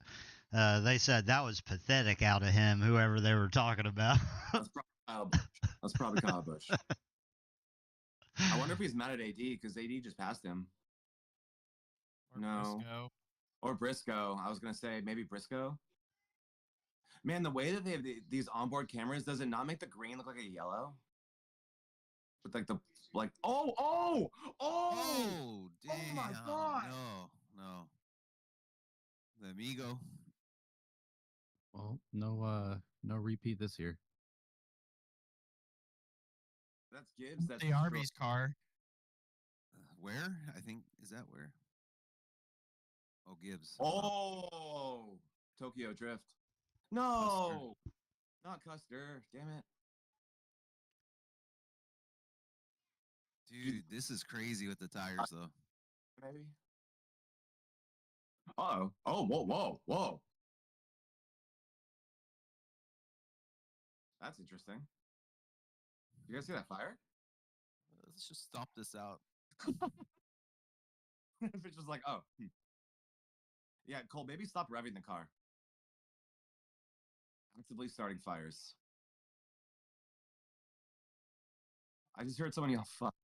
they said that was pathetic out of him, whoever they were talking about. That's probably Kyle Busch. That's probably Kyle Busch. I wonder if he's mad at AD because AD just passed him. Briscoe. Or Briscoe. I was going to say maybe Briscoe. Man, the way that they have these onboard cameras, does it not make the green look like a yellow? With damn, oh my God. No. The Amigo. Well, no repeat this year. That's Gibbs. That's the Arby's car. Where? I think, is that where? Oh, Gibbs. Oh, Tokyo Drift. No, not Custer. Damn it. Dude, this is crazy with the tires, though. Maybe. Oh, whoa. That's interesting. You guys see that fire? Let's just stop this out. It's just Yeah, Cole, maybe stop revving the car. Actively starting fires. I just heard someone yell, fuck.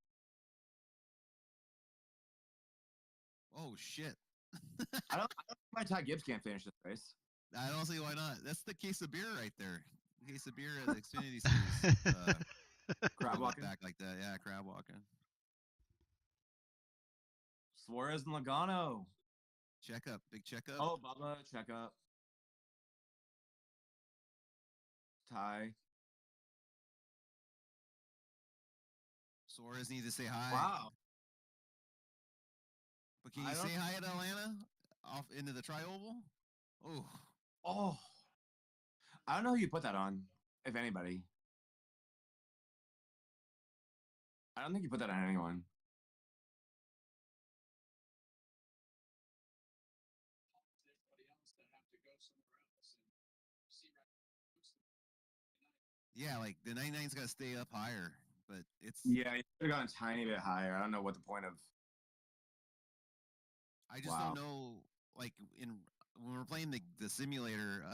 Oh, shit. I don't know why Ty Gibbs can't finish this race. I don't see why not. That's the case of beer right there. The case of beer at the Xfinity Series. Crab walking? Back like that. Yeah, crab walking. Suarez and Logano. Checkup. Big checkup. Oh, Bubba, checkup. Ty. Suarez needs to say hi. Wow. But can you say hi at Atlanta? Off into the tri-oval? Oh. I don't know who you put that on, if anybody. I don't think you put that on anyone. Yeah, like the 99's got to stay up higher, but it's. Yeah, you should have gone a tiny bit higher. I don't know what the point of. I just Wow. don't know. Like when we're playing the simulator,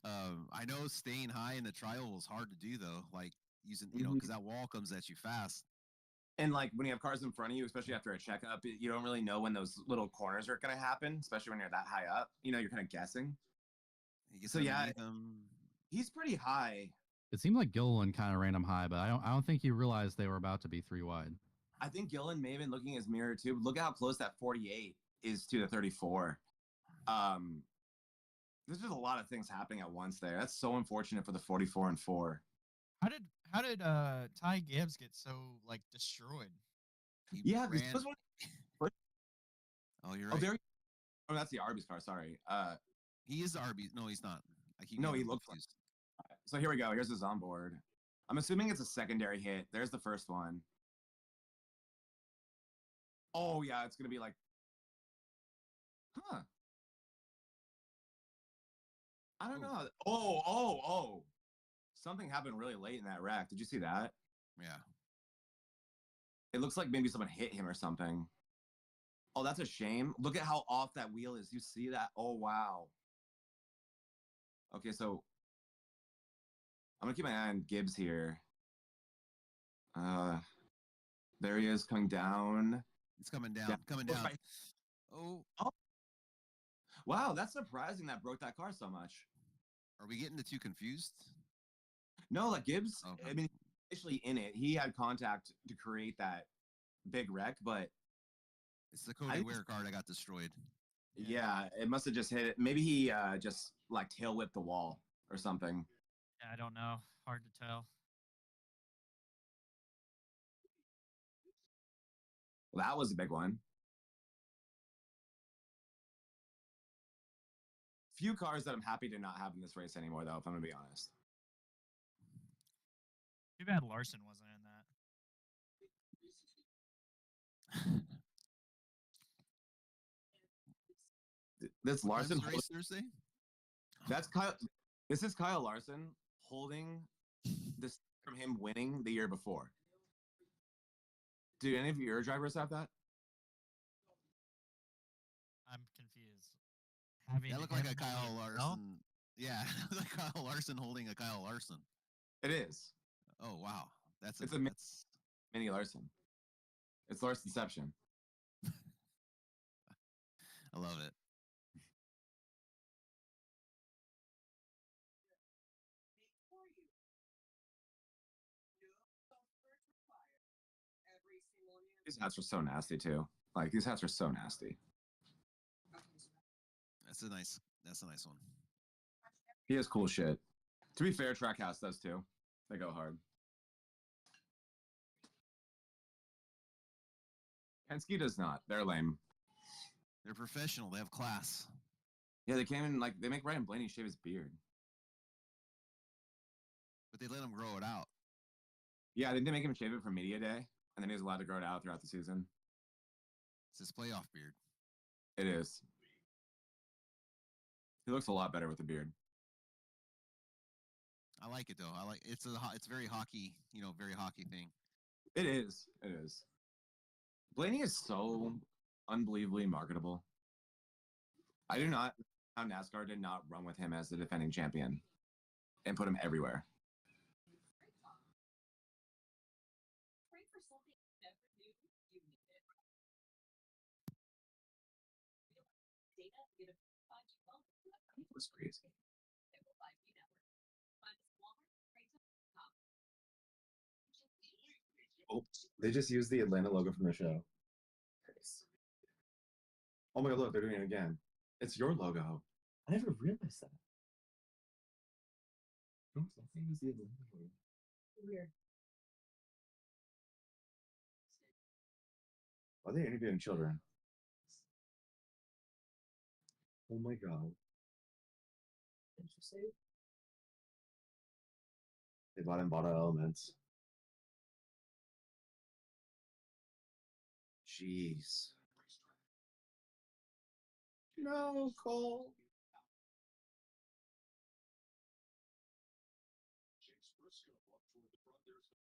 I know staying high in the trial was hard to do though. Like using because that wall comes at you fast. And like when you have cars in front of you, especially after a checkup, you don't really know when those little corners are going to happen, especially when you're that high up. You're kind of guessing. So yeah, he's pretty high. It seemed like Gilliland kind of ran him high, but I don't think he realized they were about to be 3 wide. I think Gillen may have been looking at his mirror too. Look how close that 48 is to the 34. There's just a lot of things happening at once there. That's so unfortunate for the 44 and 4. How did Ty Gibbs get so like destroyed? Yeah, this was one. Oh, you're right. That's the Arby's car. Sorry. He is the Arby's. No, he's not. No, he looks like. So here we go. Here's his onboard. I'm assuming it's a secondary hit. There's the first one. Oh yeah, it's gonna be like, huh? I don't know. Oh! Something happened really late in that wreck. Did you see that? Yeah. It looks like maybe someone hit him or something. Oh, that's a shame. Look at how off that wheel is. You see that? Oh wow. Okay, so I'm gonna keep my eye on Gibbs here. There he is coming down. It's coming down. Coming down. Right. Oh. Wow, that's surprising that broke that car so much. Are we getting the two confused? No, like Gibbs, okay. I mean, initially in it, he had contact to create that big wreck, but it's the Cody Ware car that got destroyed. Yeah, it must have just hit it. Maybe he just like tail whipped the wall or something. Yeah, I don't know. Hard to tell. Well, that was a big one. Few cars that I'm happy to not have in this race anymore, though, if I'm going to be honest. Too bad Larson wasn't in that. This Larson race Thursday? That's Kyle. This is Kyle Larson holding this from him winning the year before. Do any of your drivers have that? I'm confused. That looked like a Kyle Larson. No? Yeah, like Kyle Larson holding a Kyle Larson. It is. Oh wow, it's a mini Larson. It's Larsonception. I love it. These hats are so nasty too. Like these hats are so nasty. That's a nice one. He has cool shit. To be fair, Trackhouse does too. They go hard. Penske does not. They're lame. They're professional. They have class. Yeah, they came in like they make Ryan Blaney shave his beard. But they let him grow it out. Yeah, they make him shave it for media day, and then he was allowed to grow it out throughout the season. It's his playoff beard. It is. He looks a lot better with the beard. I like it though. It's very hockey, very hockey thing. It is. It is. Blaney is so unbelievably marketable. I do not how NASCAR did not run with him as the defending champion and put him everywhere. Was crazy. Oh, they just used the Atlanta logo from the show. Oh my god, look, they're doing it again. It's your logo. I never realized that. I think it was the Atlanta logo. Weird. Are they interviewing children? Oh my god. Interesting. They bought in Bottle Elements. Jeez. No, Cole.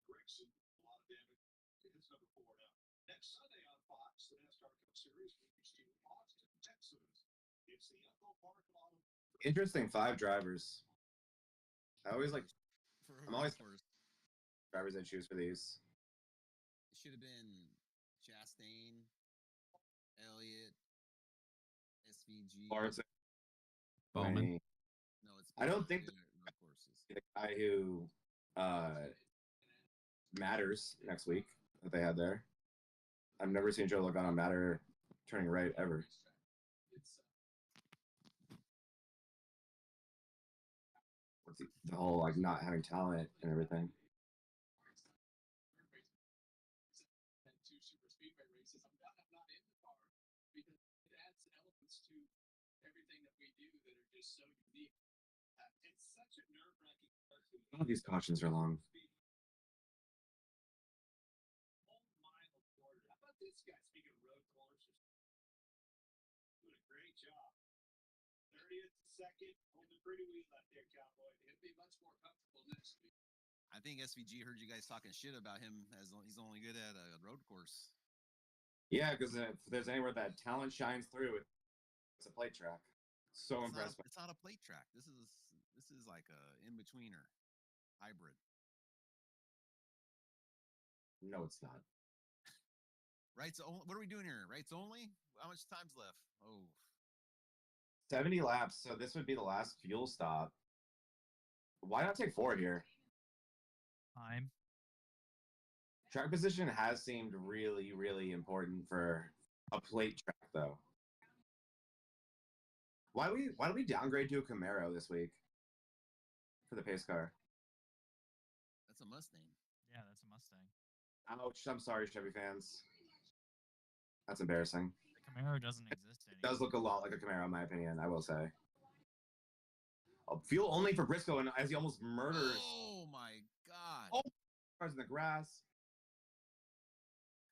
Gregson, a lot of damage. It's number 4 now. Next Sunday on Fox, the NASCAR Cup Series moves to Austin, Texas. It's the Echo Park Auto. Interesting 5 drivers. I always like. For I'm always course. drivers I choose for these. It should have been Chastain, Elliott, SVG. Lawrence. Bowman. No, it's. I don't think road courses. the guy who matters next week that they had there. I've never seen Joe Logano matter turning right ever. What's the whole like not having talent and everything? And 2 super speedway races. I'm not in the car because it adds elements to everything that we do that are just so unique. It's such a nerve-wracking. All these cautions are long. How about this guy? Speaking of road courses, doing a great job. 30th, second, holding pretty wheel out there, Cowboy. It'll be much more comfortable next week. I think SVG heard you guys talking shit about him as he's only good at a road course. Yeah, because if there's anywhere that talent shines through, it's a plate track. So impressed. It's not a plate track. This is like a in-betweener hybrid. No, it's not. Rights only. What are we doing here? Rights only? How much time's left? Oh, 70 laps, so this would be the last fuel stop. Why not take 4 here? Time. Track position has seemed really, really important for a plate track, though. Why do we downgrade to a Camaro this week for the pace car? that's a Mustang. Yeah, that's a Mustang. Ouch! I'm sorry, Chevy fans. That's embarrassing. The Camaro doesn't exist It anymore. does look a lot like a Camaro, in my opinion. I will say. Fuel only for Briscoe, and as he almost murders. Oh my god! Oh, cars in the grass.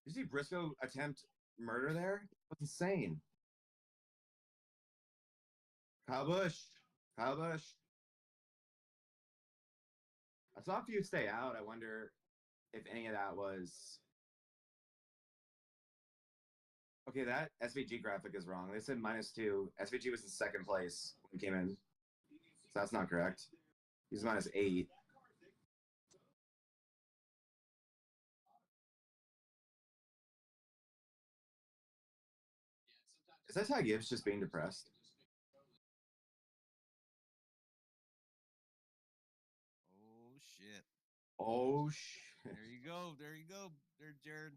Did you see Briscoe attempt murder there? That's insane. Kyle Busch. Kyle Busch. I saw a few stay out. I wonder if any of that was. Okay, that SVG graphic is wrong. They said -2. SVG was in second place when he came in. So that's not correct. He's -8. Is that Ty Gibbs just being depressed? Oh shit! Oh shit! There you go. There you go. There, Jared.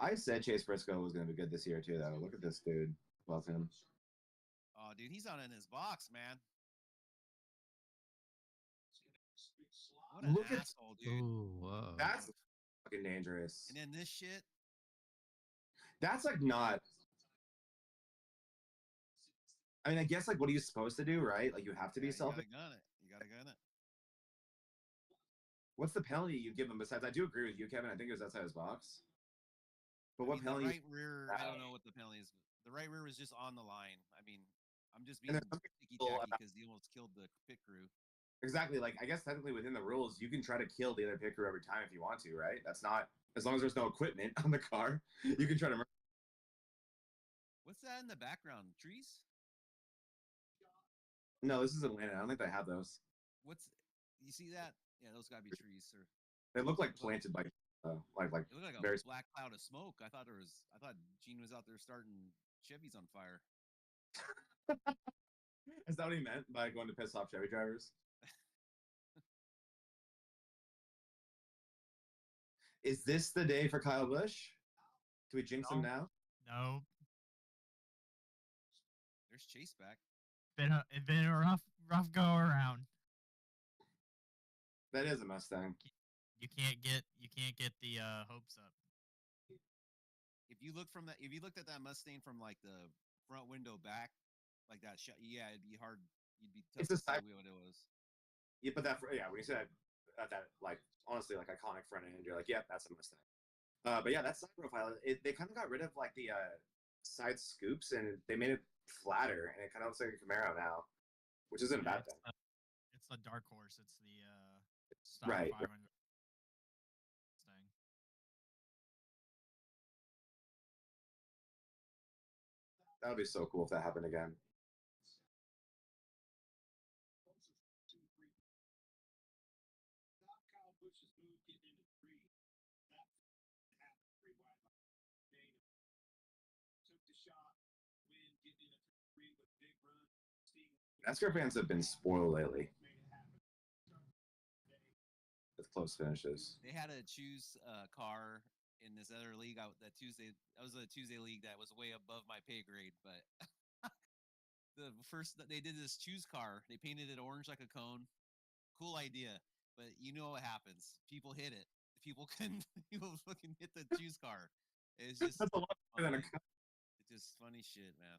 I said Chase Briscoe was going to be good this year too, though. Look at this dude. Love him. Oh, dude, he's not in his box, man. What an Look at- asshole, dude. Ooh, whoa. That's fucking dangerous. And then this shit. That's like not. I mean, I guess like what are you supposed to do, right? Like you have to be You selfish. gotta gun it. You gotta gun it. What's the penalty you give him besides? I do agree with you, Kevin. I think it was outside his box. But what I mean, penalty? the right rear, I don't know what the penalty is. The right rear was just on the line. I mean, I'm just being And then ticky people, tacky because he almost killed the pit crew. Exactly. Like I guess technically within the rules, you can try to kill the other pit crew every time if you want to, right? That's not as long as there's no equipment on the car, you can try to. What's that in the background? Trees? No, this is Atlanta. I don't think they have those. What's you see that? Yeah, those gotta be trees, sir. They look like planted by like It looked like a very. black cloud of smoke. I thought Gene was out there starting Chevys on fire. Is that what he meant by going to piss off Chevy drivers? Is this the day for Kyle Busch? Do we jinx him now? No. There's Chase back. It's been a rough go around. That is a Mustang. You can't get the hopes up. If you looked at that Mustang from like the front window back, like that shot, yeah, it'd be hard. You'd be tough It's to a see side- what it was. Yeah, but when you said that like honestly like iconic front end, you're like, yep, that's a Mustang. But yeah, that side profile, they kind of got rid of like the side scoops and they made it flatter, and it kind of looks like a Camaro now, which isn't a bad thing. It's the dark horse. It's the stock Right. 500 Mustang. That would be so cool if that happened again. Kyle Busch's move getting into three. That happened pretty wide. Took the shot, win, getting into three with big run. NASCAR fans have been spoiled lately with close finishes. They had to choose a car in this other league out that Tuesday. That was a Tuesday league that was way above my pay grade, but the first they did this choose car. They painted it orange like a cone. Cool idea, but you know what happens? People hit it. People couldn't. People fucking hit the choose car. It's just That's a lot better than a funny. It's just funny shit, man.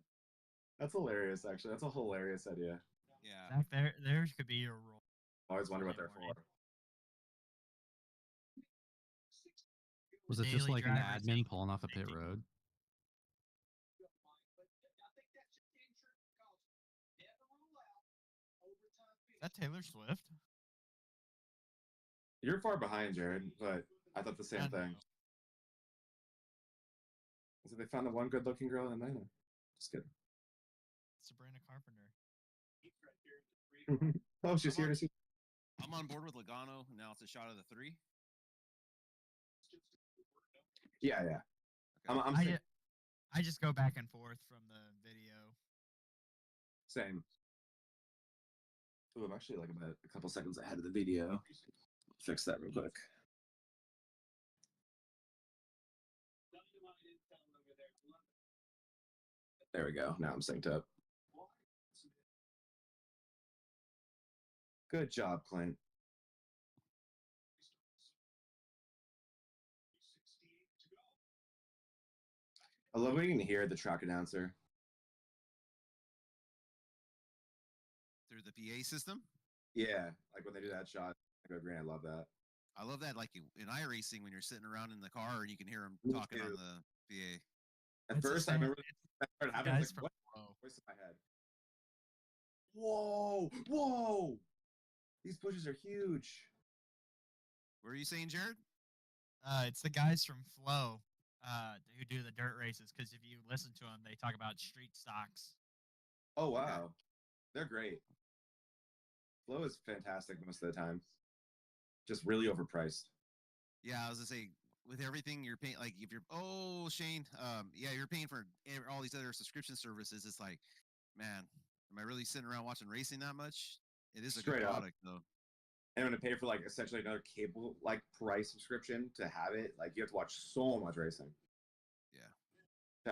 That's hilarious, actually. That's a hilarious idea. Yeah. Zach, there could be your role. I always wonder what they're Morning. for. Was it just Daily like an drivers admin and pulling off a pit safety. road? Is that Taylor Swift? You're far behind, Jared, but I thought the same I thing. know. So they found the one good-looking girl in Atlanta. Just kidding. Sabrina Carpenter. Oh, she's here to see. I'm on board with Logano. Now it's a shot of the 3. Yeah. Okay. I'm I just go back and forth from the video. same. Ooh, I'm actually like about a couple seconds ahead of the video. Fix that real quick. There we go. Now I'm synced up. Good job, Clint. I love when you can hear the track announcer. Through the PA system. Yeah, like when they do that shot, I go green. I love that. I love that, like in Iracing when you're sitting around in the car and you can hear them Me talking on too. the PA. At It's the first, I same- remember that started happening. I was guys like, what? from Flow. Voice in my head. Whoa! These bushes are huge. What are you saying, Jared? It's the guys from Flow who do the dirt races. Because if you listen to them, they talk about street stocks. Oh wow, they're great. Flow is fantastic most of the time. Just really overpriced. Yeah, I was gonna say with everything you're paying, like if you're Shane, yeah, you're paying for all these other subscription services. It's like, man, am I really sitting around watching racing that much? It is a Straight good up. product though. And I'm gonna pay for like essentially another cable like price subscription to have it. Like you have to watch so much racing. Yeah.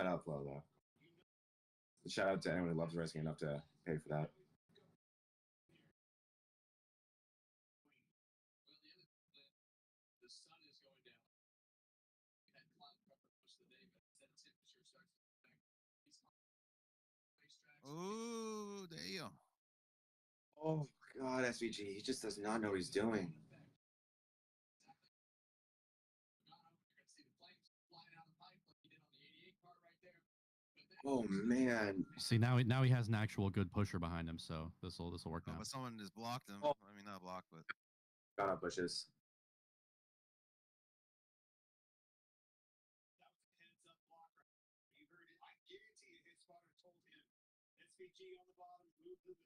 Shout out Flow though. Shout out to anyone who loves racing enough to pay for that. The sun is going down. We had cloud cover most of the day, but then temperature starts to affect these racetracks. Oh, damn. Oh God, SVG, he just does not know what he's doing. Oh man. See, now he has an actual good pusher behind him, so this will work Oh, now. but someone just blocked him. Oh. I mean, not blocked, but Got up bushes. That was a heads up block right there. You heard it. I guarantee you his spotter told him SVG on the bottom, move to the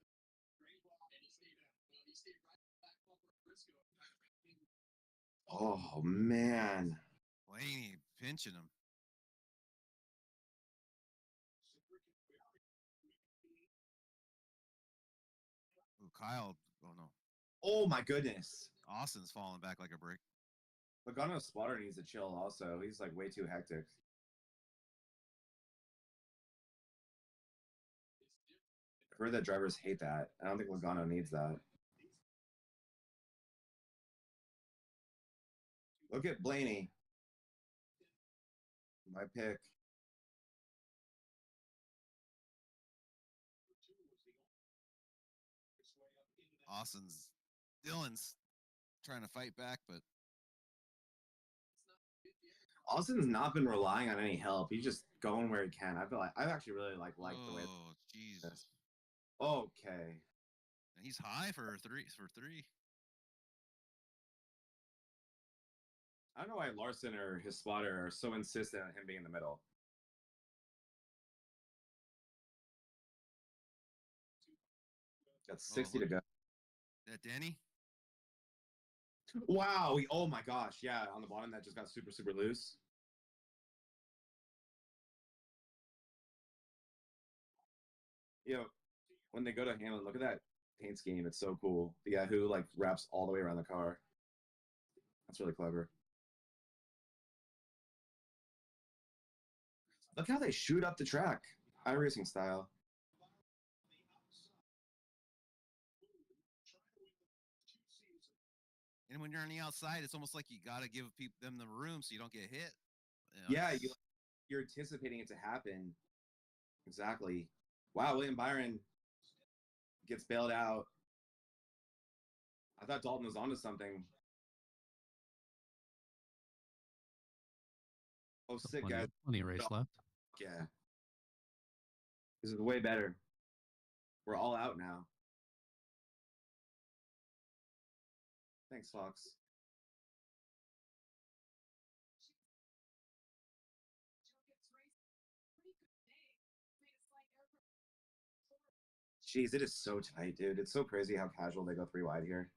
green block. And he stayed out. Well, he stayed right back bumper at Briscoe. Oh man. Blaney pinching him. Ooh, Kyle. Oh no. Oh my goodness. Austin's falling back like a brick. Logano's spotter needs to chill also. He's like way too hectic. I've heard that drivers hate that. I don't think Logano needs that. Look at Blaney. My pick. Dylan's trying to fight back, but Austin's not been relying on any help. He's just going where he can. I feel like I actually really like the way. oh Jesus. Okay. He's high for three. I don't know why Larson or his spotter are so insistent on him being in the middle. Got 60 to go. That Denny? Wow. Oh my gosh. Yeah. On the bottom, that just got super, super loose. You know, when they go to Hamlin, look at that paint scheme. It's so cool. The guy who like wraps all the way around the car. That's really clever. Look how they shoot up the track. Iracing style. And when you're on the outside, it's almost like you got to give them the room so you don't get hit. You know, Yeah, you're anticipating it to happen. Exactly. Wow, William Byron gets bailed out. I thought Dalton was onto something. Oh, So sick, plenty, guys. plenty of race left. Yeah. This is way better. We're all out now. Thanks, Fox. Jeez, it is so tight, dude. It's so crazy how casual they go 3 wide here.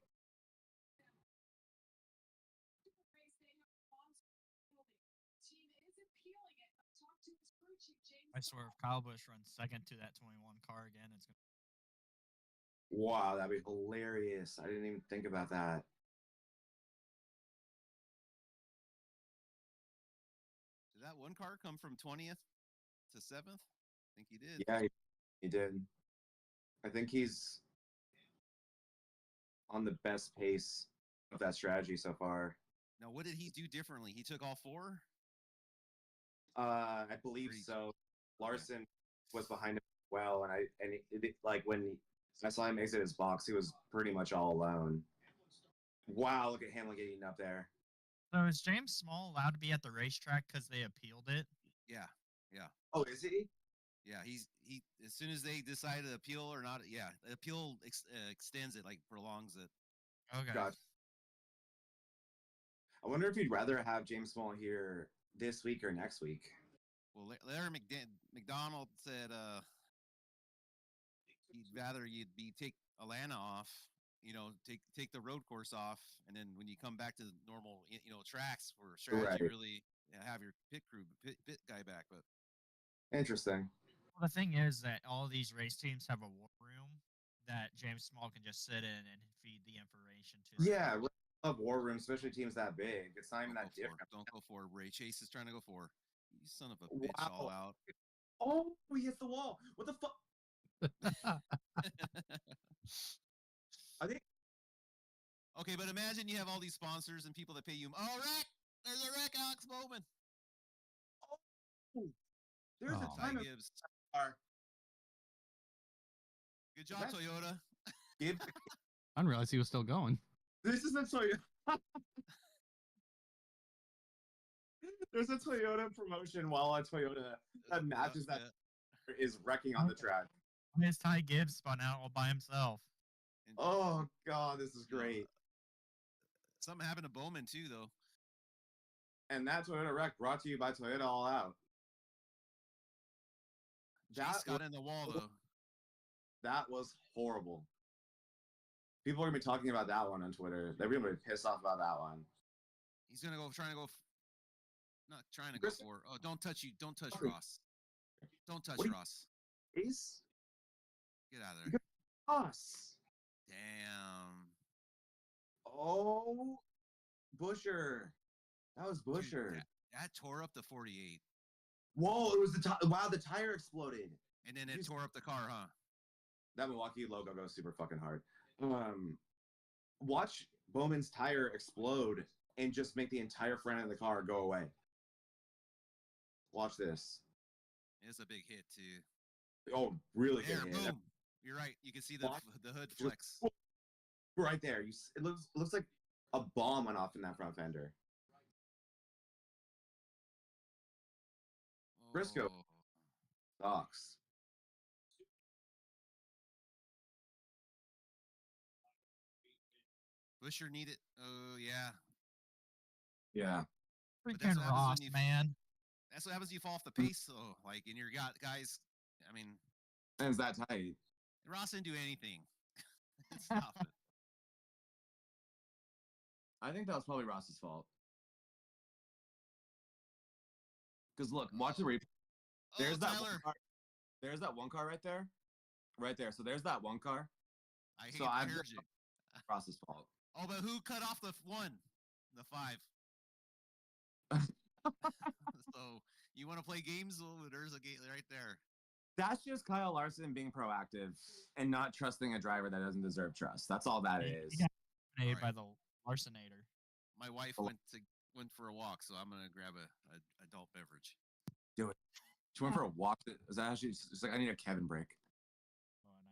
I swear, if Kyle Busch runs second to that 21 car again, it's gonna. Wow, that'd be hilarious. I didn't even think about that. Did that one car come from 20th to 7th? I think he did. Yeah, he did. I think he's on the best pace of that strategy so far. Now, what did he do differently? He took all 4? I believe so. Larson was behind him as well, and like when I saw him exit his box, he was pretty much all alone. Wow, look at Hamlin getting up there. So is James Small allowed to be at the racetrack because they appealed it? Yeah. Oh, is he? Yeah, he as soon as they decide to appeal or not, yeah, the appeal extends it, like prolongs it. Okay. Gotcha. I wonder if you'd rather have James Small here this week or next week. Well, Larry McDonald said he'd rather take Atlanta off, take the road course off, and then when you come back to the normal, tracks for strategy, Right. really have your pit guy back. But Interesting. Well, the thing is that all of these race teams have a war room that James Small can just sit in and feed the information to. Yeah, I love war rooms, especially teams that big. It's not even that different. Don't go for it. Ray Chase is trying to go for. You son of a bitch! Wow. All out. Oh, he hits the wall. What the fuck? I think. Okay, but imagine you have all these sponsors and people that pay you. Oh, wreck! There's a wreck, Alex Bowman. Oh, there's a Ty ton of Gibbs. car. Good job, Toyota. Gibbs. I didn't realize he was still going. This is a Toyota. There's a Toyota promotion while a Toyota that matches that is wrecking on the track. His Ty Gibbs spun out all by himself. Oh God, this is great. Something happened to Bowman too, though. And that Toyota wreck brought to you by Toyota All Out. Chase got in the wall though. That was horrible. People are gonna be talking about that one on Twitter. They're gonna be pissed off about that one. He's gonna go not trying to go for. Oh, don't touch Ross. Don't touch Ross. Ace? Get out of there. Us. Damn. Oh, Busher. That was Busher. Dude, that tore up the 48. Whoa, it was wow, the tire exploded. And then it tore up the car, huh? That Milwaukee logo goes super fucking hard. Watch Bowman's tire explode and just make the entire front end of the car go away. Watch this. It's a big hit too. Oh, really there, good boom. hit. You're right. You can see the hood flex. Right there. It looks like a bomb went off in that front fender. Briscoe sucks. Busher needed. Oh yeah. Yeah. But Freaking what happens when Ross, you- man. That's what happens. You fall off the pace, though. Like, and you're got guys. I mean, And it's that tight. Ross didn't do anything. Stop it. I think that was probably Ross's fault. Because look, watch the replay. There's that Tyler. one car. There's that one car right there. Right there. So there's that one car. I heard you. Ross's fault. Oh, but who cut off the 1? The 5. So you want to play games? Well, there's a game right there. That's just Kyle Larson being proactive and not trusting a driver that doesn't deserve trust. That's all that is. He got made Alright. by the Larsonator. My wife went for a walk, so I'm gonna grab a adult beverage. Do it. She went for a walk. Is that actually? It's like I need a Kevin break. Oh, and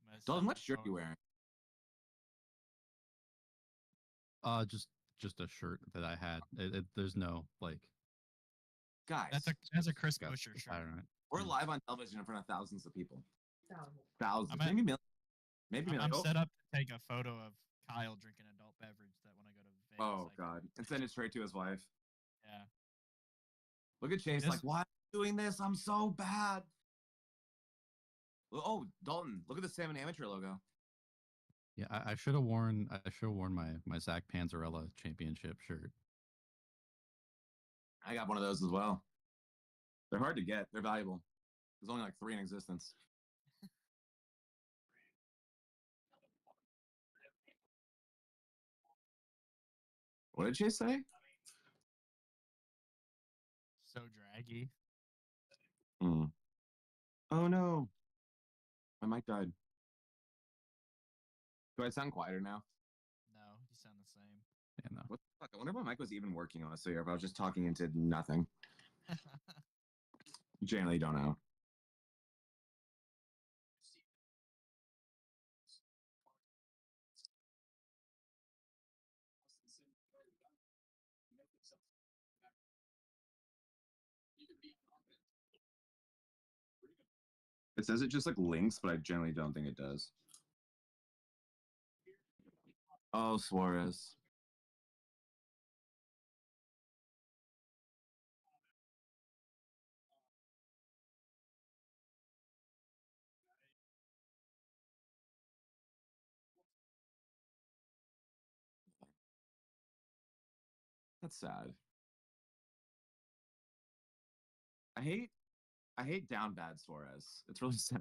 I'm gonna Dalton, set what my shirt you phone. wearing? Just a shirt that I had. There's no like. Guys, That's a Chris got Buescher the shirt. pattern on it. we're live on television in front of thousands of people. Thousands. Thousands. I'm at- Maybe millions. Maybe I'm millions. set up to take a photo of Kyle drinking adult beverage that when I go to Vegas. Oh, I can- God. And send it straight to his wife. Yeah. Look at Chase This- like, why am I doing this? I'm so bad. Oh, Dalton, look at the Salmon Amateur logo. Yeah, I should have worn my Zach Panzarella championship shirt. I got one of those as well. They're hard to get. They're valuable. There's only like 3 in existence. What did Chase say? So draggy. Oh no. My mic died. Do I sound quieter now? No, you sound the same. Yeah, no. What the fuck? I wonder if my mic was even working, honestly, or if I was just talking into nothing. Generally don't know. It says it just like links, but I generally don't think it does. Oh, Suarez. That's sad. I hate down bad Suarez. It's really sad.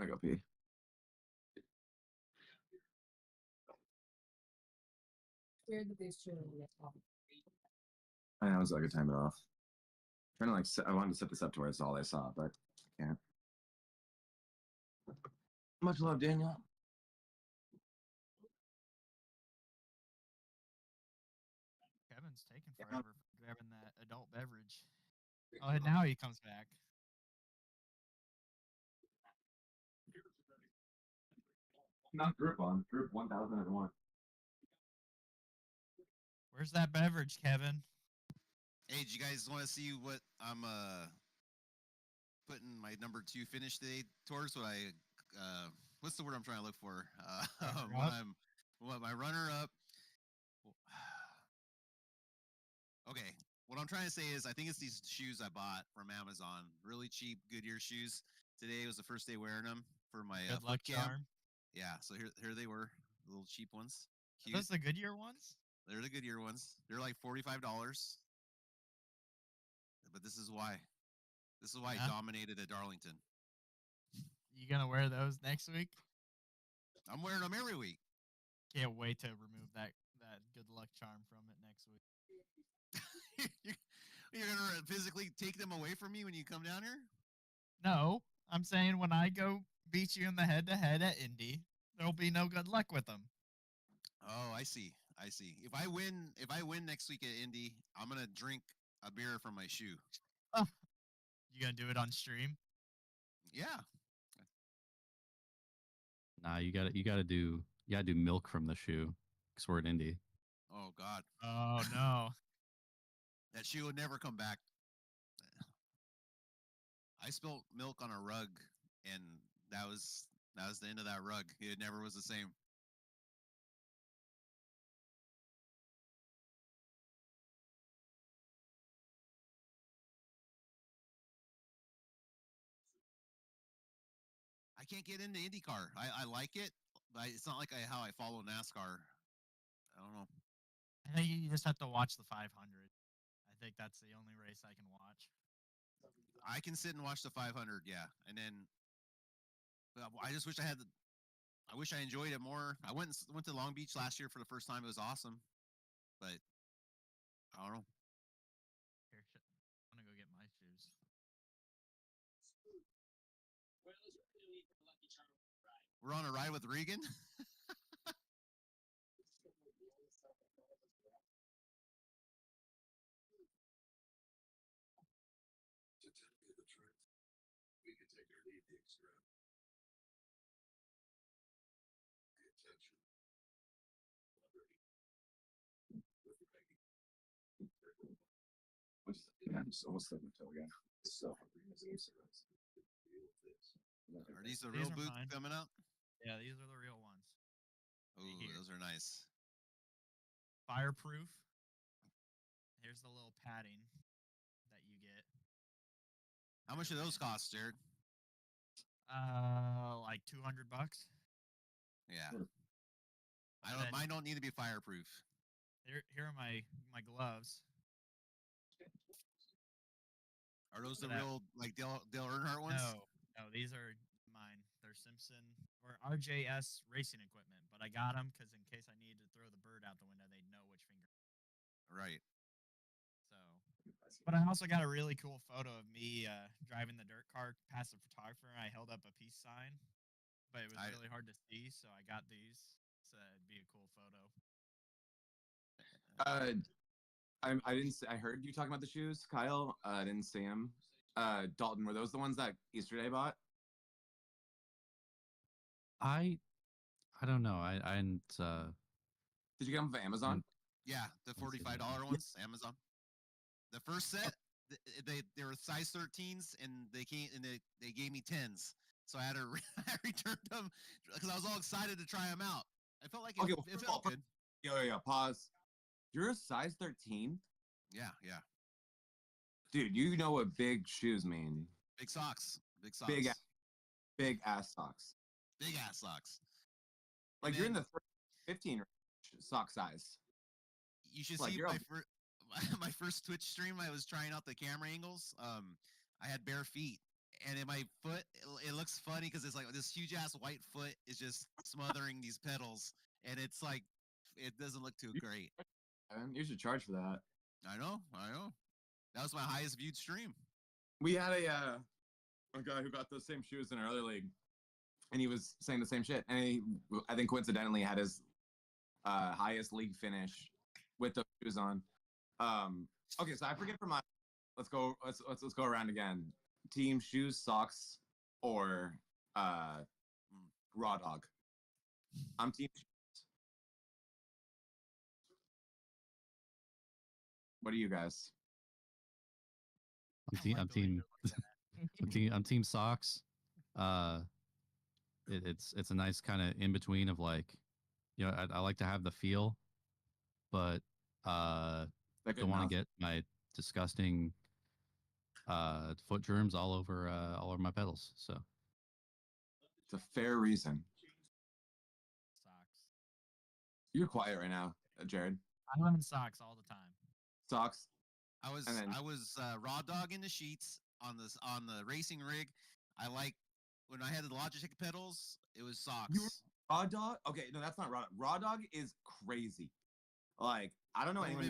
I'm gonna go pee. Weird that these children get off. I know, it's like a time it off. Trying to like, I wanted to set this up to where it's all I saw, but I can't. Much love, Daniel. Kevin's taking forever for grabbing that adult beverage. Oh, and now he comes back. Not group on group 1001. Where's that beverage, Kevin? Hey, do you guys want to see what I'm putting my number 2 finish today towards? What I what's the word I'm trying to look for? What my runner up. Okay, what I'm trying to say is I think it's these shoes I bought from Amazon, really cheap Goodyear shoes. Today was the first day wearing them for my Good luck foot camp. charm. Yeah, so here they were, little cheap ones. Are those the Goodyear ones? They're the Goodyear ones. They're like $45. But this is why. This is why I dominated at Darlington. You gonna wear those next week? I'm wearing them every week. Can't wait to remove that good luck charm from it next week. You're gonna physically take them away from me when you come down here? No, I'm saying when I go beat you in the head-to-head at Indy, there'll be no good luck with them. Oh, I see. I see. If I win next week at Indy, I'm gonna drink a beer from my shoe. You gonna do it on stream? Yeah. Nah, you gotta do milk from the shoe because we're at Indy. Oh God. Oh no. That shoe will never come back. I spilled milk on a rug, and that was the end of that rug. It never was the same. I can't get into IndyCar. I like it, but it's not like how I follow NASCAR. I don't know. I think you just have to watch the 500. I think that's the only race I can watch. I can sit and watch the 500, yeah, and then I just wish I had the. I wish I enjoyed it more. I went to Long Beach last year for the first time. It was awesome, but I don't know. Here, I'm gonna go get my shoes. Well, it's really neat for Lucky Charm ride. We're on a ride with Regan. To tell you the truth, we could take or leave the extra. The attention. Almost like until again. Are these the These real are boots mine. coming out? Yeah, these are the real ones. Oh, here. those are nice. Fireproof. Here's the little padding that you get. How much do those cost, Jared? Like $200. Yeah. And then Mine don't need to be fireproof. here are my gloves. Are those the That- real like Dale Earnhardt ones? No, these are mine. They're Simpson or RJS racing equipment, but I got them because in case I needed to throw the bird out the window, they'd know which finger. Right. So, but I also got a really cool photo of me driving the dirt car past the photographer, and I held up a peace sign, but it was really hard to see, so I got these. So it'd be a cool photo. I didn't. I heard you talking about the shoes, Kyle. I didn't see them. Dalton, were those the ones that Easter Day bought? I don't know. I didn't. Did you get them from Amazon? Yeah, the Let's see $45 that. ones, Amazon. The first set, they were size 13s, and they gave me 10s, so I had to I returned them because I was all excited to try them out. I felt like it, Okay, it felt good. Yo, pause. You're a size 13, Yeah, yeah. dude. You know what big shoes mean? Big socks, big socks, Big ass socks. big ass socks. Like And you're in then- the 15 sock size. You should Like, see you're my first Twitch stream. I was trying out the camera angles. I had bare feet, and in my foot, it looks funny because it's like this huge ass white foot is just smothering these pedals, and it's like it doesn't look too great. Man, you should charge for that. I know. That was my highest viewed stream. We had a guy who got those same shoes in our other league, and he was saying the same shit. And I think coincidentally had his highest league finish with those shoes on. Okay, so I forget for my. Let's go around again. Team shoes, socks, or raw dog. I'm team shoes. What are you guys? I'm team socks. It's a nice kind of in between of like, I like to have the feel, but don't want to get my disgusting foot germs all over my pedals. So it's a fair reason. Socks. You're quiet right now, Jared. I'm wearing socks all the time. Socks. I was raw dog in the sheets on the racing rig. I like when I had the Logitech pedals. It was socks. Raw dog? Okay, no, that's not raw dog. Raw dog is crazy. Like I don't know anyone.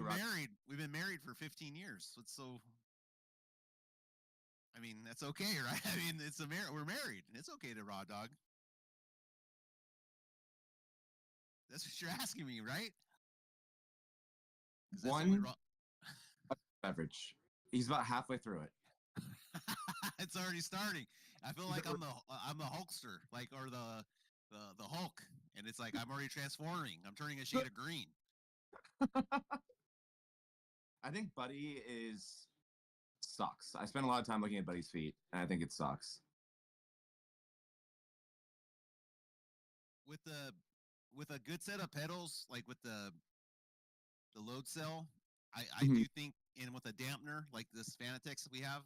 We've been married for 15 years. So I mean, that's okay, right? I mean, we're married. It's okay to raw dog. That's what you're asking me, right? One beverage. He's about halfway through it. It's already starting. I feel like I'm the Hulkster, like or the Hulk, and it's like I'm already transforming. I'm turning a shade of green. I think Buddy is sucks. I spent a lot of time looking at Buddy's feet, and I think it sucks. With a good set of pedals, like with the load cell, I Mhm. do think, and with a dampener like this Fanatec we have,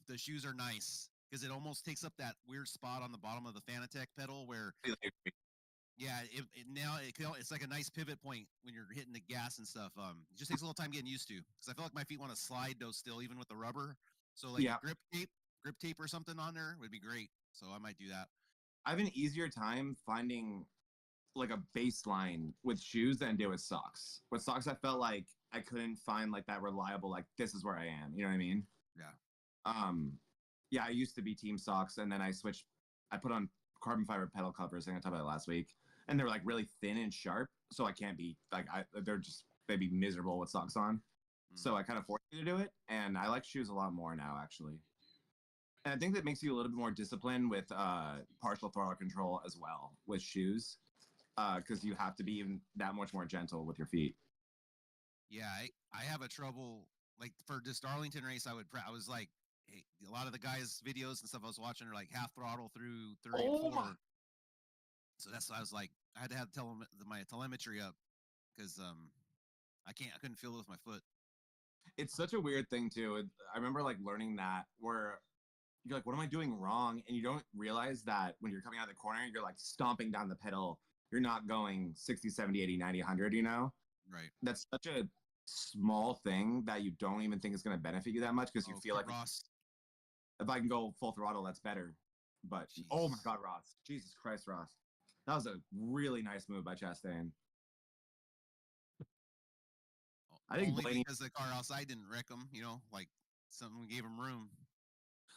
the shoes are nice because it almost takes up that weird spot on the bottom of the Fanatec pedal where yeah, it's like a nice pivot point when you're hitting the gas and stuff. It just takes a little time getting used to because I feel like my feet want to slide those still even with the rubber. So like Yeah. a grip tape or something on there would be great. So I might do that. I have an easier time finding like a baseline with shoes than I did with socks. With socks, I felt like I couldn't find like that reliable, like this is where I am. You know what I mean? Yeah. Yeah, I used to be team socks, and then I switched. I put on carbon fiber pedal covers. I think I talked about it last week, and they're like really thin and sharp, so I can't be like they'd be miserable with socks on. So I kind of forced me to do it, and I like shoes a lot more now, actually. And I think that makes you a little bit more disciplined with partial throttle control as well with shoes, because you have to be even that much more gentle with your feet. Yeah, I have a trouble like for this Darlington race. I was like, hey, a lot of the guys' videos and stuff I was watching are like half throttle through 3 and 4. So that's why I was like, I had to have my telemetry up because I couldn't feel it with my foot. It's such a weird thing too. I remember like learning that where you're like, what am I doing wrong? And you don't realize that when you're coming out of the corner, you're like stomping down the pedal. You're not going 60, 70, 80, 90, 100, you know? Right. That's such a small thing that you don't even think is going to benefit you that much because you feel like Ross. If I can go full throttle, that's better. But oh my God, Ross. Jesus Christ, Ross. That was a really nice move by Chastain. I think Only Blaney, because the car outside didn't wreck him, you know, like someone gave him room.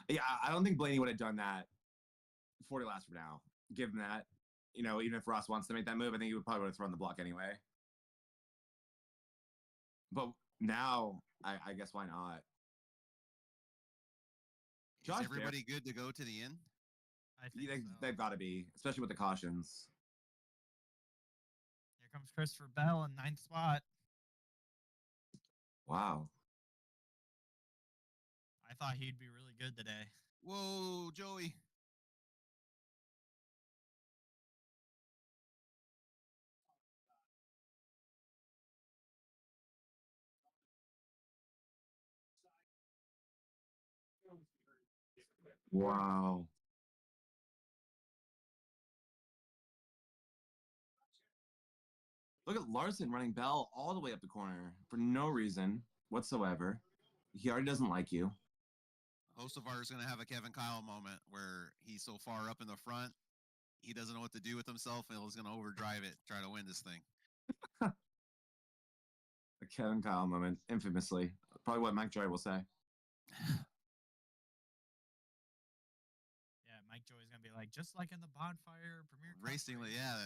yeah, I don't think Blaney would have done that 40 laps from now. Give him that. You know, even if Ross wants to make that move, I think he would probably would have thrown the block anyway. But now, I guess why not? Is everybody good to go to the end? I think so. They've got to be, especially with the cautions. Here comes Christopher Bell in 9th spot. Wow. I thought he'd be really good today. Whoa, Joey. Wow. Look at Larson running Bell all the way up the corner for no reason whatsoever. He already doesn't like you. Hocevar is going to have a Kevin Kyle moment where he's so far up in the front, he doesn't know what to do with himself, and he's going to overdrive it, try to win this thing. A Kevin Kyle moment, infamously. Probably what Mike Joy will say. Yeah, Mike Joy's going to be like, just like in the Bonfire Premier Cup Racing, race. yeah.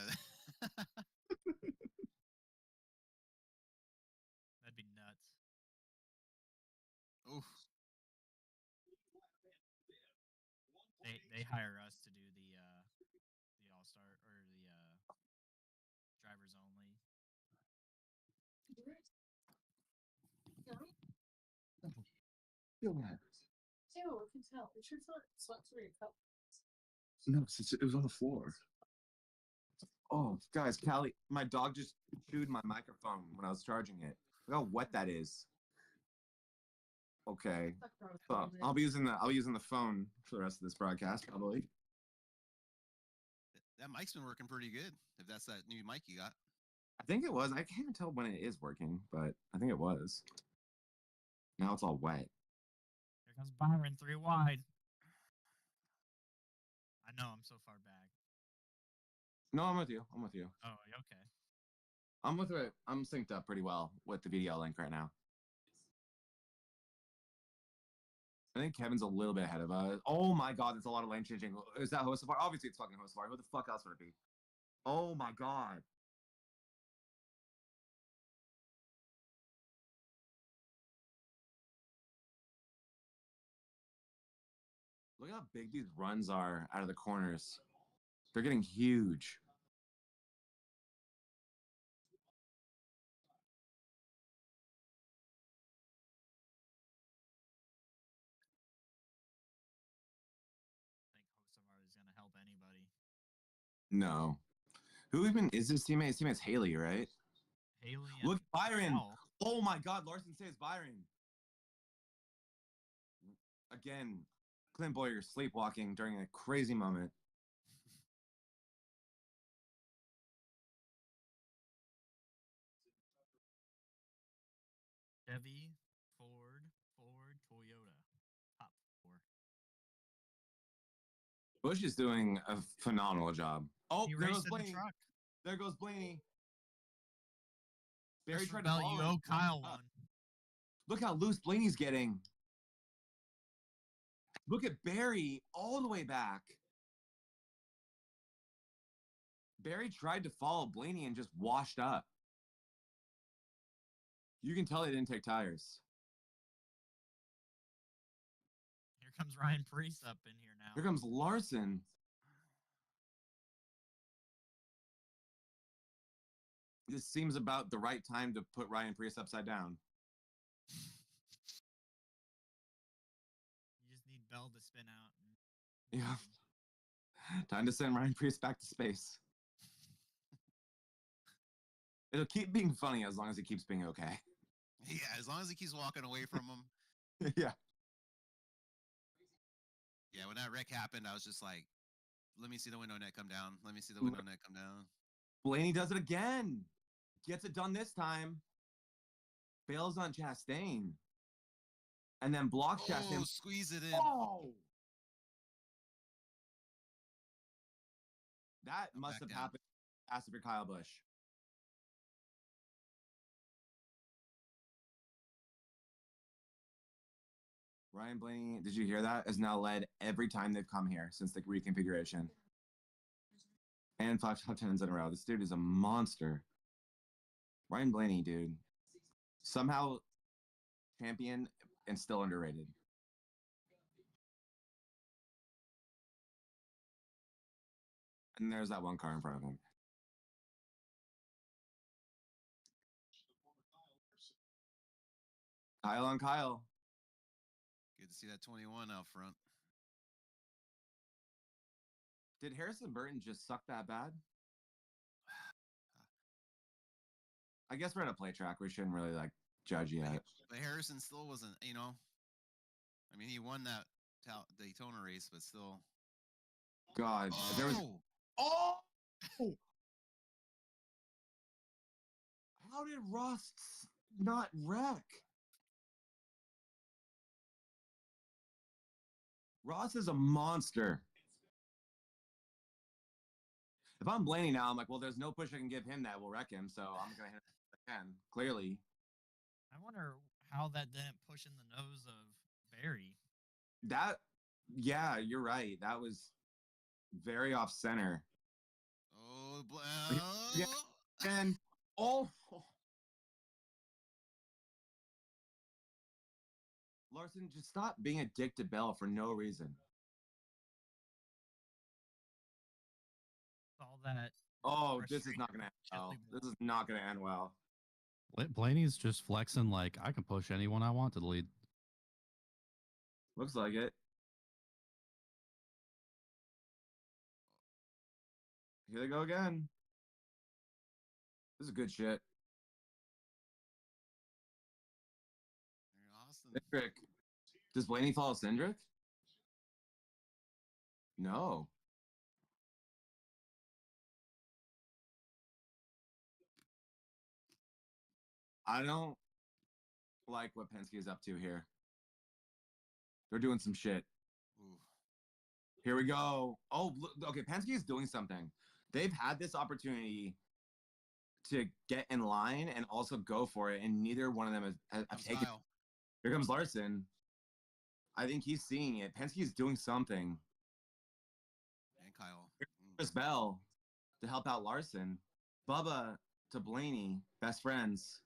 That'd be nuts. Oof. They hire us to do the All-Star or the drivers only. Feel bad. Ew, I can tell. It shirt's not swept through your cup. No, it was on the floor. Oh, guys, Callie, my dog just chewed my microphone when I was charging it. Look how wet that is. Okay. So I'll be using the phone for the rest of this broadcast, probably. That mic's been working pretty good, if that's that new mic you got. I think it was. I can't even tell when it is working, but I think it was. Now it's all wet. Here comes Byron, 3 wide. I know I'm so far back. No, I'm with you. Oh, okay. I'm with it. I'm synced up pretty well with the video link right now. I think Kevin's a little bit ahead of us. Oh my God, there's a lot of lane changing. Is that Hocevar? Obviously, it's fucking Hocevar. Who the fuck else would it be? Oh my God. Look how big these runs are out of the corners. They're getting huge. No. Who even is his teammate? His teammate's Haley, right? Haley and Look, Byron. Al. Oh my God, Larson saves Byron. Again, Clint Boyer sleepwalking during a crazy moment. Chevy, Ford, Toyota. Top 4. Bush is doing a phenomenal job. Oh, He there raced goes in the Blaney. truck. There goes Blaney. Barry Just tried to rebel, follow you him. owe Kyle one. Look how loose Blaney's getting. Look at Barry all the way back. Barry tried to follow Blaney and just washed up. You can tell they didn't take tires. Here comes Ryan Priest up in here now. Here comes Larson. This seems about the right time to put Ryan Priest upside down. You just need Bell to spin out. Yeah. Time to send Ryan Priest back to space. It'll keep being funny as long as he keeps being okay. Yeah, as long as he keeps walking away from him. Yeah. Yeah, when that wreck happened, I was just like, let me see the window net come down. Let me see the window net come down. Blaney does it again. Gets it done this time. Bails on Chastain. And then blocks Chastain. Oh, squeeze it in. Oh! That must have happened after Kyle Busch. Ryan Blaney, did you hear that? Has now led every time they've come here since the reconfiguration. And 5 top 10s in a row. This dude is a monster. Ryan Blaney, dude. Somehow champion and still underrated. And there's that one car in front of him. Kyle on Kyle. Good to see that 21 out front. Did Harrison Burton just suck that bad? I guess we're at a play track. We shouldn't really like judge yet. But Harrison still wasn't, you know. I mean, he won that Daytona race, but still. God, if there was. Oh! Oh! How did Ross not wreck? Ross is a monster. If I'm Blaney now, I'm like, well, there's no push I can give him that will wreck him, so I'm going to hit him again, clearly. I wonder how that didn't push in the nose of Barry. That, yeah, you're right. That was very off center. Oh, yeah. And, oh. Larson, just stop being a dick to Bell for no reason. All that. Oh, this is not going to end well. This is not going to end well. Blaney's just flexing like, I can push anyone I want to the lead. Looks like it. Here they go again. This is good shit. Cindric. Does Blaney follow Cindric? No. I don't like what Penske is up to here. They're doing some shit. Ooh. Here we go. Oh, look, okay. Penske is doing something. They've had this opportunity to get in line and also go for it, and neither one of them has taken. Kyle. Here comes Larson. I think he's seeing it. Penske is doing something. And Kyle. Chris Bell to help out Larson. Bubba to Blaney, best friends.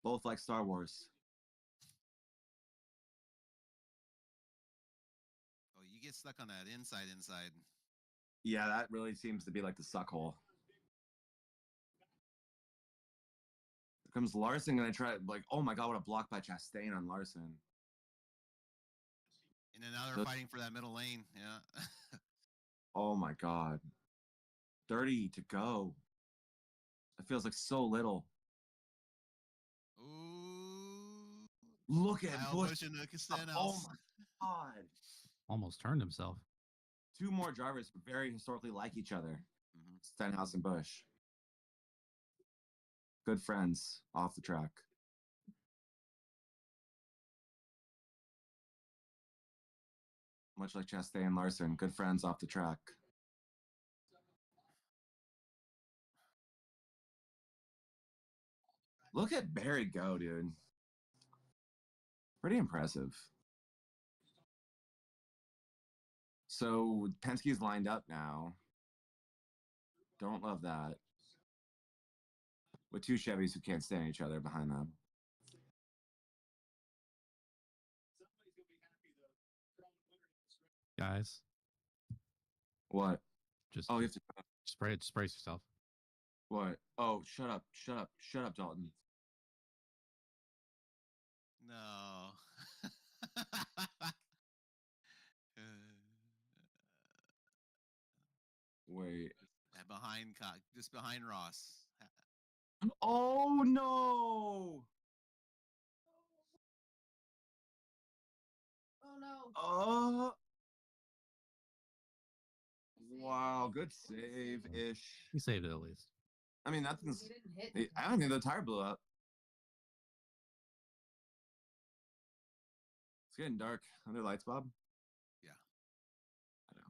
Both like Star Wars. Oh, you get stuck on that inside. Yeah, that really seems to be like the suck hole. Here comes Larson gonna try like, oh my god, what a block by Chastain on Larson. And then now they're fighting for that middle lane. Yeah. Oh my God. 30 to go. It feels like so little. Ooh. Look at Kyle Busch. Busch and Oh Stenhouse. my God. Almost turned himself. Two more drivers who very historically like each other. Mhm. Stenhouse and Busch. Good friends off the track. Much like Chastain and Larson, good friends off the track. Look at Barry go, dude. Pretty impressive. So Penske's lined up now. Don't love that. With two Chevys who can't stand each other behind them. Guys, What? just Oh, you have to. just brace yourself. What? Oh, shut up, shut up, shut up, Dalton. No. Wait. Just behind Ross. Oh no! Oh no. Oh. Wow, good save ish. He saved it at least. I mean, nothing's. He didn't hit. I don't think the tire blew up. It's getting dark. Under lights, Bob. Yeah. I know.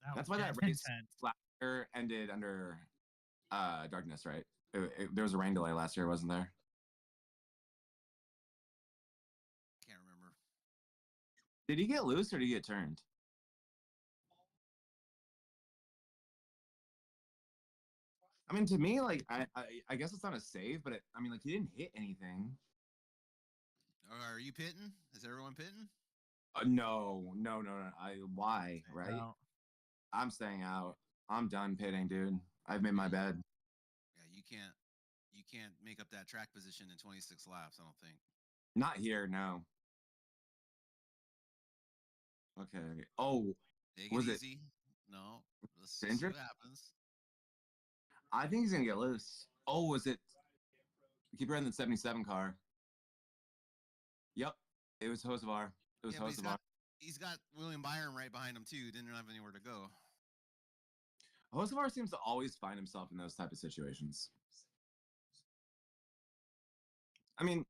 That That's was why that getting race intense. last year ended under darkness, right? There was a rain delay last year, wasn't there? Can't remember. Did he get loose or did he get turned? I mean, to me, like I guess it's not a save, but I mean, like he didn't hit anything. Are you pitting? Is everyone pitting? No. Why? Stay Right? out. I'm staying out. I'm done pitting, dude. I've made my bed. Yeah, you can't make up that track position in 26 laps, I don't think. Not here, no. Okay. Oh, Take was it it easy. No. Let's see Cindric? what happens. I think he's gonna get loose. Oh, was it? Keep her in the 77 car. Yep, it was Hosevar. It was Yeah, but Hosevar. he's got William Byron right behind him too. Didn't have anywhere to go. Hosevar seems to always find himself in those type of situations. I mean,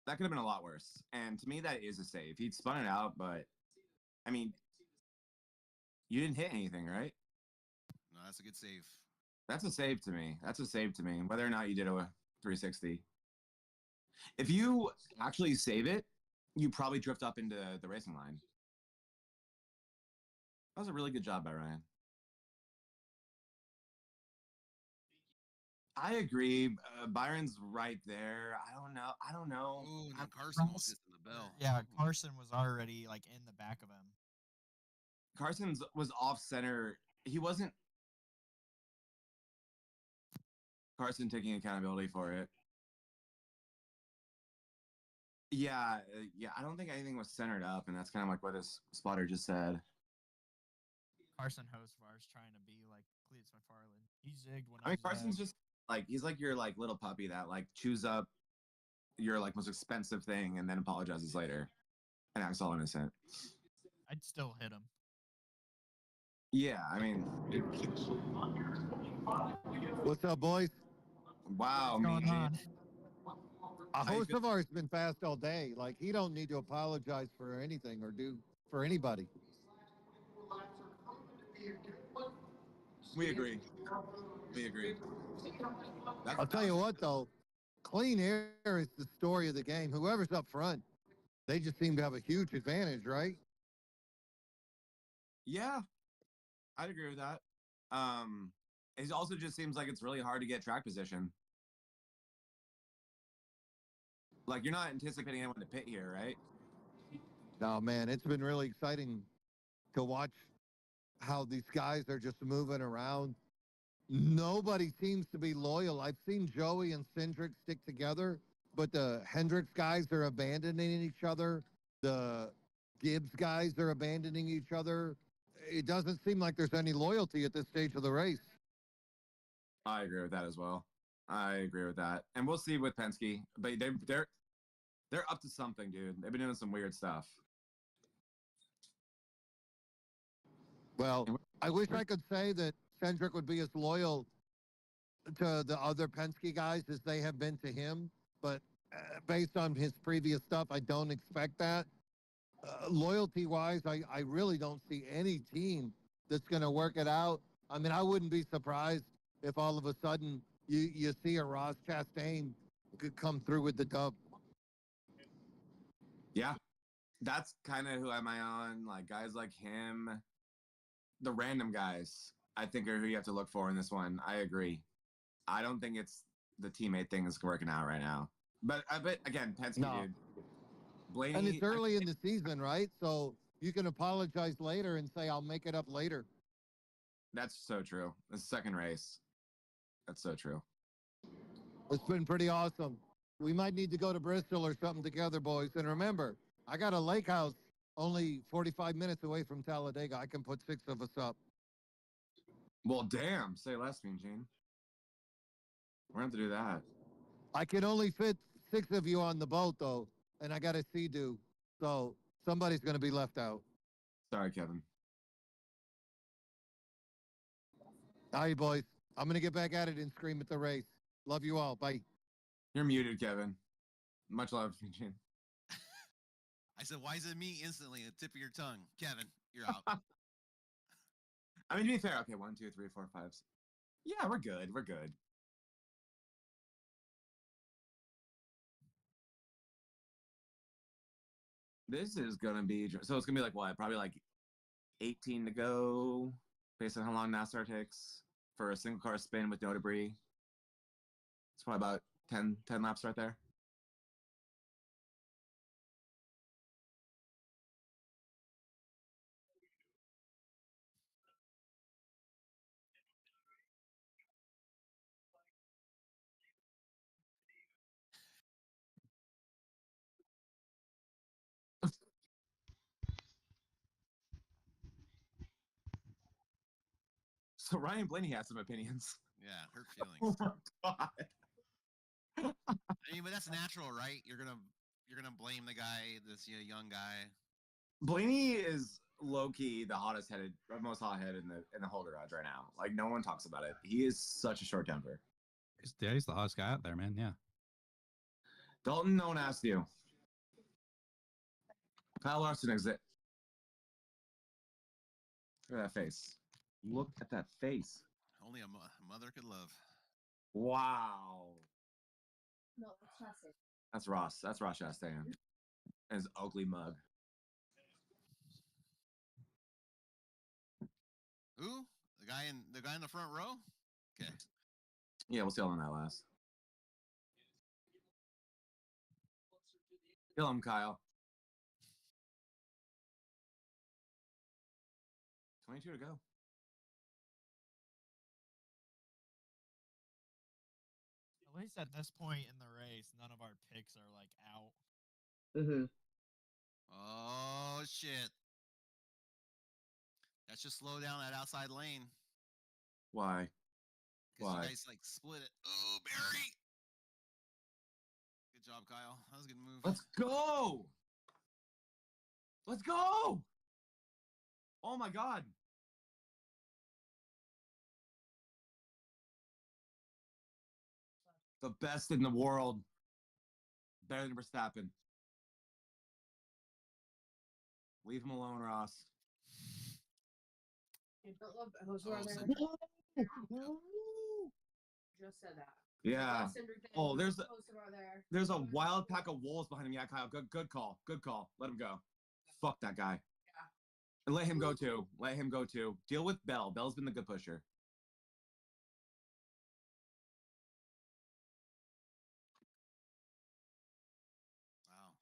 that could have been a lot worse. And to me, that is a save. He'd spun it out, but I mean, you didn't hit anything, right? No, that's a good save. That's a save to me. That's a save to me. Whether or not you did a 360. If you actually save it, you probably drift up into the racing line. That was a really good job by Ryan. I agree. Byron's right there. I don't know. Ooh, and then Carson almost hits in the bell. Yeah, Carson was already like in the back of him. Carson's was off center. He wasn't. Carson taking accountability for it. Yeah. I don't think anything was centered up, and that's kind of like what his spotter just said. Carson Hosevar's trying to be like Cletus McFarland. He zigged when I mean, he Carson's zagged. just like he's like your like little puppy that like chews up your like most expensive thing and then apologizes later and acts all innocent. I'd still hit him. Yeah, I mean, What's up, boys? wow, What's going Mean on? How you feel? Hosevar's been fast all day. Like, he don't need to apologize for anything or do for anybody. We agree. We agree. I'll tell you what, though, clean air is the story of the game. Whoever's up front, they just seem to have a huge advantage, right? Yeah, I'd agree with that. It also just seems like it's really hard to get track position. Like you're not anticipating anyone to pit here, right? No, man, it's been really exciting to watch how these guys are just moving around. Nobody seems to be loyal. I've seen Joey and Cindric stick together, but the Hendricks guys are abandoning each other. The Gibbs guys are abandoning each other. it doesn't seem like there's any loyalty at this stage of the race. I agree with that as well. I agree with that, and we'll see with Penske. But they're up to something, dude. They've been doing some weird stuff. Well, I wish I could say that Cendric would be as loyal to the other Penske guys as they have been to him, but based on his previous stuff, I don't expect that. Loyalty-wise, I really don't see any team that's going to work it out. I mean, I wouldn't be surprised if all of a sudden you see a Ross Chastain could come through with the dub. Yeah, that's kind of who am I on. Like guys like him, the random guys, I think are who you have to look for in this one. I agree. I don't think it's the teammate thing is working out right now. But again, Penske, No. dude. Blaney, And it's early in the season, right? So you can apologize later and say, I'll make it up later. That's so true. The second race. That's so true. It's been pretty awesome. We might need to go to Bristol or something together, boys. And remember, I got a lake house only 45 minutes away from Talladega. I can put 6 of us up. Well, damn. Say less, Mean Gene. We're going to have to do that. I can only fit 6 of you on the boat, though, and I got a sea-doo. So somebody's going to be left out. Sorry, Kevin. All right, boys. I'm going to get back at it and scream at the race. Love you all. Bye. You're muted, Kevin. Much love, Mean Gene. I said, why is it me instantly? The tip of your tongue. Kevin, you're out. I mean, to be fair, okay, 1, 2, 3, 4, 5. Yeah, we're good. We're good. This is gonna be so. It's gonna be like what? Probably like 18 to go, based on how long NASCAR takes for a single car spin with no debris. It's probably about 10 laps right there. So Ryan Blaney has some opinions. Yeah, hurt feelings. Oh my god. I mean, but that's natural, right? You're gonna blame the guy, this young guy. Blaney is low key the hottest headed, most hot headed in the whole garage right now. Like no one talks about it. He is such a short temper. He's the hottest guy out there, man. Yeah. Dalton, no one asked you. Kyle Larson exit. Look at that face. Look at that face. Only a mother could love. Wow. No, it's Chastain. That's Ross. That's Ross Chastain. And his ugly mug. Who? The guy in the front row? Okay. Yeah, we'll see how long that lasts. Kill him, Kyle. 22 to go. At least at this point in the race, none of our picks are like out. Mm-hmm. Oh shit. That should slow down that outside lane. Why? Because Why? you guys like split it. Oh, Barry. Good job, Kyle. That was a good move. Let's go. Let's go. Oh my god. The best in the world. Better than Verstappen. Leave him alone, Ross. You don't love who's Oh, around there. so- Just said that. Yeah. Cindric did. Oh, there's Posted over there. there's a wild pack of wolves behind him. Yeah, Kyle. Good call. Good call. Let him go. Fuck that guy. Yeah. And let him go too. Let him go too. Deal with Bell. Bell's been the good pusher. Wow.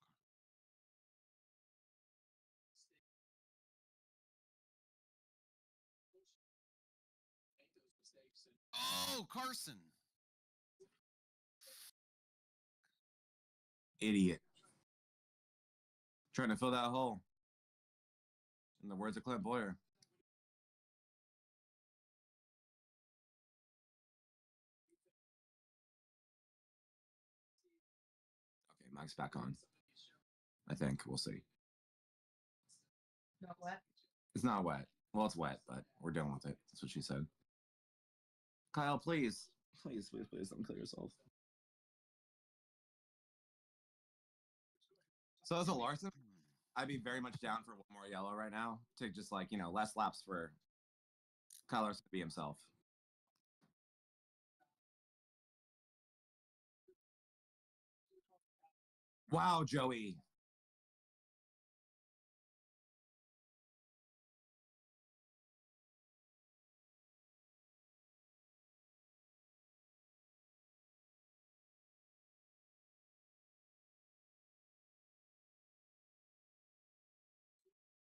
Make those mistakes and Oh, Carson. Idiot. Trying to fill that hole. In the words of Clint Boyer. mic's back on. I think we'll see. Not wet. It's not wet. Well, it's wet, but we're done with it. That's what she said. Kyle, please, please, please, please, don't kill yourself. So as a Larson, I'd be very much down for one more yellow right now to just like, you know, less laps for Kyle Larson to be himself. Wow, Joey.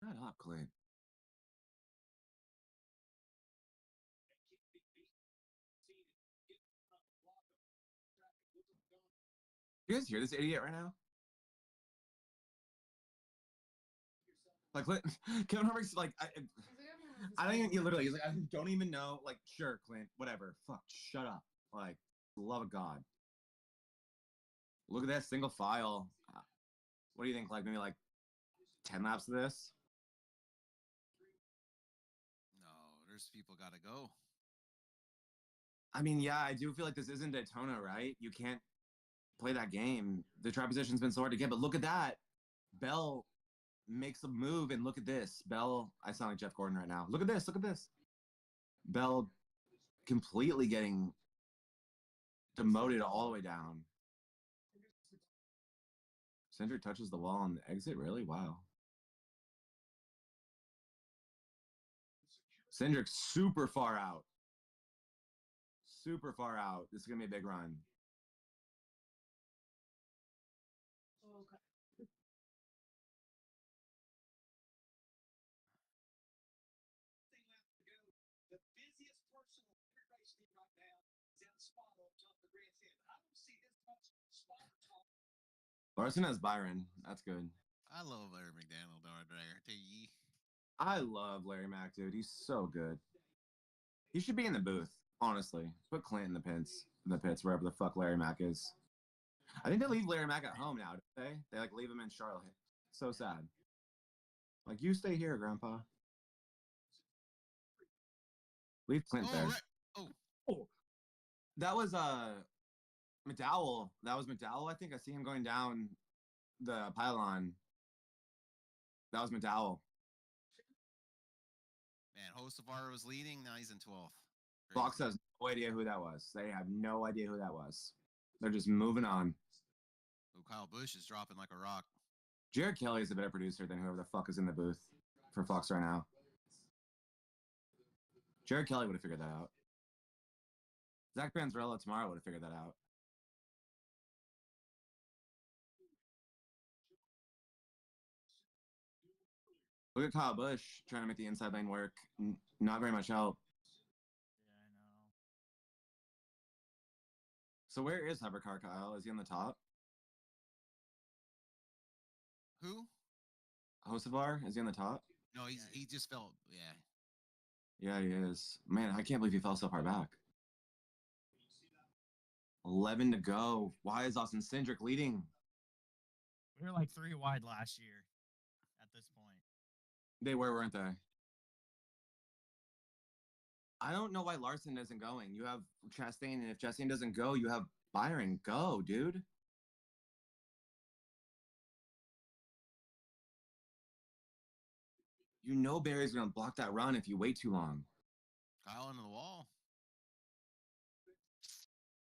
Shut up, Clint. You guys hear this idiot right now? Like, Kevin Harvick's like, I don't even, you literally, he's like, I don't even know. Like, sure, Clint, whatever. Fuck, shut up. Like, love of God. Look at that single file. What do you think? Like, maybe like 10 laps of this? No, there's people got to go. I mean, yeah, I do feel like this isn't Daytona, right? You can't play that game. The track position's been so hard to get, but look at that. Bell makes a move, and look at this. Bell, I sound like Jeff Gordon right now. Look at this. Look at this. Bell completely getting demoted all the way down. Cindric touches the wall on the exit? Really? Wow. Cindric super far out. Super far out. This is going to be a big run. Okay. The busiest person on every race team right now is in spot on top of the grandstand. I don't see this much spot talk. Larson has Byron. That's good. I love Larry McDaniel, don't I? Tell ye. I love Larry Mack, dude. He's so good. He should be in the booth, honestly. Put Clint in the pits, wherever the fuck Larry Mack is. I think they leave Larry Mack at home now, don't they? They like leave him in Charlotte. So sad. Like, you stay here, Grandpa. Leave Clint there. Right. Oh, that was McDowell. That was McDowell. I think I see him going down the pylon. That was McDowell. Man, Hocevar was leading. Now he's in 12th. Fox has no idea who that was. They have no idea who that was. They're just moving on. Ooh, Kyle Busch is dropping like a rock. Jared Kelly is a better producer than whoever the fuck is in the booth for Fox right now. Jared Kelly would have figured that out. Zach Panzarella tomorrow would have figured that out. Look at Kyle Busch trying to make the inside lane work. Not very much help. Yeah, I know. So where is Hypercar Kyle? Is he on the top? Who? Hocevar? Is he on the top? No, he just fell. Yeah. Yeah, he is. Man, I can't believe he fell so far back. 11 to go. Why is Austin Cindric leading? We were like 3 wide last year at this point. They were, weren't they? I don't know why Larson isn't going. You have Chastain, and if Chastain doesn't go, you have Byron. Go, dude. You know Barry's going to block that run if you wait too long. Kyle into the wall.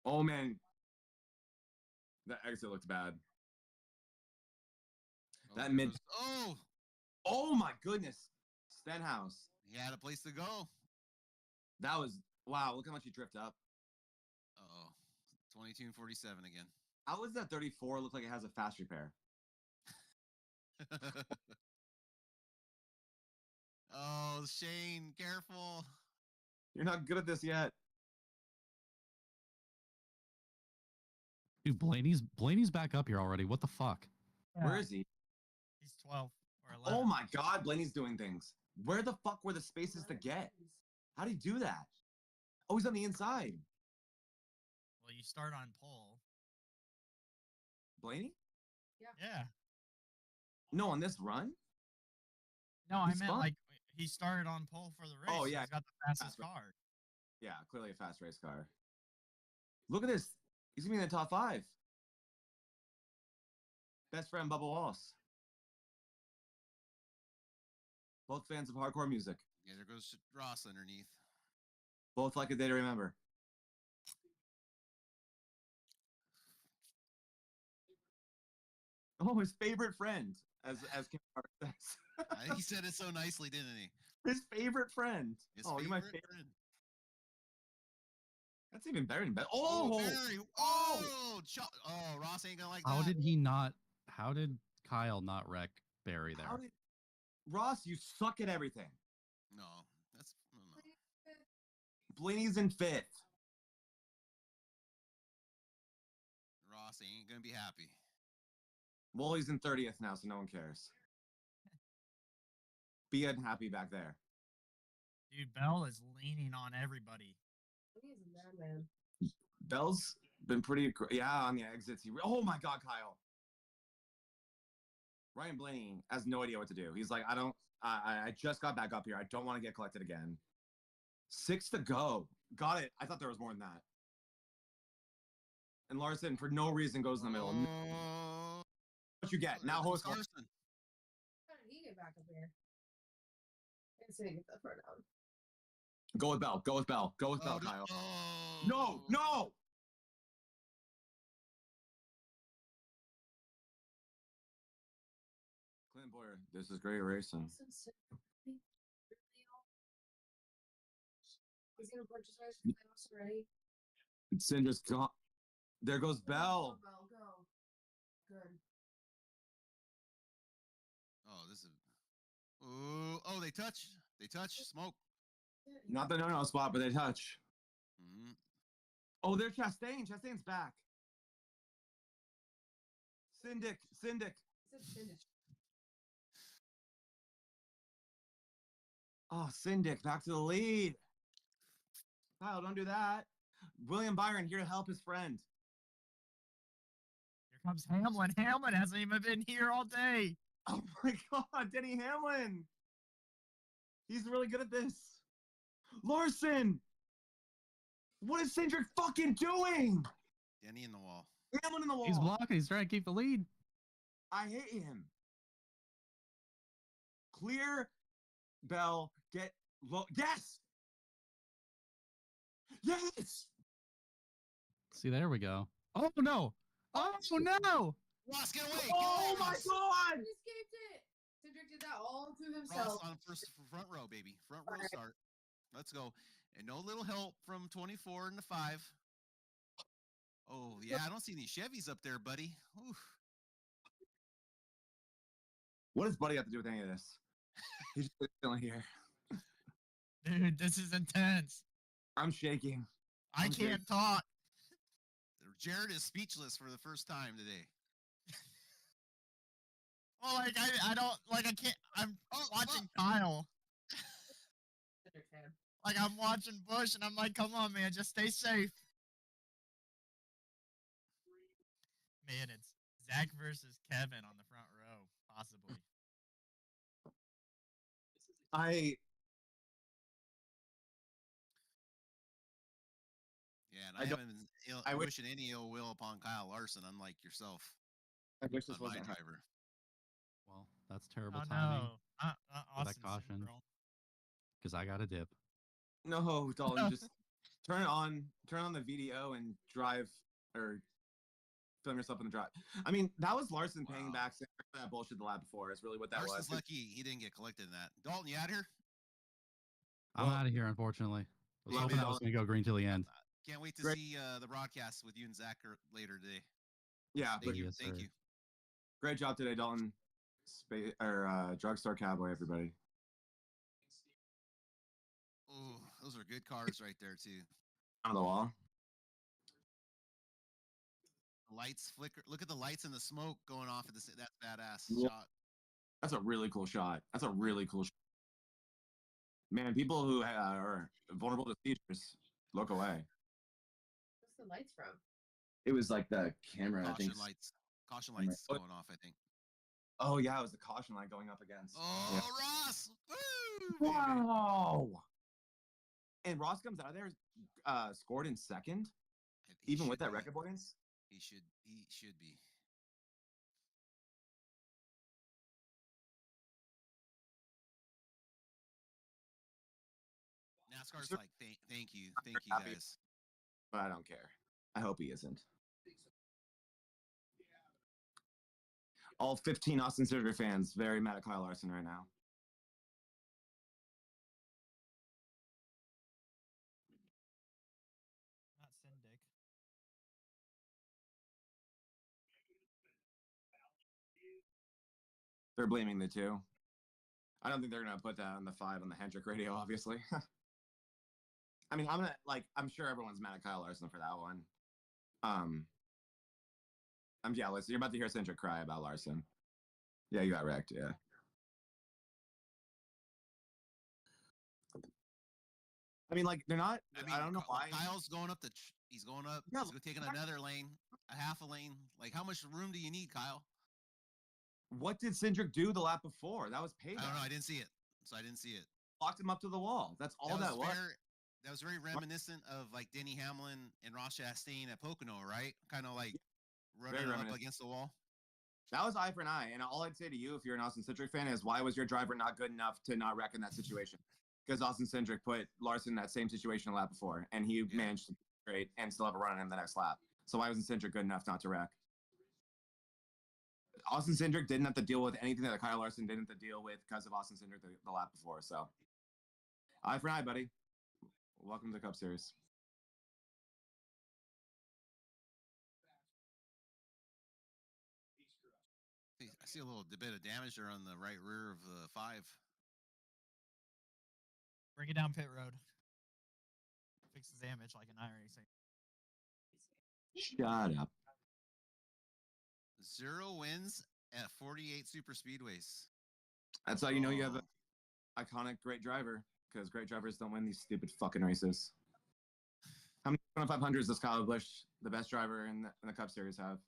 Oh, man. That exit looked bad. Oh, That mid... Oh! Oh, my goodness. Stenhouse. He had a place to go. That was... Wow, look how much he drifted up. Uh-oh. 22 and 47 again. How does that 34 look like it has a fast repair? Oh, Shane, careful. You're not good at this yet. Dude, Blaney's back up here already. What the fuck? Where is he? He's 12 or 11. Oh my God, Blaney's doing things. Where the fuck were the spaces to get? How do you do that? Oh, he's on the inside. Well, you start on pole. Blaney? Yeah. No, on this run. No, I He's meant fun. like he started on pole for the race. Oh, so yeah. he's got the fastest Fast race. car. Yeah, clearly a fast race car. Look at this. He's gonna be in the top 5. Best friend Bubba Wallace. Both fans of hardcore music. Yeah, there goes Ross underneath. Both like a day to remember. Oh, his favorite friend, as Kim Carter says. He said it so nicely, didn't he? His favorite friend. His oh, favorite you're my favorite friend. That's even better than better. Oh, Oh, Barry. Oh, Ross ain't gonna like How that. did he not? How did Kyle not wreck Barry there? Ross, you suck at everything. No, that's no. Blaney's in 5th. Ross ain't gonna be happy. Wally's in 30th now, so no one cares. Be unhappy back there. Dude, Bell is leaning on everybody. He's a madman. Bell's been pretty, yeah, on the exits. Oh my God, Kyle. Ryan Blaney has no idea what to do. He's like, I just got back up here. I don't want to get collected again. 6 to go. Got it. I thought there was more than that. And Larson, for no reason, goes in the middle. What you get? Now host Larson. How did he get back up here? I didn't see him get that far down. Go with Bell. Go with Bell. Go with Bell, Kyle. No, no. Clint Boyer, this is great racing. He's gonna punch his face in the house already. Cinder's gone. There goes Bell. Bell, go. Good. Oh, this is. Oh, they touch. They touch. Smoke. Not the no-no spot, but they touch. Mm-hmm. Oh, there's Chastain. Chastain's back. Syndic. Oh, Syndic, back to the lead. Kyle, don't do that. William Byron here to help his friend. Here comes Hamlin. Hamlin hasn't even been here all day. Oh my God, Denny Hamlin. He's really good at this. Larson. What is Cindric fucking doing? Denny in the wall. Hamlin in the wall. He's blocking. He's trying to keep the lead. I hate him. Clear. Bell. Get low. Yes. Yes. See, there we go. Oh no! Oh no! Ross, get away! Oh my God! He escaped it. Cindric did that all to Ross himself. on front row, baby. Front row start. Let's go. And no little help from 24 and the 5. Oh, yeah, I don't see any Chevys up there, buddy. Oof. What does Buddy have to do with any of this? He's just still here. Dude, this is intense. I'm shaking. I can't talk. Jared is speechless for the first time today. Well, like I don't like I can't. I'm watching Kyle. Like I'm watching Bush, and I'm like, come on, man, just stay safe. Man, it's Zach versus Kevin on the front row, possibly. Yeah, and I haven't been wishing any ill will upon Kyle Larson, unlike yourself. I wish this my wasn't driver. Well, that's terrible Oh timing. no, For that caution. Because I got a dip. No, Dalton, just turn on the VDO and drive or film yourself in the drive. I mean, that was Larson paying back that bullshit the lap before. Is really what that Larson's was. lucky he didn't get collected in that. Dalton, you out here? I'm out of here, unfortunately. I was hoping that was going to go green till the end. Can't wait to see the broadcast with you and Zach later today. Yeah, thank you. Thank you. Great job today, Dalton. Drugstore Cowboy, everybody. Oh, those are good cars right there too. On the wall. The lights flicker. Look at the lights and the smoke going off at this. That's badass shot. That's a really cool shot. That's a really cool shot. Man, people who are vulnerable to seizures, look away. What's the lights from? It was like the camera. Caution I think. lights. Caution lights going off, I think. Oh yeah, it was the caution light going up against. Oh, Yeah. Ross! Woo, baby. Wow. And Ross comes out of there, scored in second, He even with should that be. record points. He should be. NASCAR's Sure. like, thank you Happy. guys. But I don't care. I hope he isn't. All 15 Austin Cindric fans very mad at Kyle Larson right now. Not Syndic. They're blaming the two. I don't think they're gonna put that on the 5 on the Hendrick radio, obviously. I mean, I'm sure everyone's mad at Kyle Larson for that one. I'm jealous. You're about to hear Cindric cry about Larson. Yeah, you got wrecked. Yeah. I mean, like they're not. I don't know why. Kyle's going up he's going up. Yeah, He's taking another lane, a half a lane. Like, how much room do you need, Kyle? What did Cindric do the lap before? That was payback. I don't know. I didn't see it, so I didn't see it. Locked him up to the wall. That's all that was. That was very reminiscent of like Denny Hamlin and Ross Chastain at Pocono, right? Kind of like running up against the wall. That was eye for an eye. And all I'd say to you, if you're an Austin Cindric fan, is why was your driver not good enough to not wreck in that situation? Because Austin Cindric put Larson in that same situation a lap before, and he managed to be great and still have a run in the next lap. So why wasn't Cindric good enough not to wreck? Austin Cindric didn't have to deal with anything that Kyle Larson didn't have to deal with because of Austin Cindric the lap before. So eye for an eye, buddy. Welcome to the Cup Series. I see a little bit of damage there on the right rear of the 5. Bring it down pit road. Fix the damage like an Iracing. Shut up. 0 wins at 48 super speedways. That's how you know you have an iconic great driver, because great drivers don't win these stupid fucking races. How many 500s does Kyle Busch, the best driver in the Cup Series, have?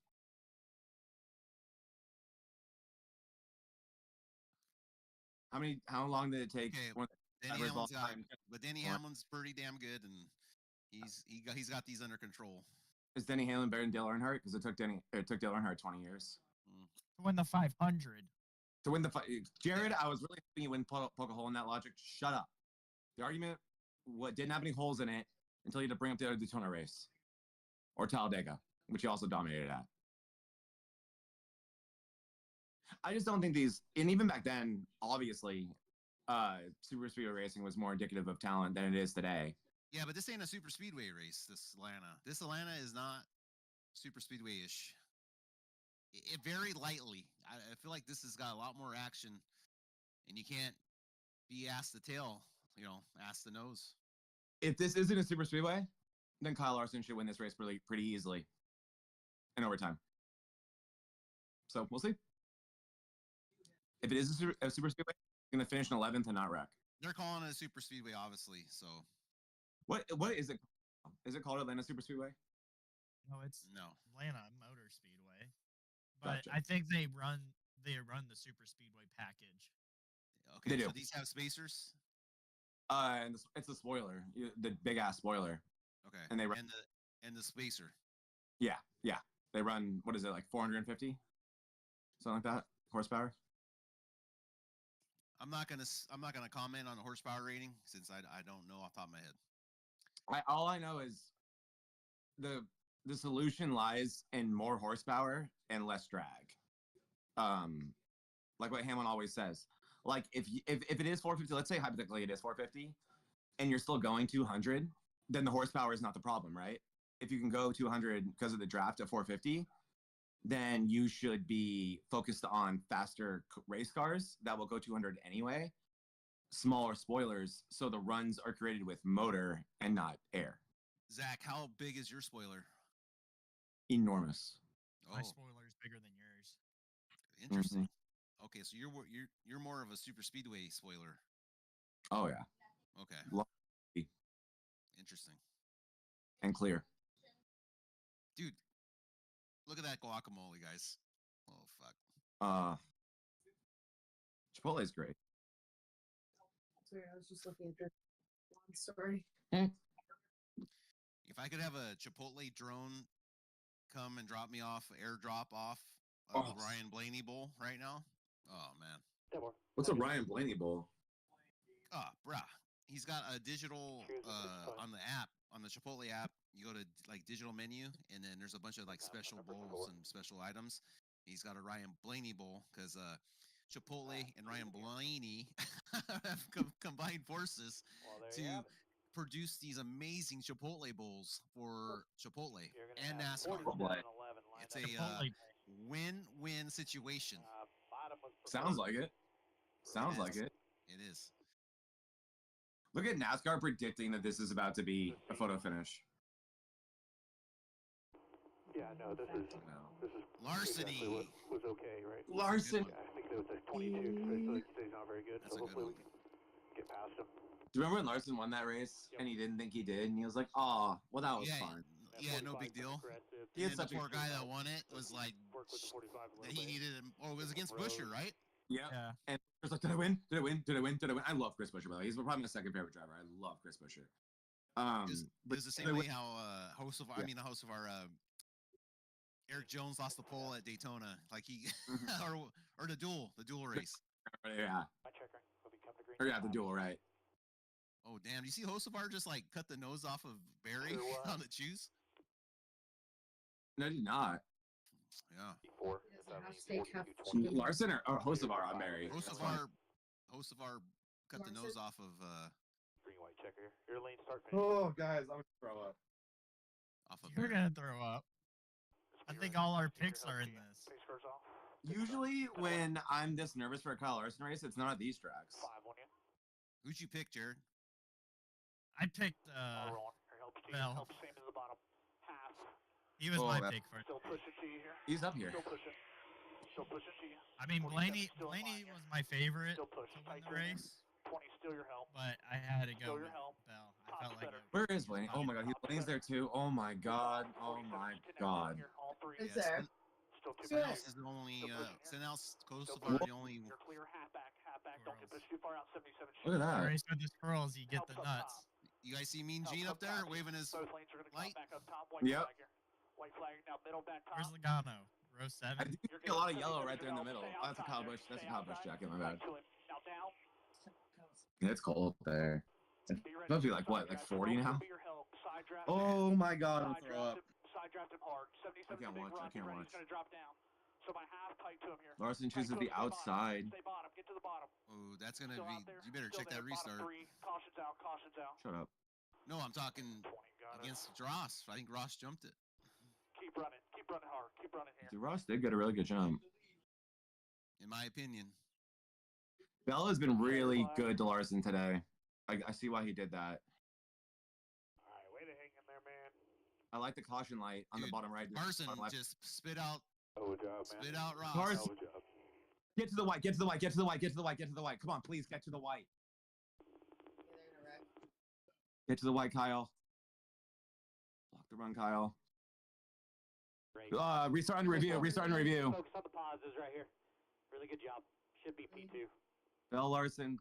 How long did it take? Okay, Denny Hamlin's pretty damn good, and he's got these under control. Is Denny Hamlin better than Dale Earnhardt? Because it took Dale Earnhardt 20 years to win the 500. To win the Jared, I was really hoping you wouldn't poke a hole in that logic. Shut up. The argument didn't have any holes in it until you had to bring up the other Daytona race or Talladega, which he also dominated at. I just don't think these, and even back then, obviously, super speedway racing was more indicative of talent than it is today. Yeah, but this ain't a super speedway race. This Atlanta is not super speedway-ish. It very lightly. I feel like this has got a lot more action, and you can't be ass the tail, ass the nose. If this isn't a super speedway, then Kyle Larson should win this race pretty easily in overtime. So we'll see. If it is a super speedway, it's going to finish in 11th and not wreck. They're calling it a super speedway, obviously. So, what is it? Is it called Atlanta Super Speedway? No, it's Atlanta Motor Speedway. But Gotcha. I think they run the super speedway package. Okay, they do. So these have spacers. And it's the spoiler, the big ass spoiler. Okay, and they run and the spacer. Yeah, they run. What is it, like 450, something like that horsepower? I'm not gonna comment on the horsepower rating since I don't know off the top of my head. All I know is the solution lies in more horsepower and less drag. Like what Hamlin always says. Like if it is 450, let's say hypothetically it is 450, and you're still going 200, then the horsepower is not the problem, right? If you can go 200 because of the draft at 450, then you should be focused on faster race cars that will go 200 anyway, smaller spoilers, so the runs are created with motor and not air. Zach, how big is your spoiler? Enormous. My spoiler is bigger than yours. Interesting. Mm-hmm. Okay, so you're more of a super speedway spoiler. Oh yeah. Okay. Interesting. And clear. Dude, look at that guacamole, guys. Oh fuck. Chipotle's great. That's weird. I was just looking at the one story. If I could have a Chipotle drone come and drop me off, airdrop off of the Ryan Blaney Bowl right now. Oh man. What's a Ryan Blaney Bowl? Oh, bruh. He's got a digital on the app, on the Chipotle app. You go to like digital menu, and then there's a bunch of like special bowls and special items. He's got a Ryan Blaney Bowl because Chipotle and Ryan Blaney have combined forces to produce these amazing Chipotle bowls for Chipotle and NASCAR. It's a win-win situation. Sounds like it. Sounds like it. It is. Look at NASCAR predicting that this is about to be a photo finish. Yeah, no, this is Larceny. exactly what was okay, right? Larson. I think it was a 22, so I feel like he's not very good. That's So a good hopefully one. we can get past him. Do you remember when Larson won that race and he didn't think he did? And he was like, "Oh, well, that was Yeah, fine." yeah, no big deal. He And had then such the a poor guy that won it was like that he needed him. Oh, it was against Busher, right? Yeah. Yeah. And it was like, "Did I win? Did I win? Did I win? Did I win?" I love Chris Busher, by the way. He's probably my second favorite driver. I love Chris Busher. It But was the same way how host of the host of our Eric Jones lost the pole at Daytona, like he or the duel race. Yeah. Or yeah, the duel, right? Oh damn! Do you see Hocevar just like cut the nose off of Barry on the choose? No, he did not. Yeah. Larson or Hocevar on Barry. Hocevar cut the nose off of Green white checker. Your lane start. Oh, guys, I'm gonna throw up. Off of You're Barry. gonna throw up. I think all our picks are in this. Usually, when I'm this nervous for a Kyle Larson race, it's not at these tracks. Who'd you pick, Jared? I picked Bell. He was my pick for it. He's up here. I mean, Blaney was my favorite to win the race, but I had to go with Bell. I felt like Where is Blaney? Oh my god, Blaney's there too. Oh my god. Oh my god. Is there? Stenhouse is the only Stenhouse Hocevar the only. Look at that. race with the squirrels, you get the nuts. You guys see Mean Gene up there waving his light? Yep. Where's Logano? Row 7? I do see a lot of yellow right there in the middle. Oh, that's a Kyle Busch. That's a Kyle Busch jacket. My bad. Yeah, it's cold there. It's supposed to be like what, like 40 now? Oh my god, I'm gonna throw up. I can't watch. I can't watch. Larson chooses the outside. Oh, that's gonna be. You better check that restart. Shut up. No, I'm talking against Ross. I think Ross jumped it. Keep running hard, keep running here. Dude, Ross did get a really good jump. In my opinion. Bell has been really good to Larson today. I see why he did that. All right, way to hang in there, man. I like the caution light on the bottom right. Larson just spit out. Oh, job, man. Spit out Ross. Larson. Get to the white. Get to the white. Get to the white. Get to the white. Get to the white. Come on, please get to the white. Get to the white, Kyle. Block the run, Kyle. Restart and review. Restart and review. Focus on the positives right here. Really good job. Should be P2. Bell Larson.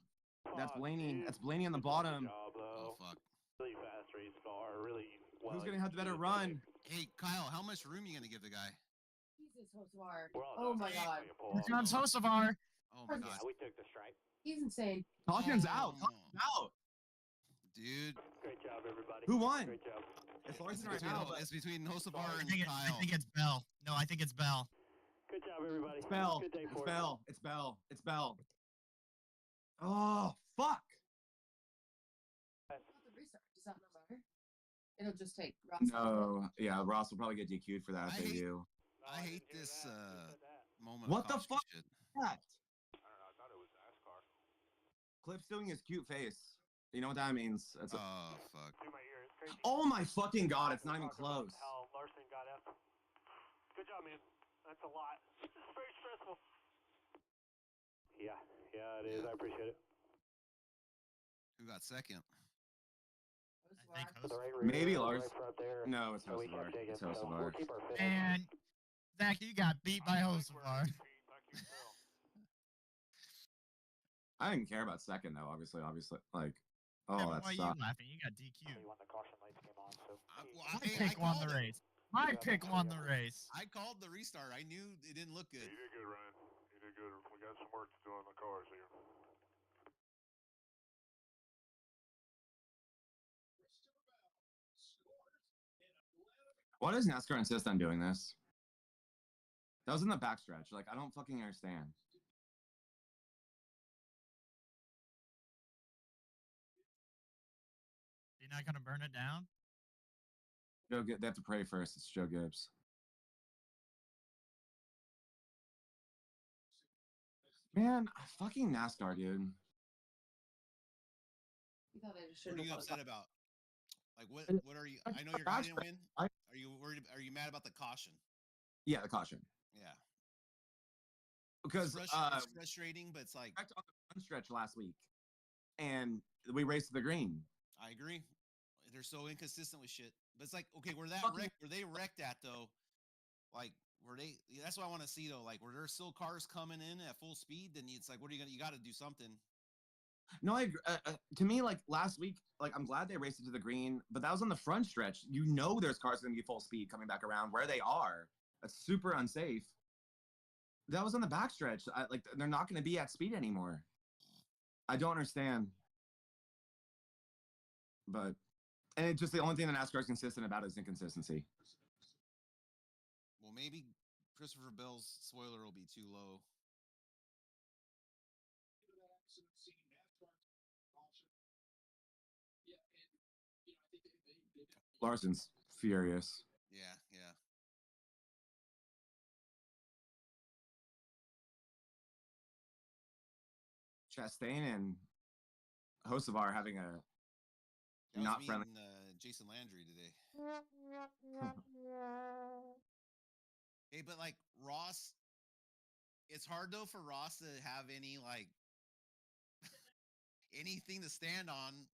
That's Blaney. That's Blaney on the bottom. Oh fuck. Really fast race car. Really well. Who's gonna have the better run? Hey Kyle, how much room you gonna give the guy? Jesus, Hocevar. Oh my god. Here comes Hocevar. Oh my god. Yeah, we took the strike. He's insane. Caution's out. Caution's out. Dude. Great job, everybody. Who won? Great job. It's It's Larson right between, now. it's between Hocevar I and think, Kyle. I think it's Bell. No, I think it's Bell. Good job, everybody. It's Bell. Good day It's for Bell. It's Bell. It's Bell. Oh, fuck. The restart. Does that not matter? It'll just take Ross. No. Yeah, Ross will probably get DQ'd for that if I they hate- do. I hate this moment. What of the caution fuck? shit. That? I don't know. I thought it was NASCAR. Clip's doing his cute face. You know what that means? That's Oh fuck. Do my ears. Crazy. oh my fucking god, it's not even close. How Larson got F. Good job, man. That's a lot. It's very stressful. Yeah, it is. Yeah. I appreciate it. Who got second? I think For the Hocevar. right rear, Maybe right Lars. front there. No, it's So we Hocevar. kept taking, It's so Hocevar. we'll keep our finish. And Zach, you got beat by Hocevar. I didn't care about second though. Obviously, like, Kevin, oh, that why are you sucks. laughing? You got DQ. When the caution lights came on, so My pick won the race. My pick won the race. I called the restart. I knew it didn't look good. You did good, Ryan. You did good. We got some work to do on the cars here. Why does NASCAR insist on doing this? That was in the backstretch. Like, I don't fucking understand. You're not gonna burn it down? They have to pray first. It's Joe Gibbs. Man, fucking NASCAR, dude. You thought I just What shouldn't are you have upset won. about? Like what are you? I know your guy didn't win. Are you worried? Are you mad about the caution? Yeah, the caution. Yeah. Because it's frustrating, but it's like on the front stretch last week, and we raced to the green. I agree. They're so inconsistent with shit. But it's like, okay, were they wrecked at though? Like, were they? That's what I want to see though. Like, were there still cars coming in at full speed? Then it's like, what are you gonna? You got to do something. No, I to me, like last week, like I'm glad they raced it to the green, but that was on the front stretch. You know, there's cars gonna be full speed coming back around where they are. That's super unsafe. That was on the backstretch. Like they're not going to be at speed anymore. I don't understand. But and it's just the only thing that NASCAR is consistent about is inconsistency. Well, maybe Christopher Bell's spoiler will be too low. Larson's furious. Yeah, yeah. Chastain and Hocevar having a not friendly. Jason Landry today. Hey, but like Ross, it's hard though for Ross to have any like anything to stand on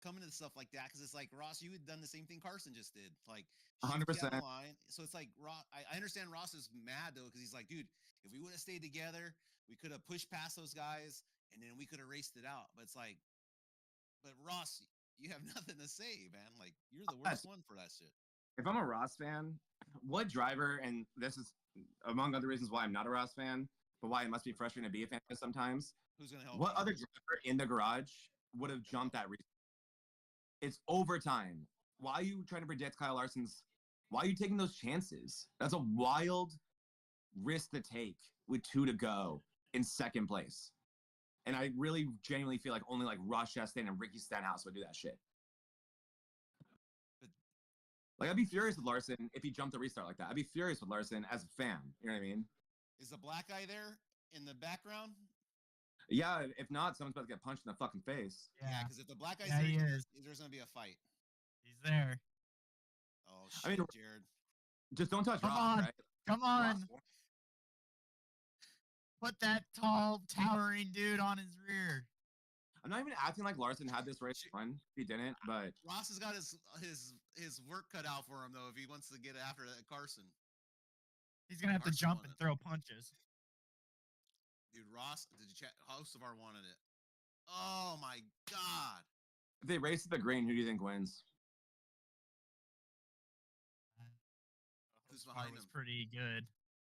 coming to stuff like that, because it's like Ross, you had done the same thing Carson just did, like 100%. Line. So it's like Ross. I understand Ross is mad though, because he's like, dude, if we would have stayed together, we could have pushed past those guys, and then we could have raced it out. But it's like, but Ross, you have nothing to say, man. Like, you're the worst one for that shit. If I'm a Ross fan, what driver, and this is among other reasons why I'm not a Ross fan, but why it must be frustrating to be a fan sometimes. Who's gonna help? What other driver in the garage would have jumped that race? It's overtime. Why are you trying to predict Kyle Larson's? Why are you taking those chances? That's a wild risk to take with 2 to go in second place. And I really genuinely feel like only like Ross Chastain and Ricky Stenhouse would do that shit. Like, I'd be furious with Larson if he jumped a restart like that. I'd be furious with Larson as a fan. You know what I mean? Is the black guy there in the background? Yeah, if not, someone's about to get punched in the fucking face. Yeah, because if the black guy's Yeah, there, he is. there's going to be a fight. He's there. Oh, shit, I mean, Jared. Just don't touch Come Ross, on. right? Come on. Ross. Put that tall, towering dude on his rear. I'm not even acting like Larson had this race fun. He didn't, but Ross has got his work cut out for him though if he wants to get after that Carson. He's gonna have to jump and throw punches. Dude, Ross, did you check? Hocevar wanted it. Oh my god! if they race at the green, who do you think wins? Who's behind was him? pretty good.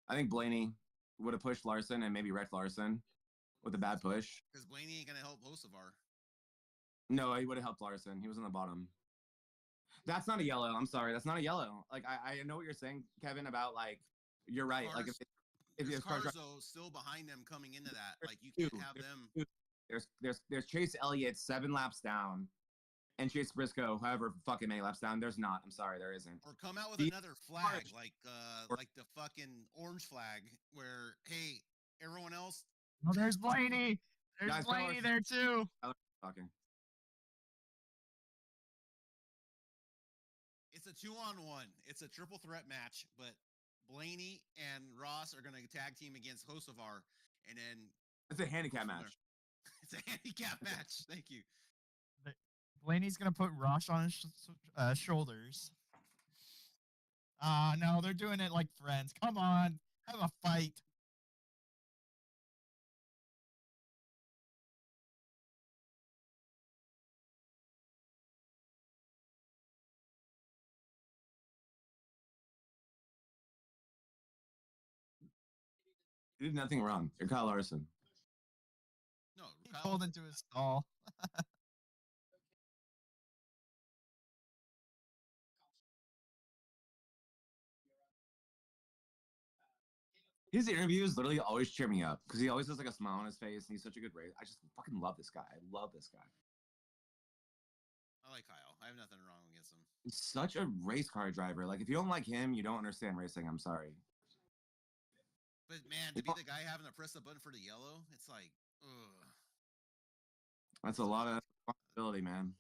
I think Blaney would have pushed Larson and maybe wrecked Larson with a bad push. Because Blaney ain't gonna help Hocevar. No, he would have helped Larson. He was on the bottom. That's not a yellow. I'm sorry. That's not a yellow. Like, I know what you're saying, Kevin, about, like, you're right. Cars, Like, if there's cars cars though still behind them coming into that. Like, you can't have them. There's Chase Elliott 7 laps down, and Chase Briscoe however fucking many laps down. There's not. I'm sorry, there isn't. Or come out with another flag, like the fucking orange flag, where hey, everyone else. Oh, there's Blaney. There's Guys, Blaney there too. Talking. It's a 2-on-1. It's a triple threat match, but Blaney and Ross are going to tag team against Hocevar, and then it's a handicap match. It's a handicap match. Thank you. Blaney's gonna put Ross on his shoulders. No, they're doing it like friends. Come on, have a fight. You did nothing wrong. You're Kyle Larson. No, He Kyle, pulled into his stall. His interviews literally always cheer me up because he always has like a smile on his face and he's such a good race. I just fucking love this guy. I love this guy. I like Kyle. I have nothing wrong against him. He's such a race car driver. Like if you don't like him, you don't understand racing. I'm sorry. But man, to be the guy having to press the button for the yellow, it's like, ugh. That's a lot of responsibility, man.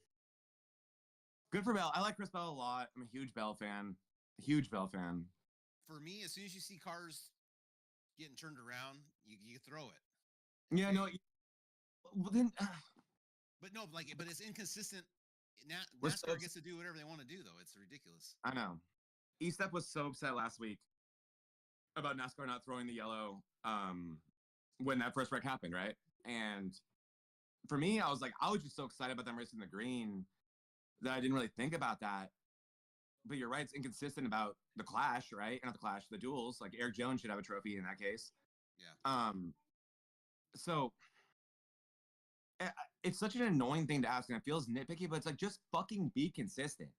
Good for Bell. I like Chris Bell a lot. I'm a huge Bell fan. A huge Bell fan. For me, as soon as you see cars getting turned around, you throw it. Yeah, no. Well, then, but no, like, but it's inconsistent. We're NASCAR so- gets to do whatever they want to do, though. It's ridiculous. I know. E-Step was so upset last week about NASCAR not throwing the yellow when that first wreck happened, right? And for me, I was just so excited about them racing the green that I didn't really think about that. But you're right, it's inconsistent about the clash, right? Not the clash, the duels. Like Eric Jones should have a trophy in that case. Yeah. So it's such an annoying thing to ask, and it feels nitpicky, but it's like just fucking be consistent.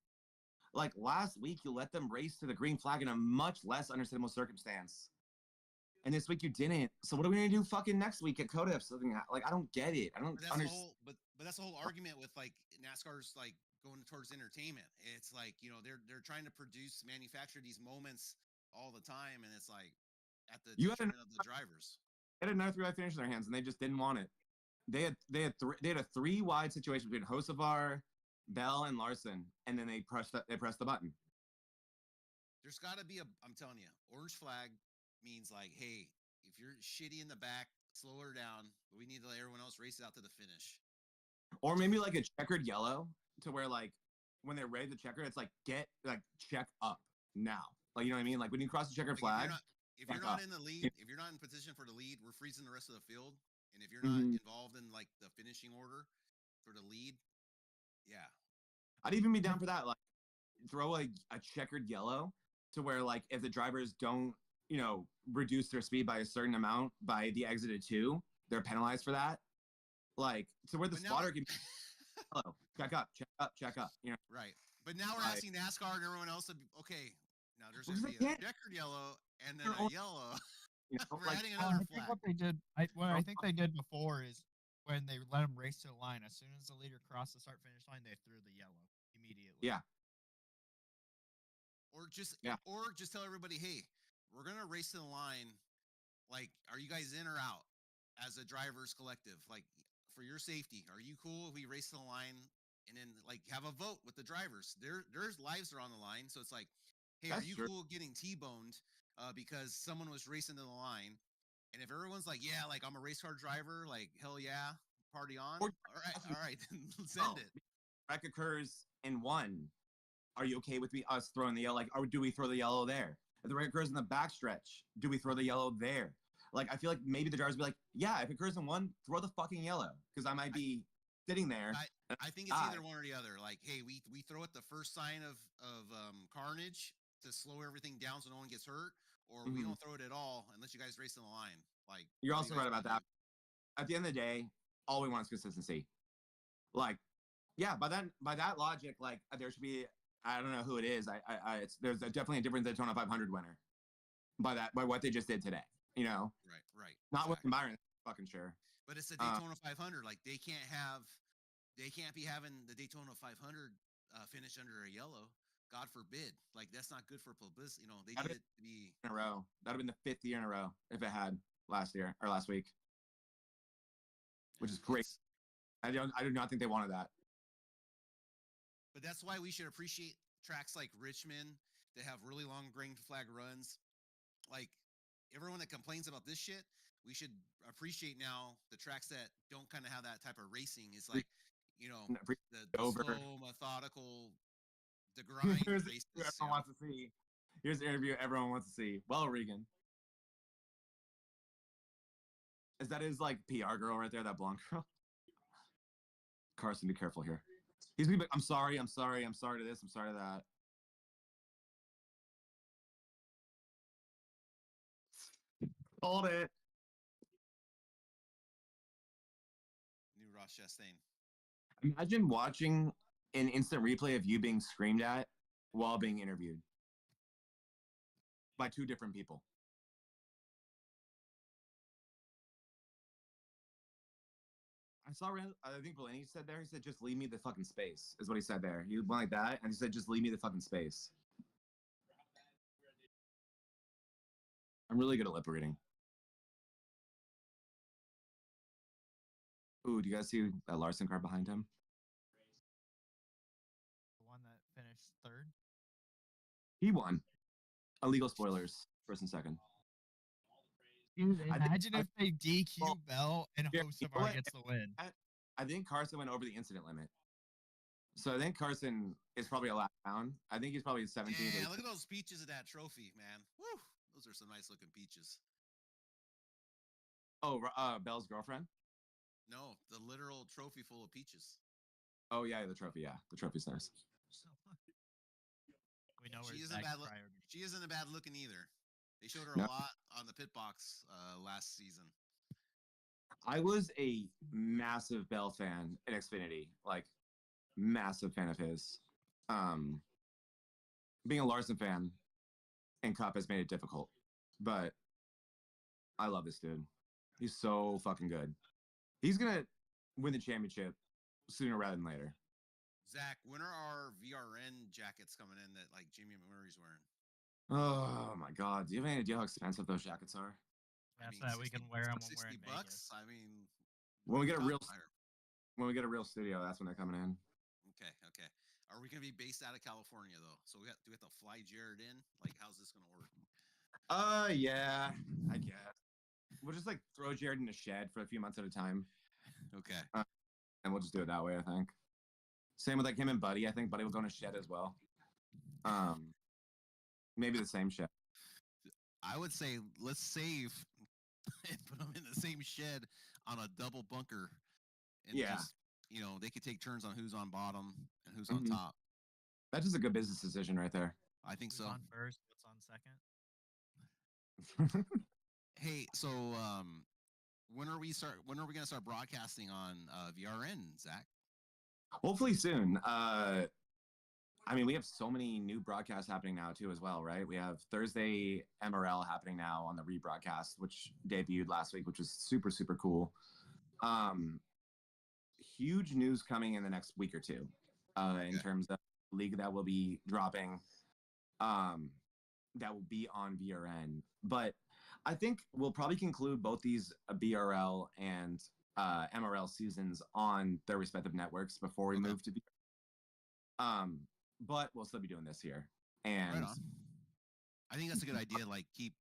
Like last week, you let them race to the green flag in a much less understandable circumstance. And this week you didn't. So what are we gonna do fucking next week at Coda if something like I don't get it. I don't understand. But that's the whole argument with like NASCAR's like going towards entertainment. It's like, you know, they're trying to manufacture these moments all the time, and it's like at the detriment of the drivers. They had another 3-wide finish in their hands, and they just didn't want it. They had a 3-wide situation between Hocevar, Bell, and Larson, and then they pressed the button. There's got to be I'm telling you, orange flag means like, hey, if you're shitty in the back, slow her down. We need to let everyone else race it out to the finish. Or maybe like a checkered yellow to where like when they're ready to checker, it's like check up now. Like you know what I mean? Like when you cross the checkered flag. If you're not in the lead, if you're not in position for the lead, we're freezing the rest of the field. And if you're not involved in like the finishing order for the lead, yeah. I'd even be down for that. Like throw a checkered yellow to where like if the drivers don't, you know, reduce their speed by a certain amount by the exited 2, they're penalized for that. Like to where the spotter can hello, check up, you know. Right. But now we're asking NASCAR and everyone else to okay, now there's gonna be a checkered yellow and then a yellow. You know, we're adding another flag. What they did, what I think they did before is when they let them race to the line. As soon as the leader crossed the start finish line, they threw the yellow immediately. Yeah. Or just tell everybody, hey, we're gonna race to the line. Like, are you guys in or out as a drivers collective? Like, for your safety, are you cool if we race to the line and then like have a vote with the drivers? Their lives are on the line, so it's like, hey, are you cool getting T-boned because someone was racing to the line? And if everyone's like, yeah, like I'm a race car driver, like hell yeah, party on. All right, then send it. Wreck occurs in 1. Are you okay with us throwing the yellow? Like, or do we throw the yellow there? If the wreck occurs in the backstretch, do we throw the yellow there? Like, I feel like maybe the drivers be like, yeah, if it occurs in 1, throw the fucking yellow because I might be sitting there. I think it's either one or the other. Like, hey, we throw it the first sign of carnage to slow everything down so no one gets hurt, or we don't throw it at all unless you guys race in the line. Like, you're also right about that. At the end of the day, all we want is consistency. Like, yeah, by that logic, like there should be. I don't know who it is. There's definitely a different Daytona 500 winner by what they just did today. You know, right. Not with Byron, fucking sure. But it's the Daytona 500. Like they can't be having the Daytona 500 finish under a yellow. God forbid. Like that's not good for publicity. You know, they need it to be in a row. That'd have been the 5th year in a row if it had last week, which is great. I do not think they wanted that. But that's why we should appreciate tracks like Richmond that have really long green flag runs. Like everyone that complains about this shit, we should appreciate now the tracks that don't kind of have that type of racing. It's like, you know, the slow, methodical, the grind races. Everyone wants to see. Here's the interview everyone wants to see. Well, Regan. Is that his like PR girl right there, that blonde girl? Carson, be careful here. He's gonna be, I'm sorry to this, I'm sorry to that. Hold it. New Ross Chastain. Imagine watching an instant replay of you being screamed at while being interviewed by two different people. I saw, I think Blaney said there, he said, just leave me the fucking space, is what he said there. He went like that, and he said, just leave me the fucking space. I'm really good at lip reading. Ooh, do you guys see that Larson car behind him? The one that finished third. He won. Illegal spoilers, first and second. Dude, imagine if they DQ Bell and Hocevar gets the win. I think Carson went over the incident limit. So I think Carson is probably a lap down. I think he's probably 17th. Yeah, look at those peaches of that trophy, man. Woo! Those are some nice looking peaches. Oh, Bell's girlfriend? No, the literal trophy full of peaches. Oh, yeah, the trophy. Yeah, the trophy's nice. We know She isn't bad. She isn't a bad looking either. They showed her a lot on the pit box last season. I was a massive Bell fan in Xfinity, like massive fan of his. Being a Larson fan in Cup has made it difficult, but I love this dude. He's so fucking good. He's gonna win the championship sooner rather than later. Zach, when are our VRN jackets coming in that like Jamie McMurray's wearing? Oh my god, do you have any idea how expensive those jackets are? That's that we can wear them when we're in $60. I mean, when we get a real studio, that's when they're coming in. Okay. Are we gonna be based out of California though? So do we have to fly Jared in? Like, how's this gonna work? Yeah, I guess we'll just like throw Jared in a shed for a few months at a time. Okay. And we'll just do it that way, I think. Same with like him and Buddy. I think Buddy will go in a shed as well. Maybe the same shed. I would say let's save and put them in the same shed on a double bunker. And just, they could take turns on who's on bottom and who's on top. That's just a good business decision right there. I think who's so. On first, what's on second? Hey, so when are we gonna start broadcasting on VRN, Zach? Hopefully soon. I mean, we have so many new broadcasts happening now too, as well, right? We have Thursday MRL happening now on the rebroadcast, which debuted last week, which is super, super cool. Huge news coming in the next week or two, in terms of league that will be dropping, that will be on VRN. But I think we'll probably conclude both these BRL and MRL seasons on their respective networks before we move to VRN. But we'll still be doing this here. And right on. I think that's a good idea. Like keep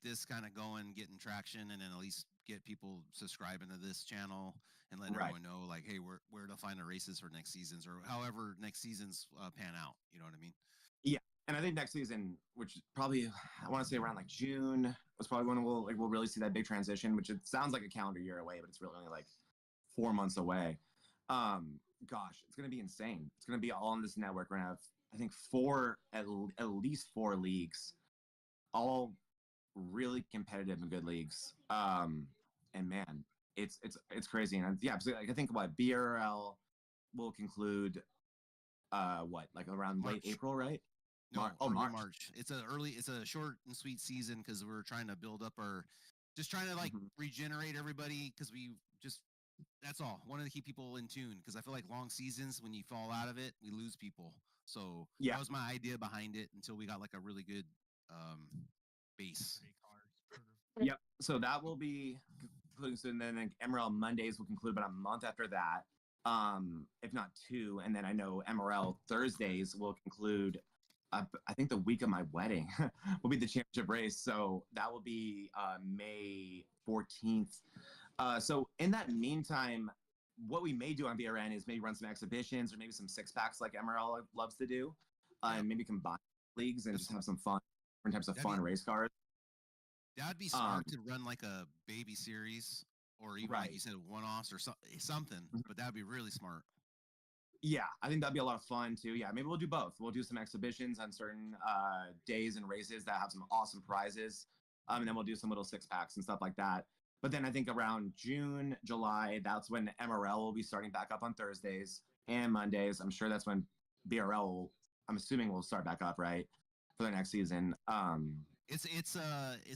this kind of going, getting traction, and then at least get people subscribing to this channel and let everyone know, like, hey, where to find the races for next seasons or however next seasons pan out. You know what I mean? Yeah. And I think next season, which probably, I want to say around like June, was probably when we'll really see that big transition, which it sounds like a calendar year away, but it's really only like 4 months away. Gosh, it's going to be insane. It's going to be all on this network. We're going to have, I think, at least four leagues, all really competitive and good leagugues. And man, it's crazy. And yeah, I think what BRL will conclude, like around March. late April, right? No, March. It's a short and sweet season because we're trying to build up just trying to like regenerate everybody because that's all. Wanted to keep people in tune because I feel like long seasons, when you fall out of it, we lose people. So that was my idea behind it until we got like a really good base. Yep. So that will be concluding soon. Then MRL Mondays will conclude about a month after that, if not 2. And then I know MRL Thursdays will conclude. I think the week of my wedding will be the championship race. So that will be May 14th. So in that meantime, what we may do on BRN is maybe run some exhibitions or maybe some 6-packs like MRL loves to do, and maybe combine leagues and just have some fun, different types of That'd fun race cars. That'd be smart to run like a baby series, or even like Right. you said, one-offs or something. But that'd be really smart. Yeah, I think that'd be a lot of fun too. Yeah, maybe we'll do both. We'll do some exhibitions on certain days and races that have some awesome prizes, and then we'll do some little six packs and stuff like that. But then I think around June, July, that's when MRL will be starting back up on Thursdays and Mondays. I'm sure that's when BRL will, I'm assuming, will start back up, right, for the next season. It's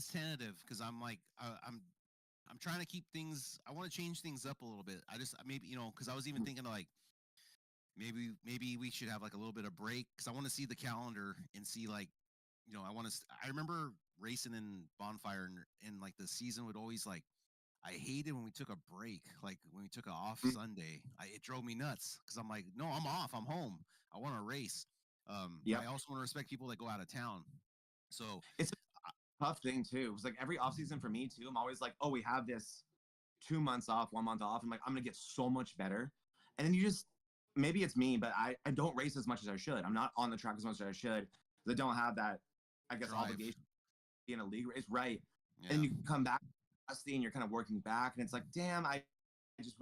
tentative because I'm trying to keep things. I want to change things up a little bit. I just maybe because I was even thinking like maybe we should have like a little bit of break because I want to see the calendar and see like I remember racing in Bonfire and like the season would always like I hated when we took a break, like when we took an off Sunday. It drove me nuts because I'm like, no, I'm off, I'm home, I want to race. I also want to respect people that go out of town. So it's a tough thing too. It's like every off season for me too. I'm always like, oh, we have this 2 months off, 1 month off. I'm like, I'm gonna get so much better, and then you just maybe it's me, but I don't race as much as I should. I'm not on the track as much as I should. I don't have that, I guess, Drive. obligation to be in a league race, right? Yeah. And you come back rusty and you're kind of working back, and it's like, damn, I just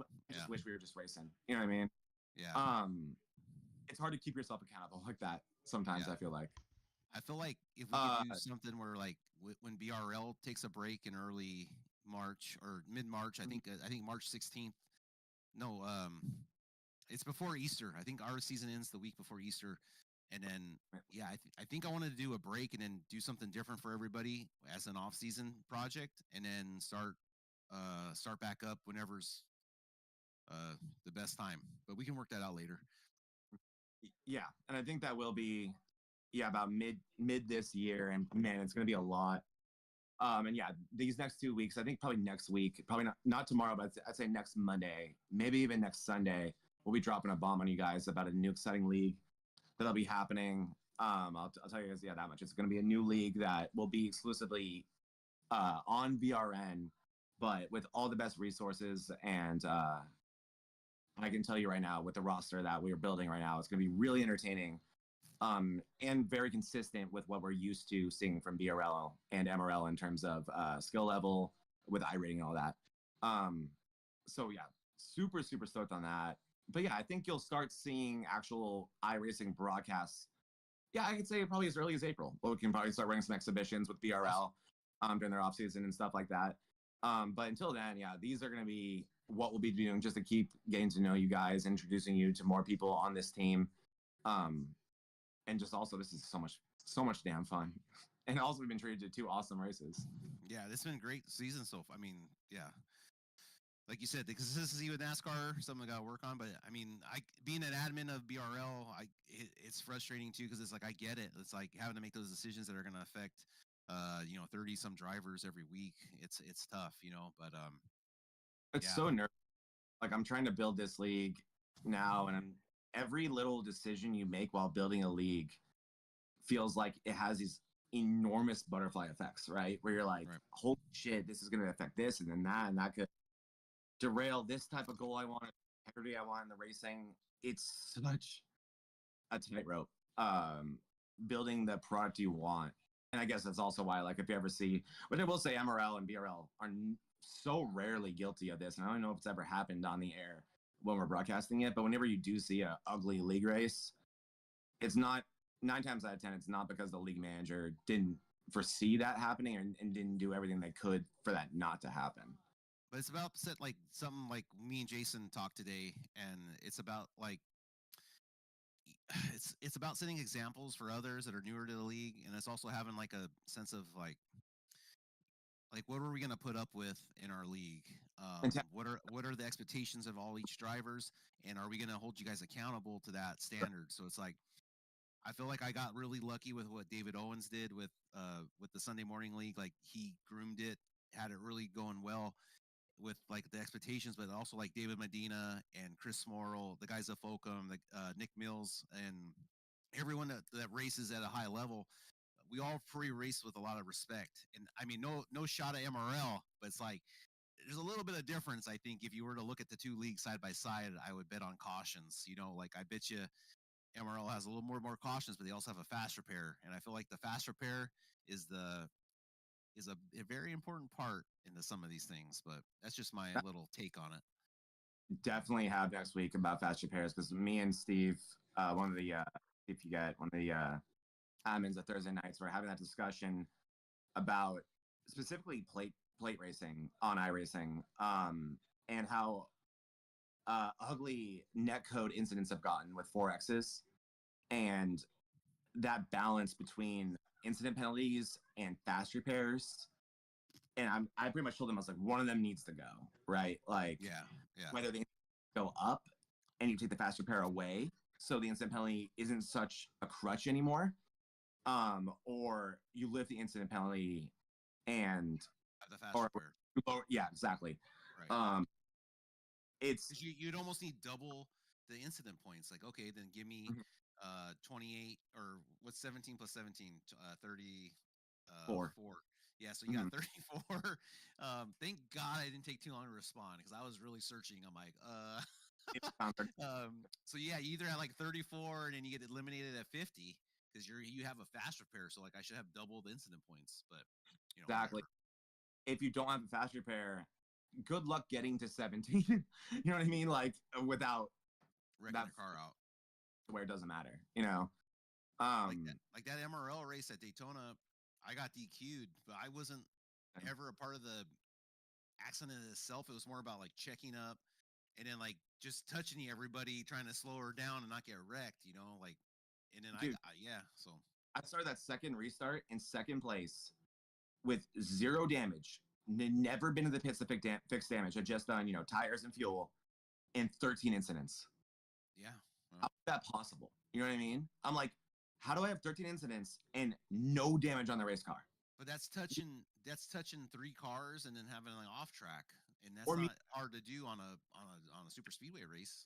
wish we were just racing. You know what I mean? Yeah. It's hard to keep yourself accountable like that sometimes. Yeah. I feel like if we could do something where like when BRL takes a break in early March or mid March, I think March 16th. No, it's before Easter. I think our season ends the week before Easter. And then, yeah, I think I wanted to do a break and then do something different for everybody as an off-season project, and then start back up whenever's the best time. But we can work that out later. yeah, and I think that will be about mid this year, and man, it's gonna be a lot. And yeah, these next 2 weeks, I think probably next week, probably not tomorrow, but I'd say next Monday, maybe even next Sunday, we'll be dropping a bomb on you guys about a new exciting league that'll be happening. I'll tell you guys, yeah, that much. It's going to be a new league that will be exclusively on VRN, but with all the best resources. And I can tell you right now, with the roster that we are building right now, it's going to be really entertaining and very consistent with what we're used to seeing from BRL and MRL in terms of skill level with iRating and all that. So yeah, super, super stoked on that. But yeah, I think you'll start seeing actual iRacing broadcasts. Yeah, I could say probably as early as April. We can probably start running some exhibitions with BRL during their off season and stuff like that. But until then, yeah, these are going to be what we'll be doing just to keep getting to know you guys, introducing you to more people on this team. And just also, this is so much damn fun. And also, we've been treated to 2 awesome races. Yeah, this has been a great season so far. I mean, yeah. Like you said, the consistency with NASCAR, something I got to work on. But I mean, being an admin of BRL, it's frustrating too because it's like I get it. It's like having to make those decisions that are going to affect, 30 some drivers every week. It's tough, But it's so nervous. Like I'm trying to build this league now, and every little decision you make while building a league feels like it has these enormous butterfly effects, right? Where you're like, holy shit, this is going to affect this and then that, and that could derail this type of goal I want, integrity I want in the racing. It's such a tightrope building the product you want. And I guess that's also why, like, if you ever see, but I will say MRL and BRL are so rarely guilty of this. And I don't know if it's ever happened on the air when we're broadcasting it, but whenever you do see a ugly league race, it's not 9 times out of 10, it's not because the league manager didn't foresee that happening and didn't do everything they could for that not to happen. But it's about like something like me and Jason talked today, and it's about like it's about setting examples for others that are newer to the league, and it's also having like a sense of like what are we going to put up with in our league? What are the expectations of all each drivers, and are we going to hold you guys accountable to that standard? So it's like I feel like I got really lucky with what David Owens did with the Sunday Morning League. Like he groomed it, had it really going well with like the expectations, but also like David Medina and Chris Morrill, the guys of Folcom, Nick Mills, and everyone that races at a high level. We all pre-race with a lot of respect, and I mean, no shot at MRL, but it's like there's a little bit of difference. I think if you were to look at the 2 leagues side by side, I would bet on cautions. Like I bet you MRL has a little more cautions, but they also have a fast repair, and I feel like the fast repair is a very important part into some of these things. But that's just my little take on it. Definitely have next week about fast repairs, because me and Steve, one of the if you get one of the admins of Thursday nights, we're having that discussion about specifically plate racing on iRacing, and how ugly netcode incidents have gotten with 4Xs, and that balance between incident penalties and fast repairs. And I pretty much told them, I was like, one of them needs to go, right? Like, Yeah. whether they go up and you take the fast repair away, so the incident penalty isn't such a crutch anymore, or you lift the incident penalty and The fast repair. Lower, yeah, exactly. Right. It's you'd almost need double the incident points. Like, okay, then give me 28, or what's 17 plus 17? 34. Yeah, so you got 34. Thank God I didn't take too long to respond, because I was really searching. I'm like, so yeah, you either have like 34 and then you get eliminated at 50 because you have a fast repair. So like I should have double the incident points, but exactly. Whatever. If you don't have a fast repair, good luck getting to 17. You know what I mean? Like, without wrecking the car out, where it doesn't matter. Like that MRL race at Daytona, I got DQ'd, but I wasn't ever a part of the accident itself. It was more about like checking up and then like just touching everybody, trying to slow her down and not get wrecked, like, and then Dude, so I started that second restart in second place with 0 damage. Never been to the pits to fix damage. I just done, tires and fuel in 13 incidents. Yeah. How is that possible? You know what I mean? I'm like, how do I have 13 incidents and no damage on the race car? But that's touching 3 cars and then having an off track, and that's not hard to do on a super speedway race.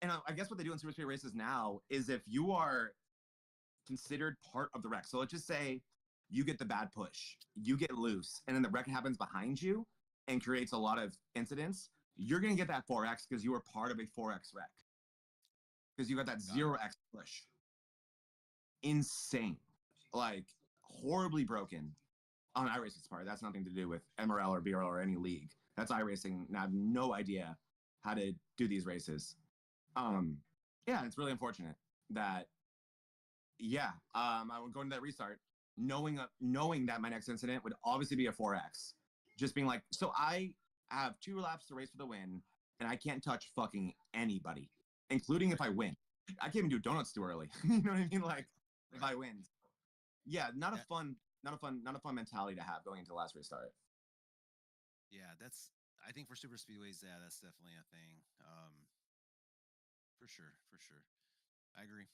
And I guess what they do in super speedway races now is, if you are considered part of the wreck, so let's just say you get the bad push, you get loose, and then the wreck happens behind you and creates a lot of incidents, you're going to get that 4X because you were part of a 4X wreck. Because you got that 0X push. Insane. Like, horribly broken on iRacing's part. That's nothing to do with MRL or BRL or any league. That's iRacing, and I have no idea how to do these races. Yeah, it's really unfortunate that, I would go into that restart knowing that my next incident would obviously be a 4X. Just being like, so I have 2 laps to race for the win, and I can't touch fucking anybody, including if I win. I can't even do donuts too early. You know what I mean? Like, if I win. Yeah, not a fun mentality to have going into the last restart. Yeah, I think for super speedways, that's definitely a thing. For sure. I agree.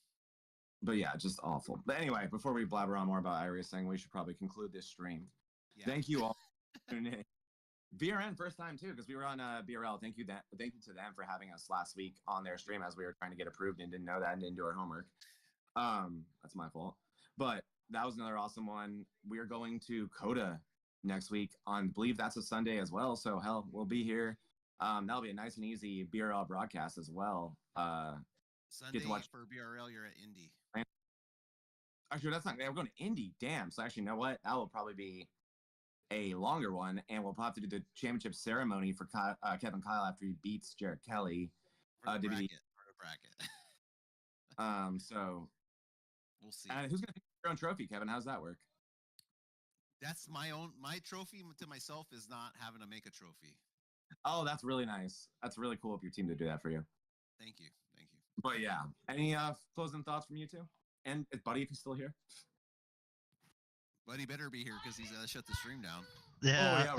But yeah, just awful. But anyway, before we blabber on more about iRacing, we should probably conclude this stream. Yeah. Thank you all for tuning in. BRN first time too, because we were on BRL. Thank you to them for having us last week on their stream as we were trying to get approved and didn't know that and didn't do our homework. That's my fault. But that was another awesome one. We are going to Coda next week I believe that's a Sunday as well. So hell, we'll be here. That'll be a nice and easy BRL broadcast as well. Sunday get to watch for BRL. You're at Indy. Actually, that's not. We're going to Indy. Damn. So actually, you know what? That will probably be a longer one, and we'll probably have to do the championship ceremony for Kevin Kyle after he beats Jared Kelly. For the bracket. So we'll see. And who's going to pick your own trophy, Kevin? How's that work? That's my trophy to myself is not having to make a trophy. Oh, that's really nice. That's really cool of your team to do that for you. Thank you. But yeah, any closing thoughts from you two? And Buddy, if he's still here. Buddy better be here because he's shut the stream down. Yeah,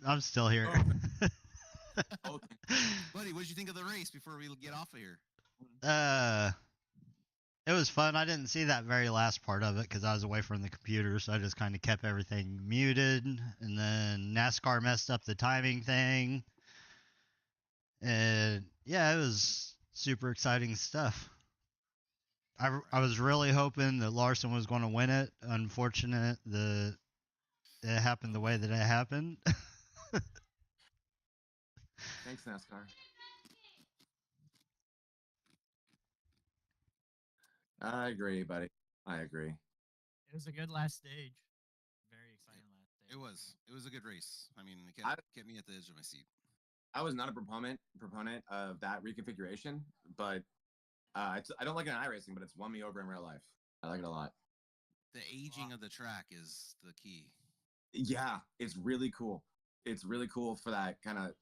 I'm still here. Buddy, what did you think of the race before we get off of here? It was fun. I didn't see that very last part of it because I was away from the computer, so I just kind of kept everything muted. And then NASCAR messed up the timing thing. And yeah, it was super exciting stuff. I was really hoping that Larson was going to win it. Unfortunate that it happened the way that it happened. Thanks, NASCAR. I agree, buddy. I agree. It was a good last stage. Very exciting last stage. It was a good race. I mean, it I- kept me at the edge of my seat. I was not a proponent of that reconfiguration, but I don't like it in iRacing, but it's won me over in real life. I like it a lot. The aging of the track is the key. Yeah, it's really cool. It's really cool for that kind of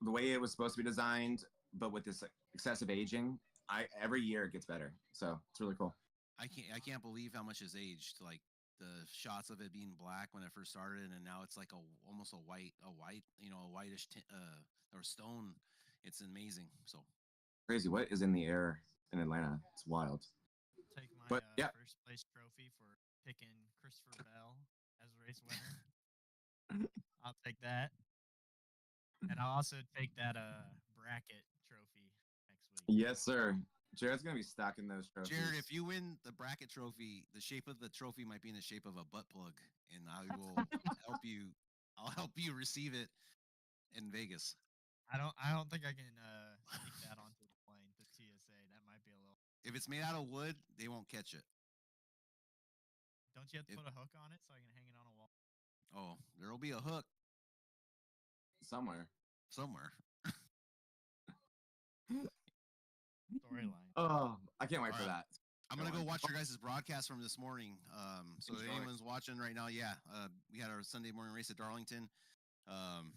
the way it was supposed to be designed, but with this excessive aging. Every year it gets better, so it's really cool. I can't believe how much has aged. Like the shots of it being black when it first started, and now it's like almost a white, a whitish or stone. It's amazing. So Crazy. What is in the air in Atlanta? It's wild. Take my But, yeah. first place trophy for picking Christopher Bell as race winner. I'll take that. And I'll also take that bracket trophy next week. Yes, sir. Jared's gonna be stacking those trophies. Jared, if you win the bracket trophy, the shape of the trophy might be in the shape of a butt plug, and I will help you. I'll help you receive it in Vegas. I don't think I can sneak that onto the plane to TSA. That might be a little. If it's made out of wood, they won't catch it. Don't you have to put a hook on it so I can hang it on a wall? Oh, there'll be a hook somewhere. Storyline. Oh, I can't wait for that. I'm gonna go watch your guys' broadcast from this morning. So if anyone's watching right now, we had our Sunday morning race at Darlington. I'm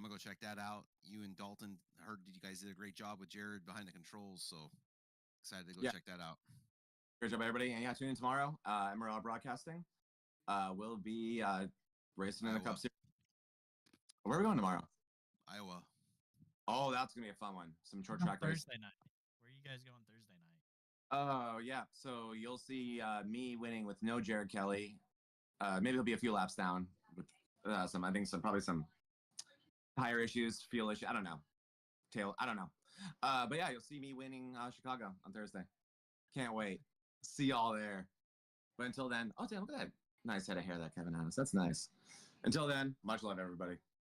gonna go check that out. You and Dalton heard you guys did a great job with Jared behind the controls, so excited to go check that out. Great job, everybody. And tune in tomorrow. MRL Broadcasting. We'll be racing in the Cup Series. Where are we going tomorrow? Iowa. Oh, that's gonna be a fun one. Some short track race. Thursday night. Where are you guys going Thursday night? Oh yeah. So you'll see me winning with no Jared Kelly. Maybe he'll be a few laps down with probably some tire issues, fuel issue. I don't know. I don't know. But yeah, you'll see me winning Chicago on Thursday. Can't wait. See y'all there. But until then, oh damn, look at that nice head of hair that Kevin has. That's nice. Until then, much love, everybody.